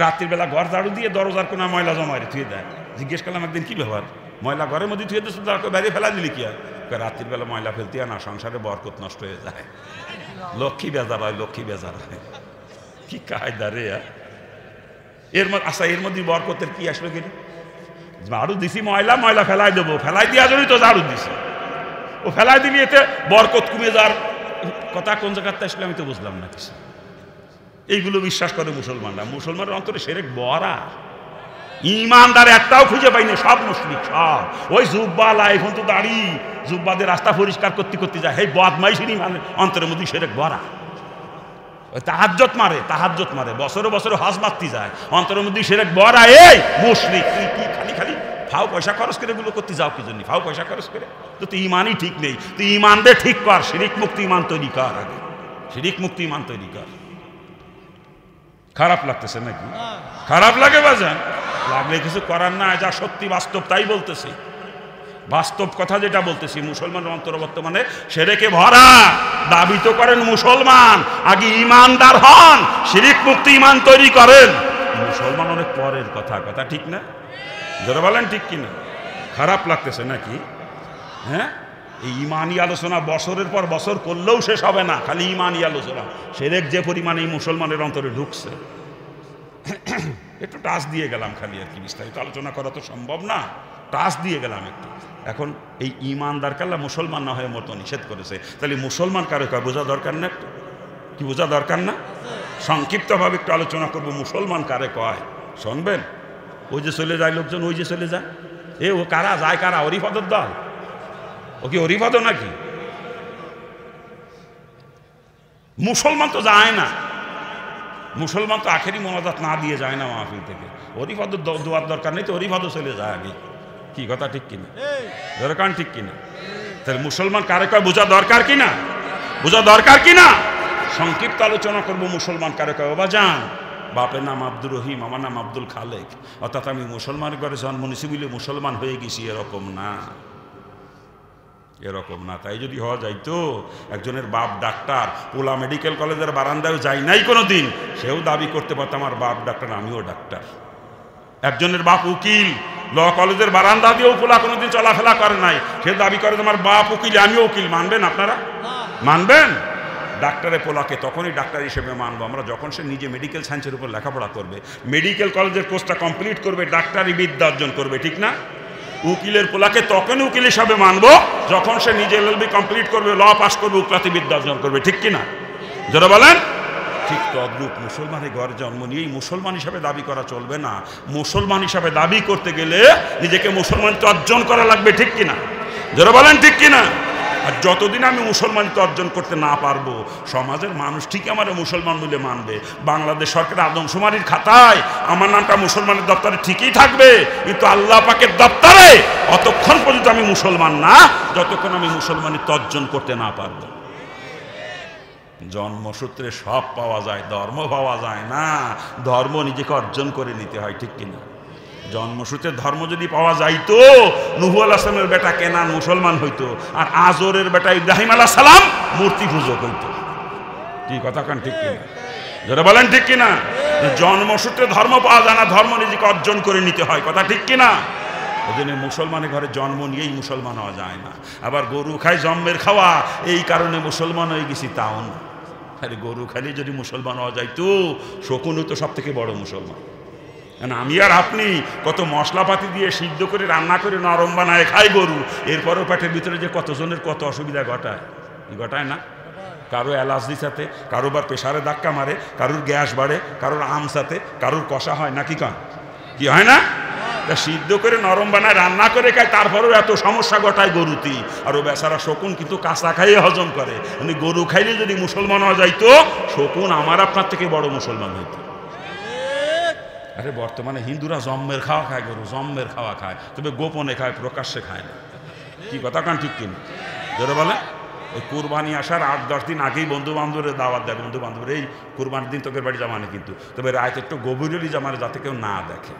রাত্রির বেলা ঘর ঝাড়ু দিয়ে দরজার কোনা ময়লা জমা রে থুয়ে দেয়। জিজ্ঞেস করলাম একদিন কি ব্যাপার, ময়লা ঘরের মধ্যে থুয়ে দিচ্ছে, বাইরে ফেলা দিলি কি আর? রাত্রির বেলা ময়লা ফেলতে না, সংসারে বরকত নষ্ট হয়ে যায়, লক্ষ্মী বেজার হয়, লক্ষ্মী বেজার হয়। কি কায়দা রে এর মধ্যে। আচ্ছা এর মধ্যে বরকতের কি আসবে? গেলে ঝাড়ু দিছি, ময়লা ময়লা ফেলাই দেবো, ফেলাই দেওয়ার জন্যই তো ঝাড়ু দিছি। ও ফেলাই দিলি, এতে বরকত কমে যাওয়ার কথা কোন জায়গাতে আসলে আমি তো বুঝলাম না কিছু। এইগুলো বিশ্বাস করে মুসলমানরা। মুসলমানের অন্তরে শিরক ভরা, ইমানদার একটাও খুঁজে পাইনি, সব মুশরিক, সব ওই জুব্বালা, এখন তো দাড়ি জুব্বাদের রাস্তা পরিষ্কার করতে করতে যায়, এই বদমাইশির ইমানের অন্তরের মধ্যে শিরক ভরা। তাহাজ্জুদ মারে, বছরে বছরে হজ মারতে যায়, অন্তরের মধ্যে শিরক ভরা। এই মুশরিক, তুই কি খালি খালি ফাও পয়সা খরচ করে এগুলো করতে যাও? কি জন্য ফাও পয়সা খরচ করে? তো তুই ইমানই ঠিক নেই, তুই ইমান দে ঠিক কর, শিরিক মুক্ত ইমান তৈরি কর, আগে শিরিক মুক্ত ইমান তৈরি কর। খারাপ লাগতেছে নাকি? খারাপ লাগে বাজান? লাগলে কিছু করার না, যা সত্যি বাস্তব তাই বলতেছি, বাস্তব কথা যেটা বলতেছি। মুসলমানের অন্তর বর্তমানে শিরকে ভরা। দাবি তো করেন মুসলমান, আগে ইমানদার হন, শিরিক মুক্ত ইমান তৈরি করেন। মুসলমান অনেক পরের কথা, কথা ঠিক না? যারা বলেন ঠিক কিনা? খারাপ লাগতেছে নাকি? হ্যাঁ, এই ইমানি আলোচনা বছরের পর বছর করলেও শেষ হবে না, খালি ইমানি আলোচনা। শিরক যে পরিমাণে এই মুসলমানের অন্তরে ঢুকছে, একটু টাচ দিয়ে গেলাম খালি, আর কি বিস্তারিত আলোচনা করা তো সম্ভব না, টাচ দিয়ে গেলাম একটু। এখন এই ইমানদার কাল্লা মুসলমান না হয়ে মতো নিষেধ করেছে, তাহলে মুসলমান কারো কয় বোঝা দরকার না? একটু কি বোঝা দরকার না? সংক্ষিপ্তভাবে একটু আলোচনা করবো মুসলমান কারে কয়, শুনবেন? ওই যে চলে যায় লোকজন, ওই যে চলে যায়, এ ও কারা যায়? কারা? হরিফাদর দল? ও কি হরিফাদ নাকি? মুসলমান তো যায় না, মুসলমান তো আখেরি মোনাজাত না দিয়ে যায় না মাহফিল থেকে। হরিফাদর দোয়ার দরকার নেই তো, হরিফাদও চলে যায় আগে। কি কথা ঠিক কিনা? দরকার ঠিক কিনা? তাহলে মুসলমান কারে কয় বোঝা দরকার কিনা? বোঝা দরকার কিনা? সংক্ষিপ্ত আলোচনা করবো মুসলমান কারে কয়। বাবা যান, বাপের নাম আব্দুর রহিম, আমার নাম আব্দুল খালেক, অর্থাৎ আমি মুসলমানের ঘরে জন্ম নিছি বলে মুসলমান হয়ে গেছি, এরকম না, এরকম না। তাই যদি হওয়া যাইতো, একজনের বাপ ডাক্তার, পোলা মেডিকেল কলেজের বারান্দায় যাই নাই কোনো দিন, সেও দাবি করতে পারতো আমার বাপ ডাক্তার, আমিও ডাক্তার। একজনের বাপ উকিল, ল কলেজের বারান্দা দিয়েও পোলা কোনোদিন চলাফেরা করে নাই, সে দাবি করে আমার বাপ উকিল, আমিও উকিল। মানবেন আপনারা? মানবেন? ডাক্তারের পোলাকে তখনই ডাক্তার হিসেবে মানবো আমরা যখন সে নিজে মেডিকেল সায়েন্সের উপর লেখাপড়া করবে, মেডিকেল কলেজের কোর্সটা কমপ্লিট করবে, ডাক্তারি বিদ্যা অর্জন করবে, ঠিক না? উকিলের পোলাকে তখনই উকিল হিসাবে মানবো যখন সে নিজে LLB কমপ্লিট করবে, ল পাস করবে, উকিলাতি বিদ্যা অর্জন করবে, ঠিক কিনা? যারা বলেন ঠিক তদ্রূপ মুসলমানের ঘরে জন্ম নিয়েই মুসলমান হিসাবে দাবি করা চলবে না। মুসলমান হিসাবে দাবি করতে গেলে নিজেকে মুসলমানিত্ব অর্জন করা লাগবে, ঠিক কিনা? যারা বলেন ঠিক কিনা? আর যতদিন আমি মুসলমানিত্ব অর্জন করতে না পারবো, সমাজের মানুষ ঠিকই আমার মুসলমান বলে মানবে। বাংলাদেশ সরকারের আদমশুমারির খাতায় আমার নামটা মুসলমানের দপ্তরে ঠিকই থাকবে, কিন্তু আল্লাহ পাকের দপ্তরে অতক্ষণ পর্যন্ত আমি মুসলমান না, যতক্ষণ আমি মুসলমানিত্ব অর্জন করতে না পারবো। জন্মসূত্রে সব পাওয়া যায়, ধর্ম পাওয়া যায় না, ধর্ম নিজেকে অর্জন করে নিতে হয়, ঠিক কিনা? জন্মসূত্রে ধর্ম যদি পাওয়া যাইতো, নূহ আলাইহিস সালামের বেটা কেনান মুসলমান হইতো, আর আজরের বেটা ইব্রাহিম আলাইহিস সালাম মূর্তি পূজক হইতো। কি কথা কান ঠিক কিনা? যারা বলেন ঠিক কিনা? জন্মসূত্রে ধর্ম পাওয়া যায় না, ধর্ম নিজেকে অর্জন করে নিতে হয়, কথা ঠিক কিনা? ওই জন্য মুসলমানের ঘরে জন্ম নিয়েই মুসলমান হওয়া যায় না। আবার গরু খাই জন্মের খাওয়া, এই কারণে মুসলমান হয়ে গেছি তাও না। আরে গরু খাইলে যদি মুসলমান হওয়া যায় তো শকুন তো সব থেকে বড় মুসলমান। আমি আর আপনি কত মশলাপাতি দিয়ে সিদ্ধ করে রান্না করে নরম বানায় খাই গরু, এরপরও পেটের ভিতরে যে কতজনের কত অসুবিধা ঘটায়, ঘটায় না? কারো অ্যালার্জির সাথে, কারো বার প্রেশারে ধাক্কা মারে, কারোর গ্যাস বাড়ে, কারোর আমসাতে, কারোর কষা হয় নাকি কান? কি হয় না? তা সিদ্ধ করে নরম বানায় রান্না করে খায়, তারপরেও এত সমস্যা ঘটায় গরুতি। আর ও বেচারা শকুন কিন্তু কাঁচা খাইয়ে হজম করে। মানে গরু খাইলে যদি মুসলমান হওয়া যাইতো, শকুন আমার আপনার থেকে বড় মুসলমান হইতো। আরে বর্তমানে হিন্দুরা জম্মের খাওয়া খায়, গরু জম্মের খাওয়া খায়, তবে গোপনে খায়, প্রকাশ্যে খায় না। কি কথা কান ঠিক কিনা ধরে বলে? ওই কুরবানি আসার 8-10 দিন আগেই বন্ধু বান্ধবের দাওয়াত দেয়, বন্ধু বান্ধবের এই কুরবানির দিন তোকে বাড়ি জামানে, কিন্তু তবে রাত একটু গভীরই জামানে, যাতে কেউ না দেখে।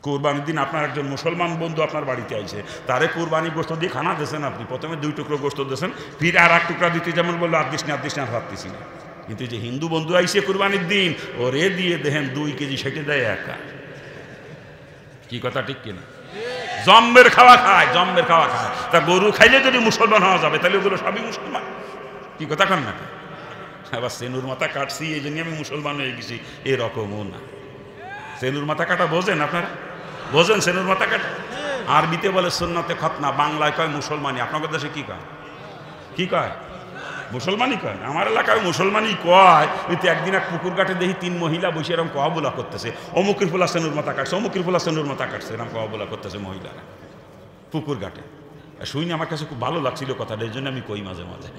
কুরবানির দিন আপনার একজন মুসলমান বন্ধু আপনার বাড়িতে আইছে, তারে কুরবানি গোস্ত দিয়ে খানা দিয়েছেন, আপনি প্রথমে 2 টুকরো গোস্ত দিয়েছেন, ফির আর 1 টুকরা দিতে যেমন বললো আর দিস না আর ভাবতেছি না। কিন্তু যে হিন্দু বন্ধু আইসে কুরবানির দিন, ওরে দিয়ে দেখেন 2 কেজি সেটে দেয় একা। কি কথা ঠিক কিনা? জম্মের খাওয়া খায়, জম্মের খাওয়া খায়। তা গরু খাইলে যদি মুসলমান হওয়া যাবে, তাহলে ওগুলো সবই মুসলমান। কি কথা কন না? আবার সেনুর মাথা কাটছি এই জন্য আমি মুসলমান হয়ে গেছি, এরকমও না। সেনুর মাথা কাটা বোঝেন আপনারা? বোঝেন সেনুর মাথা কাটা? আরবিতে বলে সুন্নতে খতনা, বাংলায় কয় মুসলমানি। আপনাদের দেশে কি কয়? কি কয়? মুসলমানই কয়। আমার এলাকায় মুসলমানই কয়। কিন্তু একদিন এক পুকুর ঘাটে দেখি 3 মহিলা বসে এরকম কওয়াবুলা করতেছে, অমুকের ফুলা সেনুর মাথা কাটছে, অমুকের ফুলা সেনুর মাথা কাটছে, এরকম কওয়াবুলা করতেছে মহিলারা পুকুর ঘাটে। শুনে আমার কাছে খুব ভালো লাগছিল কথাটা, এই জন্য আমি কই মাঝে মাঝে।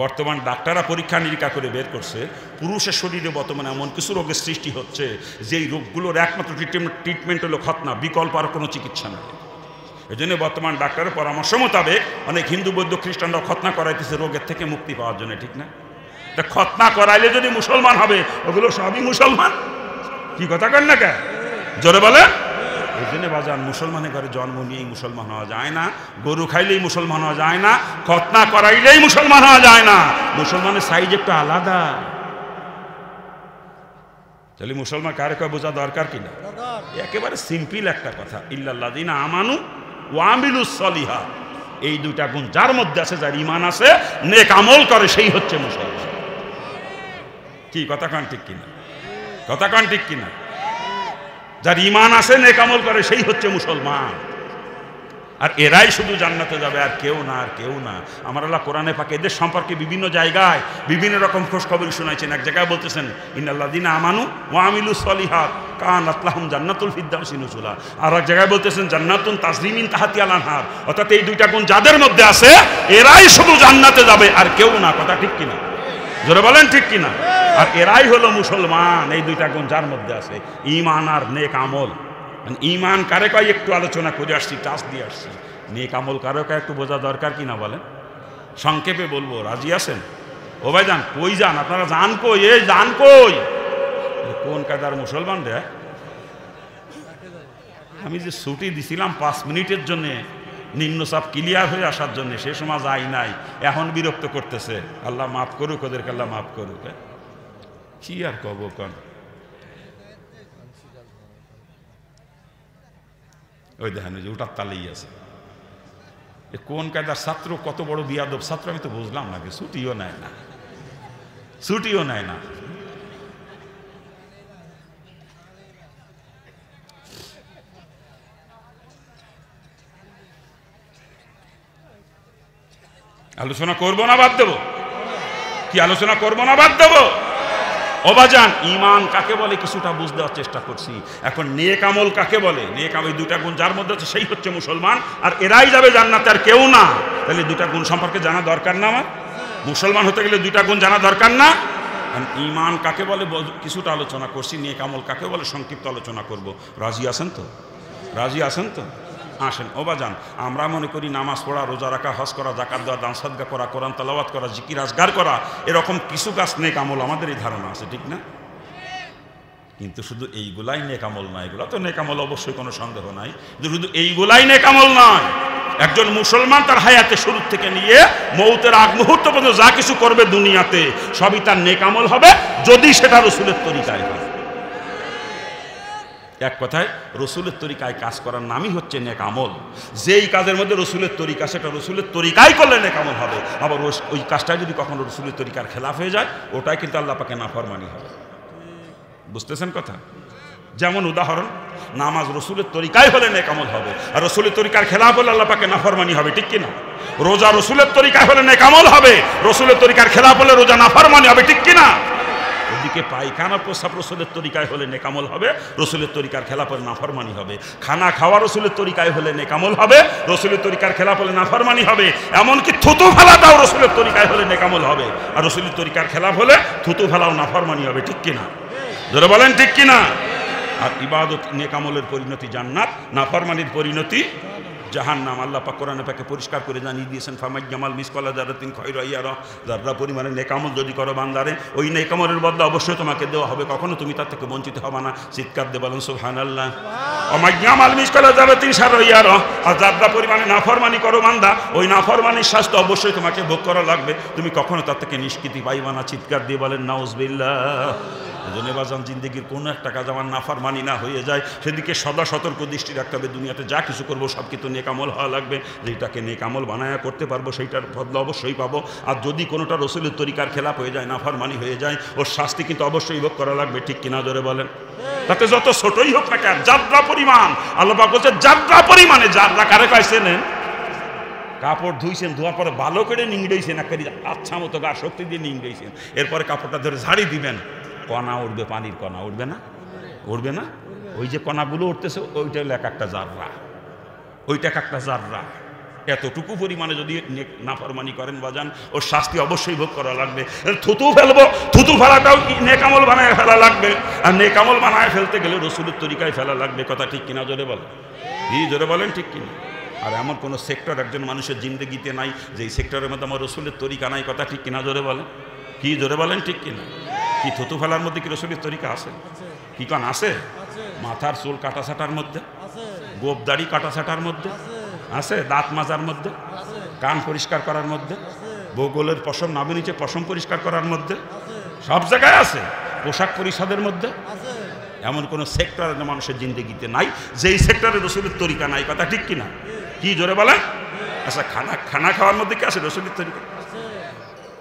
বর্তমান ডাক্তাররা পরীক্ষা নিরীক্ষা করে বের করছে, পুরুষের শরীরে বর্তমানে এমন কিছু রোগের সৃষ্টি হচ্ছে যেই রোগগুলোর একমাত্র ট্রিটমেন্ট হলো খতনা, বিকল্প আর কোনো চিকিৎসা নেই। এই জন্য বর্তমান ডাক্তারের পরামর্শ মোতাবেক অনেক হিন্দু বৌদ্ধ খ্রিস্টানরা খতনা করাইতেছে রোগের থেকে মুক্তি পাওয়ার জন্য, ঠিক না? তা খতনা করাইলে যদি মুসলমান হবে, ওগুলো সবই মুসলমান। কি কথা কন না কে? জোরে বলে। এই জন্য বাজান, মুসলমানের ঘরে জন্ম নিয়েই মুসলমান হওয়া যায় না, গরু খাইলেই মুসলমান হওয়া যায় না, খতনা করাইলেই মুসলমান হওয়া যায় না। মুসলমানের সাইজ একটু আলাদা। তাহলে মুসলমান কারে কয় বোঝা দরকার কিনা? একেবারে সিম্পল একটা কথা, ইল্লাল্লাযিনা আমানু ওয়া আমিলুস সলিহাত। এই 2টা গুণ যার মধ্যে আছে, যার ঈমান আছে, নেক আমল করে, সেই হচ্ছে মুসলমান। কি কথা কান ঠিক কিনা? কথা কান ঠিক কিনা? যার ঈমান আছে, নেক আমল করে, সেই হচ্ছে মুসলমান। আর এরাই শুধু জান্নাতে যাবে, আর কেউ না, আর কেউ না। আমার আল্লাহ কোরআনে পাকে এদের সম্পর্কে বিভিন্ন জায়গায় বিভিন্ন রকম খোঁজখবর শোনাইছেন। এক জায়গায় বলতেছেন ইন্নাল্লাযিনা আমানু ওয়া আমিলুস সলিহাত কানাত লাহুম জান্নাতুল ফিরদাউসি নুজুলা। আর এক জায়গায় বলতেছেন জান্নাতুন তাজরি মিন তাহতিহাল আনহার। অর্থাৎ এই 2টা গুণ যাদের মধ্যে আছে, এরাই শুধু জান্নাতে যাবে, আর কেউ না। কথা ঠিক কিনা? জোরে বলেন ঠিক কিনা? আর এরাই হলো মুসলমান, এই 2টা গুণ যার মধ্যে আছে, ঈমান আর নেক আমল। ঈমান কারে কয় একটু আলোচনা করে আসছি, টাচ দিয়ে আসছি। নেক আমল কারে কয় একটু বোঝা দরকার কিনা বলেন? সংক্ষেপে বলবো, রাজি আছেন? ও ভাই যান, কই যান আপনারা? যান কই? এই যান কই? কোন কায়দার মুসলমান রে? আমি যে ছুটি দিছিলাম 5 মিনিটের জন্যে, নিম্নচাপ ক্লিয়ার হয়ে আসার জন্য, সে সময় যাই নাই, এখন বিরক্ত করতেছে। আল্লাহ মাফ করুক ওদেরকে, আল্লাহ মাফ করুক। কি আর কব কন? ওই দেখেন, ওই যে ওটার তালেই আছে। কোন কায়দার ছাত্র, কত বড় বিয়াদব ছাত্র আমি তো বুঝলাম না। ছুটিও নেয় না, ছুটিও নেয় না। আলোচনা করবো না বাদ দেবো? কি আলোচনা করবো না বাদ দেবো? অবাজান, ঈমান কাকে বলে কিছুটা বুঝতে দেওয়ার চেষ্টা করছি। এখন নেক আমল কাকে বলে? নেক আমল 2টা গুণ যার মধ্যে আছে, সেই হচ্ছে মুসলমান। আর এরাই যাবে জান্নাতে, আর কেউ না। তাহলে 2টা গুণ সম্পর্কে জানা দরকার না? আমার মুসলমান হতে গেলে 2টা গুণ জানা দরকার না? ঈমান কাকে বলে কিছুটা আলোচনা করছি, নেক আমল কাকে বলে সংক্ষিপ্ত আলোচনা করব। রাজি আছেন তো? রাজি আছেন তো? আসেন। ওবাজান, আমরা মনে করি নামাজ পড়া, রোজা রাখা, হজ করা, যাকাত দেওয়া, দান সাদকা করা, কোরআন তেলাওয়াত করা, জিকির আজগার করা, এরকম কিছু কাজ নেক আমল, আমাদের এই ধারণা আছে, ঠিক না? কিন্তু শুধু এইগুলাই নেক আমল নয়। এগুলা তো নেক আমল, অবশ্যই কোনো সন্দেহ নাই। শুধু এইগুলাই নেক আমল নয়। একজন মুসলমান তার হায়াতে শুরু থেকে নিয়ে মৌতের আগ মুহূর্ত পর্যন্ত যা কিছু করবে দুনিয়াতে, সবই তার নেক আমল হবে, যদি সেটা রাসূলের তরিকায় হয়। এক কথায়, রসুলের তরিকায় কাজ করার নামই হচ্ছে নেক আমল। যেই কাজের মধ্যে রসুলের তরিকা, সেটা রসুলের তরিকায় করলে নেক আমল হবে। আবার ওই কাজটা যদি কখনো রসুলের তরিকার খেলাফ হয়ে যায়, ওটাই কিন্তু আল্লাহ পাকে নাফরমানি হবে। বুঝতেছেন কথা? যেমন উদাহরণ, নামাজ রসুলের তরিকায় হলে নেক আমল হবে, আর রসুলের তরিকার খেলাফ হলে আল্লাহ পাকে নাফরমানি হবে, ঠিক কিনা? রোজা রসুলের তরিকায় হলে নেক আমল হবে, রসুলের তরিকার খেলাফ হলে রোজা নাফরমানি হবে, ঠিক কিনা? ওদিকে পায়খানা প্রস্রাব রসুলের তরিকায় হলে নেক আমল হবে, রসুলের তরিকার খেলাফ হলে নাফরমানি হবে। খানা খাওয়া রসুলের তরিকায় হলে নেক আমল হবে, রসুলের তরিকার খেলাফ হলে নাফরমানি হবে। এমনকি থুতু ফেলাটাও রসুলের তরিকায় হলে নেক আমল হবে, আর রসুলের তরিকার খেলাফ হলে থুতু ফেলাও নাফরমানি হবে, ঠিক কিনা? জোরে বলেন ঠিক কিনা? আর ইবাদত নেক আমলের পরিণতি জান্নাত, নাফরমানির পরিণতি জাহান্নাম। আল্লাহ পাক কোরআনে পাকে পরিষ্কার করে জানিয়ে দিয়েছেন, ফামাজ্জামাল মিসকালা যারাতিন খায়রা ইয়ারা, যারা পরিমাণে নেক আমল যদি করো বান্দারে, ওই নেক আমলের বদলা অবশ্যই তোমাকে দেওয়া হবে, কখনো তুমি তার থেকে বঞ্চিত হবে না। চিৎকার দিয়ে বলেন সুবহানাল্লাহ। ফামাজ্জামাল মিসকালা যারাতিন শাররা ইয়ারা, আর যারা পরিমাণে নাফরমানি করো বান্দা, ওই নাফরমানির শাস্তি অবশ্যই তোমাকে ভোগ করা লাগবে, তুমি কখনো তার থেকে নিষ্কৃতি পাইবা না। চিৎকার দিয়ে বলেন নাউজুবিল্লাহ। এজন্য বাজান জিন্দেগির কোনো একটা কাজ আমার নাফরমানি না হয়ে যায়, সেদিকে সদা সতর্ক দৃষ্টি রাখতে হবে। দুনিয়াতে যা কিছু করবো সব কিছু নেক আমল হওয়া লাগবে, যেটাকে নেক আমল বানায়া করতে পারবো সেইটার বদলা অবশ্যই পাবো। আর যদি কোনোটা রসুলের তরিকার খেলাপ হয়ে যায়, নাফরমানি হয়ে যায়, ওর শাস্তি কিন্তু অবশ্যই ভোগ করা লাগবে। ঠিক কিনা জোরে বলেন? তাতে যত ছোটই হোক না কেন, যাত্রা পরিমাণ, আল্লাহ পাক বলছে যাত্রা পরিমাণে। যাত্রা কারে পাইছেন? কাপড় ধুইছেন, ধোয়ার পরে ভালো করে নিংড়েছেন, একটা আচ্ছা মতো গা শক্তি দিয়ে নিংড়েছেন, এরপরে কাপড়টা ধরে ঝাড়ি দিবেন, কণা উঠবে, পানির কণা উঠবে না? উঠবে না? ওই যে কণাগুলো উঠতেছে ওইটা হলো এক একটা জাররা, ওইটা এক একটা জাররা। এতটুকু পরিমাণে যদি নাফরমানি করেন বাজান, ওর শাস্তি অবশ্যই ভোগ করা লাগবে। থুতু ফেলবো, থুতু ফেলাটাও নেকামল বানায় ফেলা লাগবে, আর নেকামল বানায় ফেলতে গেলে রসুলের তরিকায় ফেলা লাগবে। কথা ঠিক কিনা জোরে বলেন? জোরে বলেন ঠিক কিনা? আর এমন কোনো সেক্টর একজন মানুষের জিন্দগিতে নাই যেই সেক্টরের মধ্যে আমার রসুলের তরিকা নাই। কথা ঠিক কিনা জোরে বলেন? কি জোরে বলেন ঠিক কিনা? কি থুতু ফেলার মধ্যে কি রসুলের তরিকা আছে? কি কান আছে? মাথার চুল কাটা ছাটার মধ্যে, গোপদাড়ি কাটা ছাটার মধ্যে আছে, দাঁত মাজার মধ্যে, কান পরিষ্কার করার মধ্যে, বগলের পশম নাভি নিচে পশম পরিষ্কার করার মধ্যে, সব জায়গায় আছে। পোশাক পরিচ্ছদের মধ্যে এমন কোনো সেক্টর মানুষের জিন্দগিতে নাই যেই সেক্টরে রসুলের তরিকা নাই। কথা ঠিক কিনা? কি জোরে বলেন? আচ্ছা, খানা খাওয়ার মধ্যে কি আছে রসুলের তরিকা?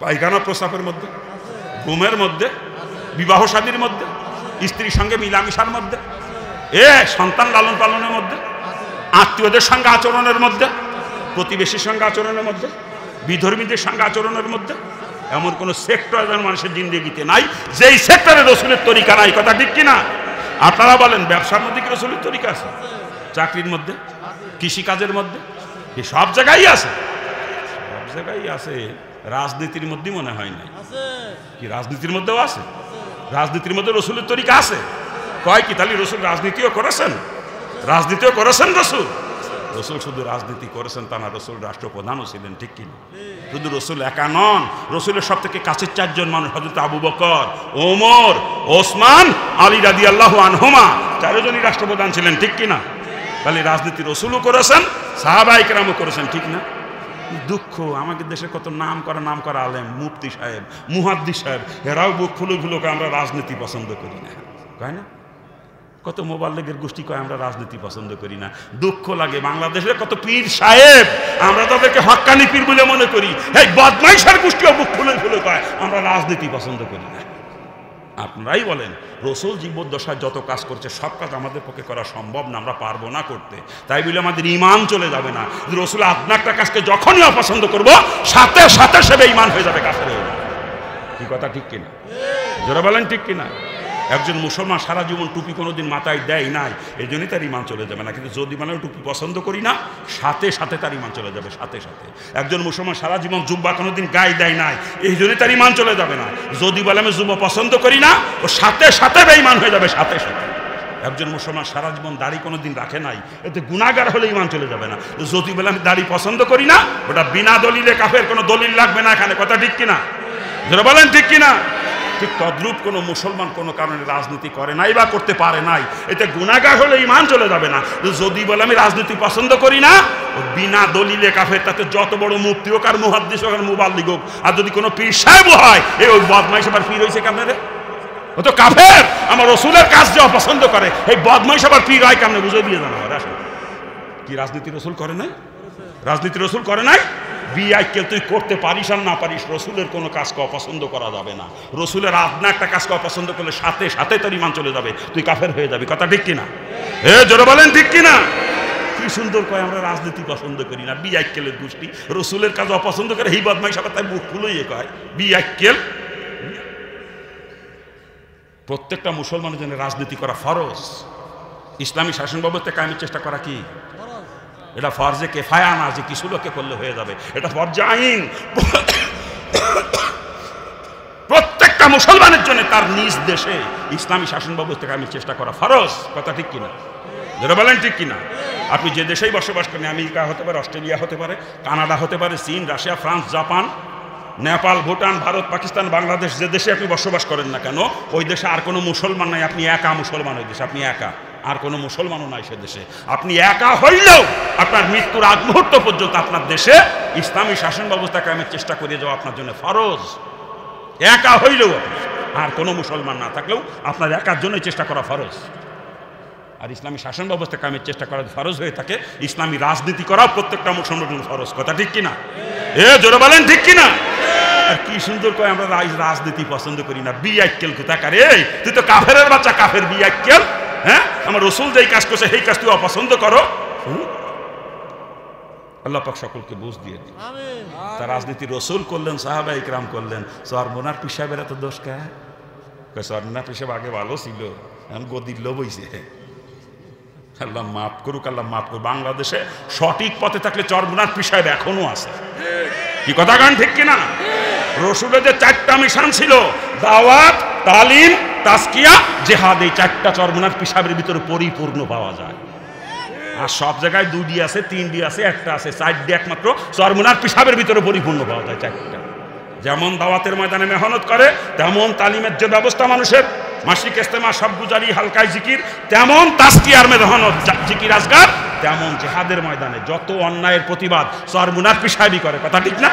পায়খানা প্রস্রাবের মধ্যে, ঘুমের মধ্যে, বিবাহ শাদীর মধ্যে, স্ত্রীর সঙ্গে মিলামিশার মধ্যে, সন্তান লালন পালনের মধ্যে, আত্মীয়দের সঙ্গে আচরণের মধ্যে, প্রতিবেশীর সঙ্গে আচরণের মধ্যে, বিধর্মীদের সঙ্গে আচরণের মধ্যে এমন কোনো সেক্টর মানুষের জিন্দগিতে নাই যেই সেক্টরে রসুলের তরিকা নাই। কথা ঠিক কিনা? আপনারা বলেন, ব্যবসার মধ্যে কি রসুলের তরিকা আছে? চাকরির মধ্যে, কৃষিকাজের মধ্যে, সব জায়গায় আছে, সব জায়গায় আছে। রাজনীতির মধ্যে মনে হয় নাই। কি রাজনীতির মধ্যেও আছে? রাজনীতির মধ্যে রসুলের তরিকা আছে? কয় কি তাহলে রসুল রাজনীতিও করেছেন? রাজনীতিও করেছেন রসুল? রসুল শুধু রাজনীতি করেছেন তা না, রসুল রাষ্ট্রপ্রধানও ছিলেন। ঠিক কিনা? শুধু রসুল একা নন, রসুলের সব থেকে কাছের চারজন মানুষ, হযরত আবু বকর, ওমর, ওসমান, আলী রাদিয়াল্লাহু আনহুমা, চারজনই রাষ্ট্রপ্রধান ছিলেন। ঠিক কিনা? তাহলে রাজনীতি রসুলও করেছেন, সাহাবায়ে কেরামও করেছেন। ঠিক না? দুঃখ, আমাদের দেশে কত নাম করা আলেম, মুফতি সাহেব, মুহাদ্দিস সাহেব, এরাও বুক ফুলে ফুলোকে আমরা রাজনীতি পছন্দ করি না, কয় না? কত মোবাল্লিগের গোষ্ঠী কয় আমরা রাজনীতি পছন্দ করি না। দুঃখ লাগে, বাংলাদেশের কত পীর সাহেব আমরা তাদেরকে হক্কানি পীর বলে মনে করি, এই বদমাইশের গোষ্ঠীও বুক ফুলে ফুলে কয় আমরা রাজনীতি পছন্দ করি না। আপনারাই বলেন, রসুল জীবদ্দশায় যত কাজ করছে সব কাজ আমাদের পক্ষে করা সম্ভব না, আমরা পারবো না করতে। তাই বলে আমাদের ঈমান চলে যাবে না। রসুল আপনার একটা কাজকে যখনই অপছন্দ করবো, সাথে সাথে সে বেঈমান হয়ে যাবে, কাফের হয়ে যাবে। কি কথা ঠিক কিনা? যারা বলেন ঠিক কিনা? একজন মুসলমান সারা জীবন টুপি কোনোদিন মাথায় দেয় নাই, এই জন্যই তার ঈমান চলে যাবে না। কিন্তু যদি মানে টুপি পছন্দ করি না, সাথে সাথে তার ঈমান চলে যাবে, সাথে সাথে। একজন মুসলমান সারা জীবন জুব্বা কোনোদিন গায়ে দেয় নাই, এই জন্যই তার ঈমান চলে যাবে না। যদি বলে আমি জুব্বা পছন্দ করি না, ও সাথে সাথে বেঈমান হয়ে যাবে, সাথে সাথে। একজন মুসলমান সারা জীবন দাড়ি কোনোদিন রাখে নাই, এতে গুনাহগার হলে ঈমান চলে যাবে না। যদি বলে আমি দাড়ি পছন্দ করি না, ওটা বিনা দলিলে কাফের, কোনো দলিল লাগবে না এখানে। কথা ঠিক কিনা? যারা বলেন ঠিক কিনা? ঠিক তদ্রূপ কোনো মুসলমান কোনো কারণে রাজনীতি করে নাই বা করতে পারে নাই, এতে গুনাহগার হলে ঈমান চলে যাবে না। যদি বলে আমি রাজনীতি পছন্দ করি না, ও বিনা দলিলে কাফের, তাতে যত বড় মুফতি হোক আর মুহাদ্দিস হোক আর মুবাল্লিগ হোক, আর যদি কোনো পীর সাহেব হয়, এই ওই বদমাইশ আবার পীর হয়েছে কেমনে রে? ও তো কাফের। আমার রসুলের কাজ যে অপছন্দ করে, এই বদমাইশ আবার পীর হয় কেমনে? বুঝে দিয়ে জানা হয়। আসলে কি রাজনীতি রসুল করে নাই? রাজনীতি রসুল করে নাই? বিআইকে তুই করতে পারিস আর না পারিস, রসুলের কোনো কাজকে অপছন্দ করা যাবে না। রসুলের আপনা একটা কাজকে অপছন্দ করলে সাথে সাথে তোর ঈমান চলে যাবে, তুই কাফের হয়ে যাবি। কথা ঠিক কিনা? জোরে বলেন ঠিক কিনা? কি সুন্দর কয় আমরা রাজনীতি পছন্দ করি না, বিআইকেলের গোষ্ঠী রসুলের কাজ অপছন্দ করে, এই বদমাইশ আবার তাই মুখ ফুলইয়ে কয় বিআইকেল। প্রত্যেকটা মুসলমানের জন্য রাজনীতি করা ফরজ। ইসলামী শাসন ব্যবস্থা কায়েমের চেষ্টা করা কি? এটা ফরজে কিফায়া না যে কিছু লোকে করলে হয়ে যাবে, এটা ফরজে আইন। প্রত্যেকটা প্রত্যেকটা মুসলমানের জন্য তার নিজ দেশে ইসলামী শাসন ব্যবস্থা কায়েমের চেষ্টা করা ফরজ। কথা ঠিক কিনা? যারা বলেন ঠিক কিনা? আপনি যে দেশেই বসবাস করেন, আমেরিকা হতে পারে, অস্ট্রেলিয়া হতে পারে, কানাডা হতে পারে, চীন, Russia, France, Japan, Nepal, Bhutan, Bharat, Pakistan, Bangladesh, যে দেশে আপনি বসবাস করেন না কেন, ওই দেশে আর কোনো মুসলমান নাই। আপনি একা মুসলমান ওই দেশে, আপনি একা, আর কোনো মুসলমানও নাই সে দেশে। আপনি একা হইলেও আপনার মৃত্যুর আগ মুহূর্ত পর্যন্ত আপনার দেশে ইসলামী শাসন ব্যবস্থা কায়েমের চেষ্টা করে যাওয়া আপনার জন্য ফরজ। একা হইলেও, আর কোনো মুসলমান না থাকলেও আপনার একার জন্যই চেষ্টা করা ফরজ। আর ইসলামী শাসন ব্যবস্থা কায়েমের চেষ্টা করা ফরজ হয়ে থাকে, ইসলামী রাজনীতি করাও প্রত্যেকটা মুসলমানের ফরজ। কথা ঠিক কিনা? জোরে বলেন ঠিক কিনা? আর কি সুন্দর করে আমরা রাজনীতি পছন্দ করি না। বিআইকেল কোথাকারে, তুই তো কাফেরের বাচ্চা, কাফের বিআইকেল। হ্যাঁ, আমার রসুল যেই কাজ করছে সেই কাজ তুই অপছন্দ করো। আল্লাহ পাক সকলকে বুঝ দিয়ে দিন। তার রাজনীতি রসুল করলেন, সাহাবা ইকরাম করলেন, সরমনার পিসাবের এত দোষ কে? সরমনার পিসাব আগে ভালো ছিল, এখন গদির লোভ হইছে। আল্লাহ মাফ করুক, আল্লাহ মাফ করুক। বাংলাদেশে সঠিক পথে থাকলে চরমনার পিসাব এখনো আছে। কি কথা গান ঠিক কিনা? রসুলের যে 4টা মিশন ছিল, দাওয়াত, তালিম, তাজকিয়া, জিহাদ, এই 4টা চরমনার পিসাবের ভিতরে পরিপূর্ণ পাওয়া যায়। আর সব জায়গায় 2টি আছে, 3টি আছে, 1টা আছে, 4টি একমাত্র চরমনার পিসাবের ভিতরে পরিপূর্ণ পাওয়া যায় 4টা। যেমন দাওয়াতের ময়দানে মেহনত করে, তেমন তালিমের যে ব্যবস্থা মানুষের, মাসিক ইস্তেমা, সব গুজারি, হালকায় জিকির, তেমন তাজকিয়ার মেহনত, জিকির আজগার, তেমন জিহাদের ময়দানে যত অন্যায়ের প্রতিবাদ চরমনার পিসাবই করে। কথা ঠিক না?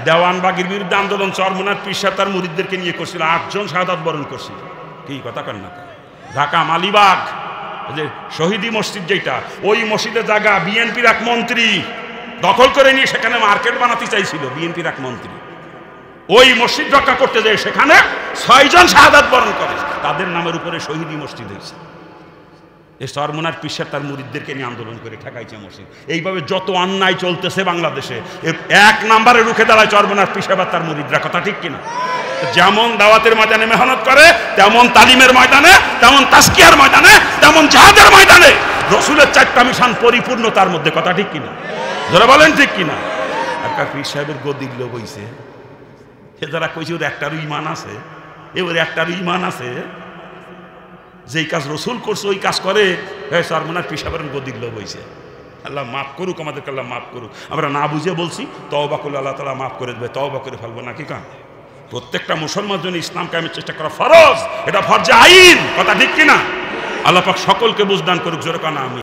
দেওয়ানবাগের বিরুদ্ধে আন্দোলন চরমনার পিসাব তার মুরিদদেরকে নিয়ে করছিল, 8 জন শাহাদাত বরণ করছিল। কি কথা কন না? ঢাকা মালিবাগ যে শহীদি মসজিদ, যেটা ওই মসজিদের জায়গা বিএনপির এক মন্ত্রী দখল করে নিয়ে সেখানে মার্কেট বানাতে চাইছিল। বিএনপির এক মন্ত্রী ওই মসজিদ রক্ষা করতে যায়, সেখানে 6 জন শাহাদাত বরণ করে, তাদের নামের উপরে শহীদি মসজিদ হয়েছে। এই চরমনার পিসাব তার মুরিদদেরকে নিয়ে আন্দোলন করে ঠেকাইছে মসজিদ। এইভাবে যত অন্যায় চলতেছে বাংলাদেশে, 1 নম্বরে রুখে দাঁড়ায় চরমনার পিসাব আর তার মুরিদরা। কথা ঠিক কিনা? যেমন দাওয়াতের ময়দানে মেহনত করে, তেমন তালিমের ময়দানে, তেমন তাজকিয়ার ময়দানে, তেমন জিহাদের ময়দানে রসুলের 4টা মিশন পরিপূর্ণ তার মধ্যে। কথা ঠিক কিনা? যারা বলেন ঠিক কিনা? আর কার পীর সাহেবের গদির লোক হইছে, সে যারা কইছে ওর একটারও ইমান আছে, ওর একটারও ইমান আছে, যেই কাজ রসুল করছে ওই কাজ করে, চরমনার পীর সাহেবের গদির লোক হইছে। আল্লাহ মাফ করুক আমাদেরকে, আল্লাহ মাফ করুক। আমরা না বুঝে বলছি, তওবা করলে আল্লাহ তাআলা মাফ করে দেবে, তওবা করে ফেলবো নাকি? কারণ প্রত্যেকটা মুসলমানের জন্য ইসলাম কায়েমের চেষ্টা করা ফরজ, এটা ফরজে আইন। কথা ঠিক কিনা? আল্লাহ পাক সকলকে বুঝদান করুক। জোরে কানা আমি।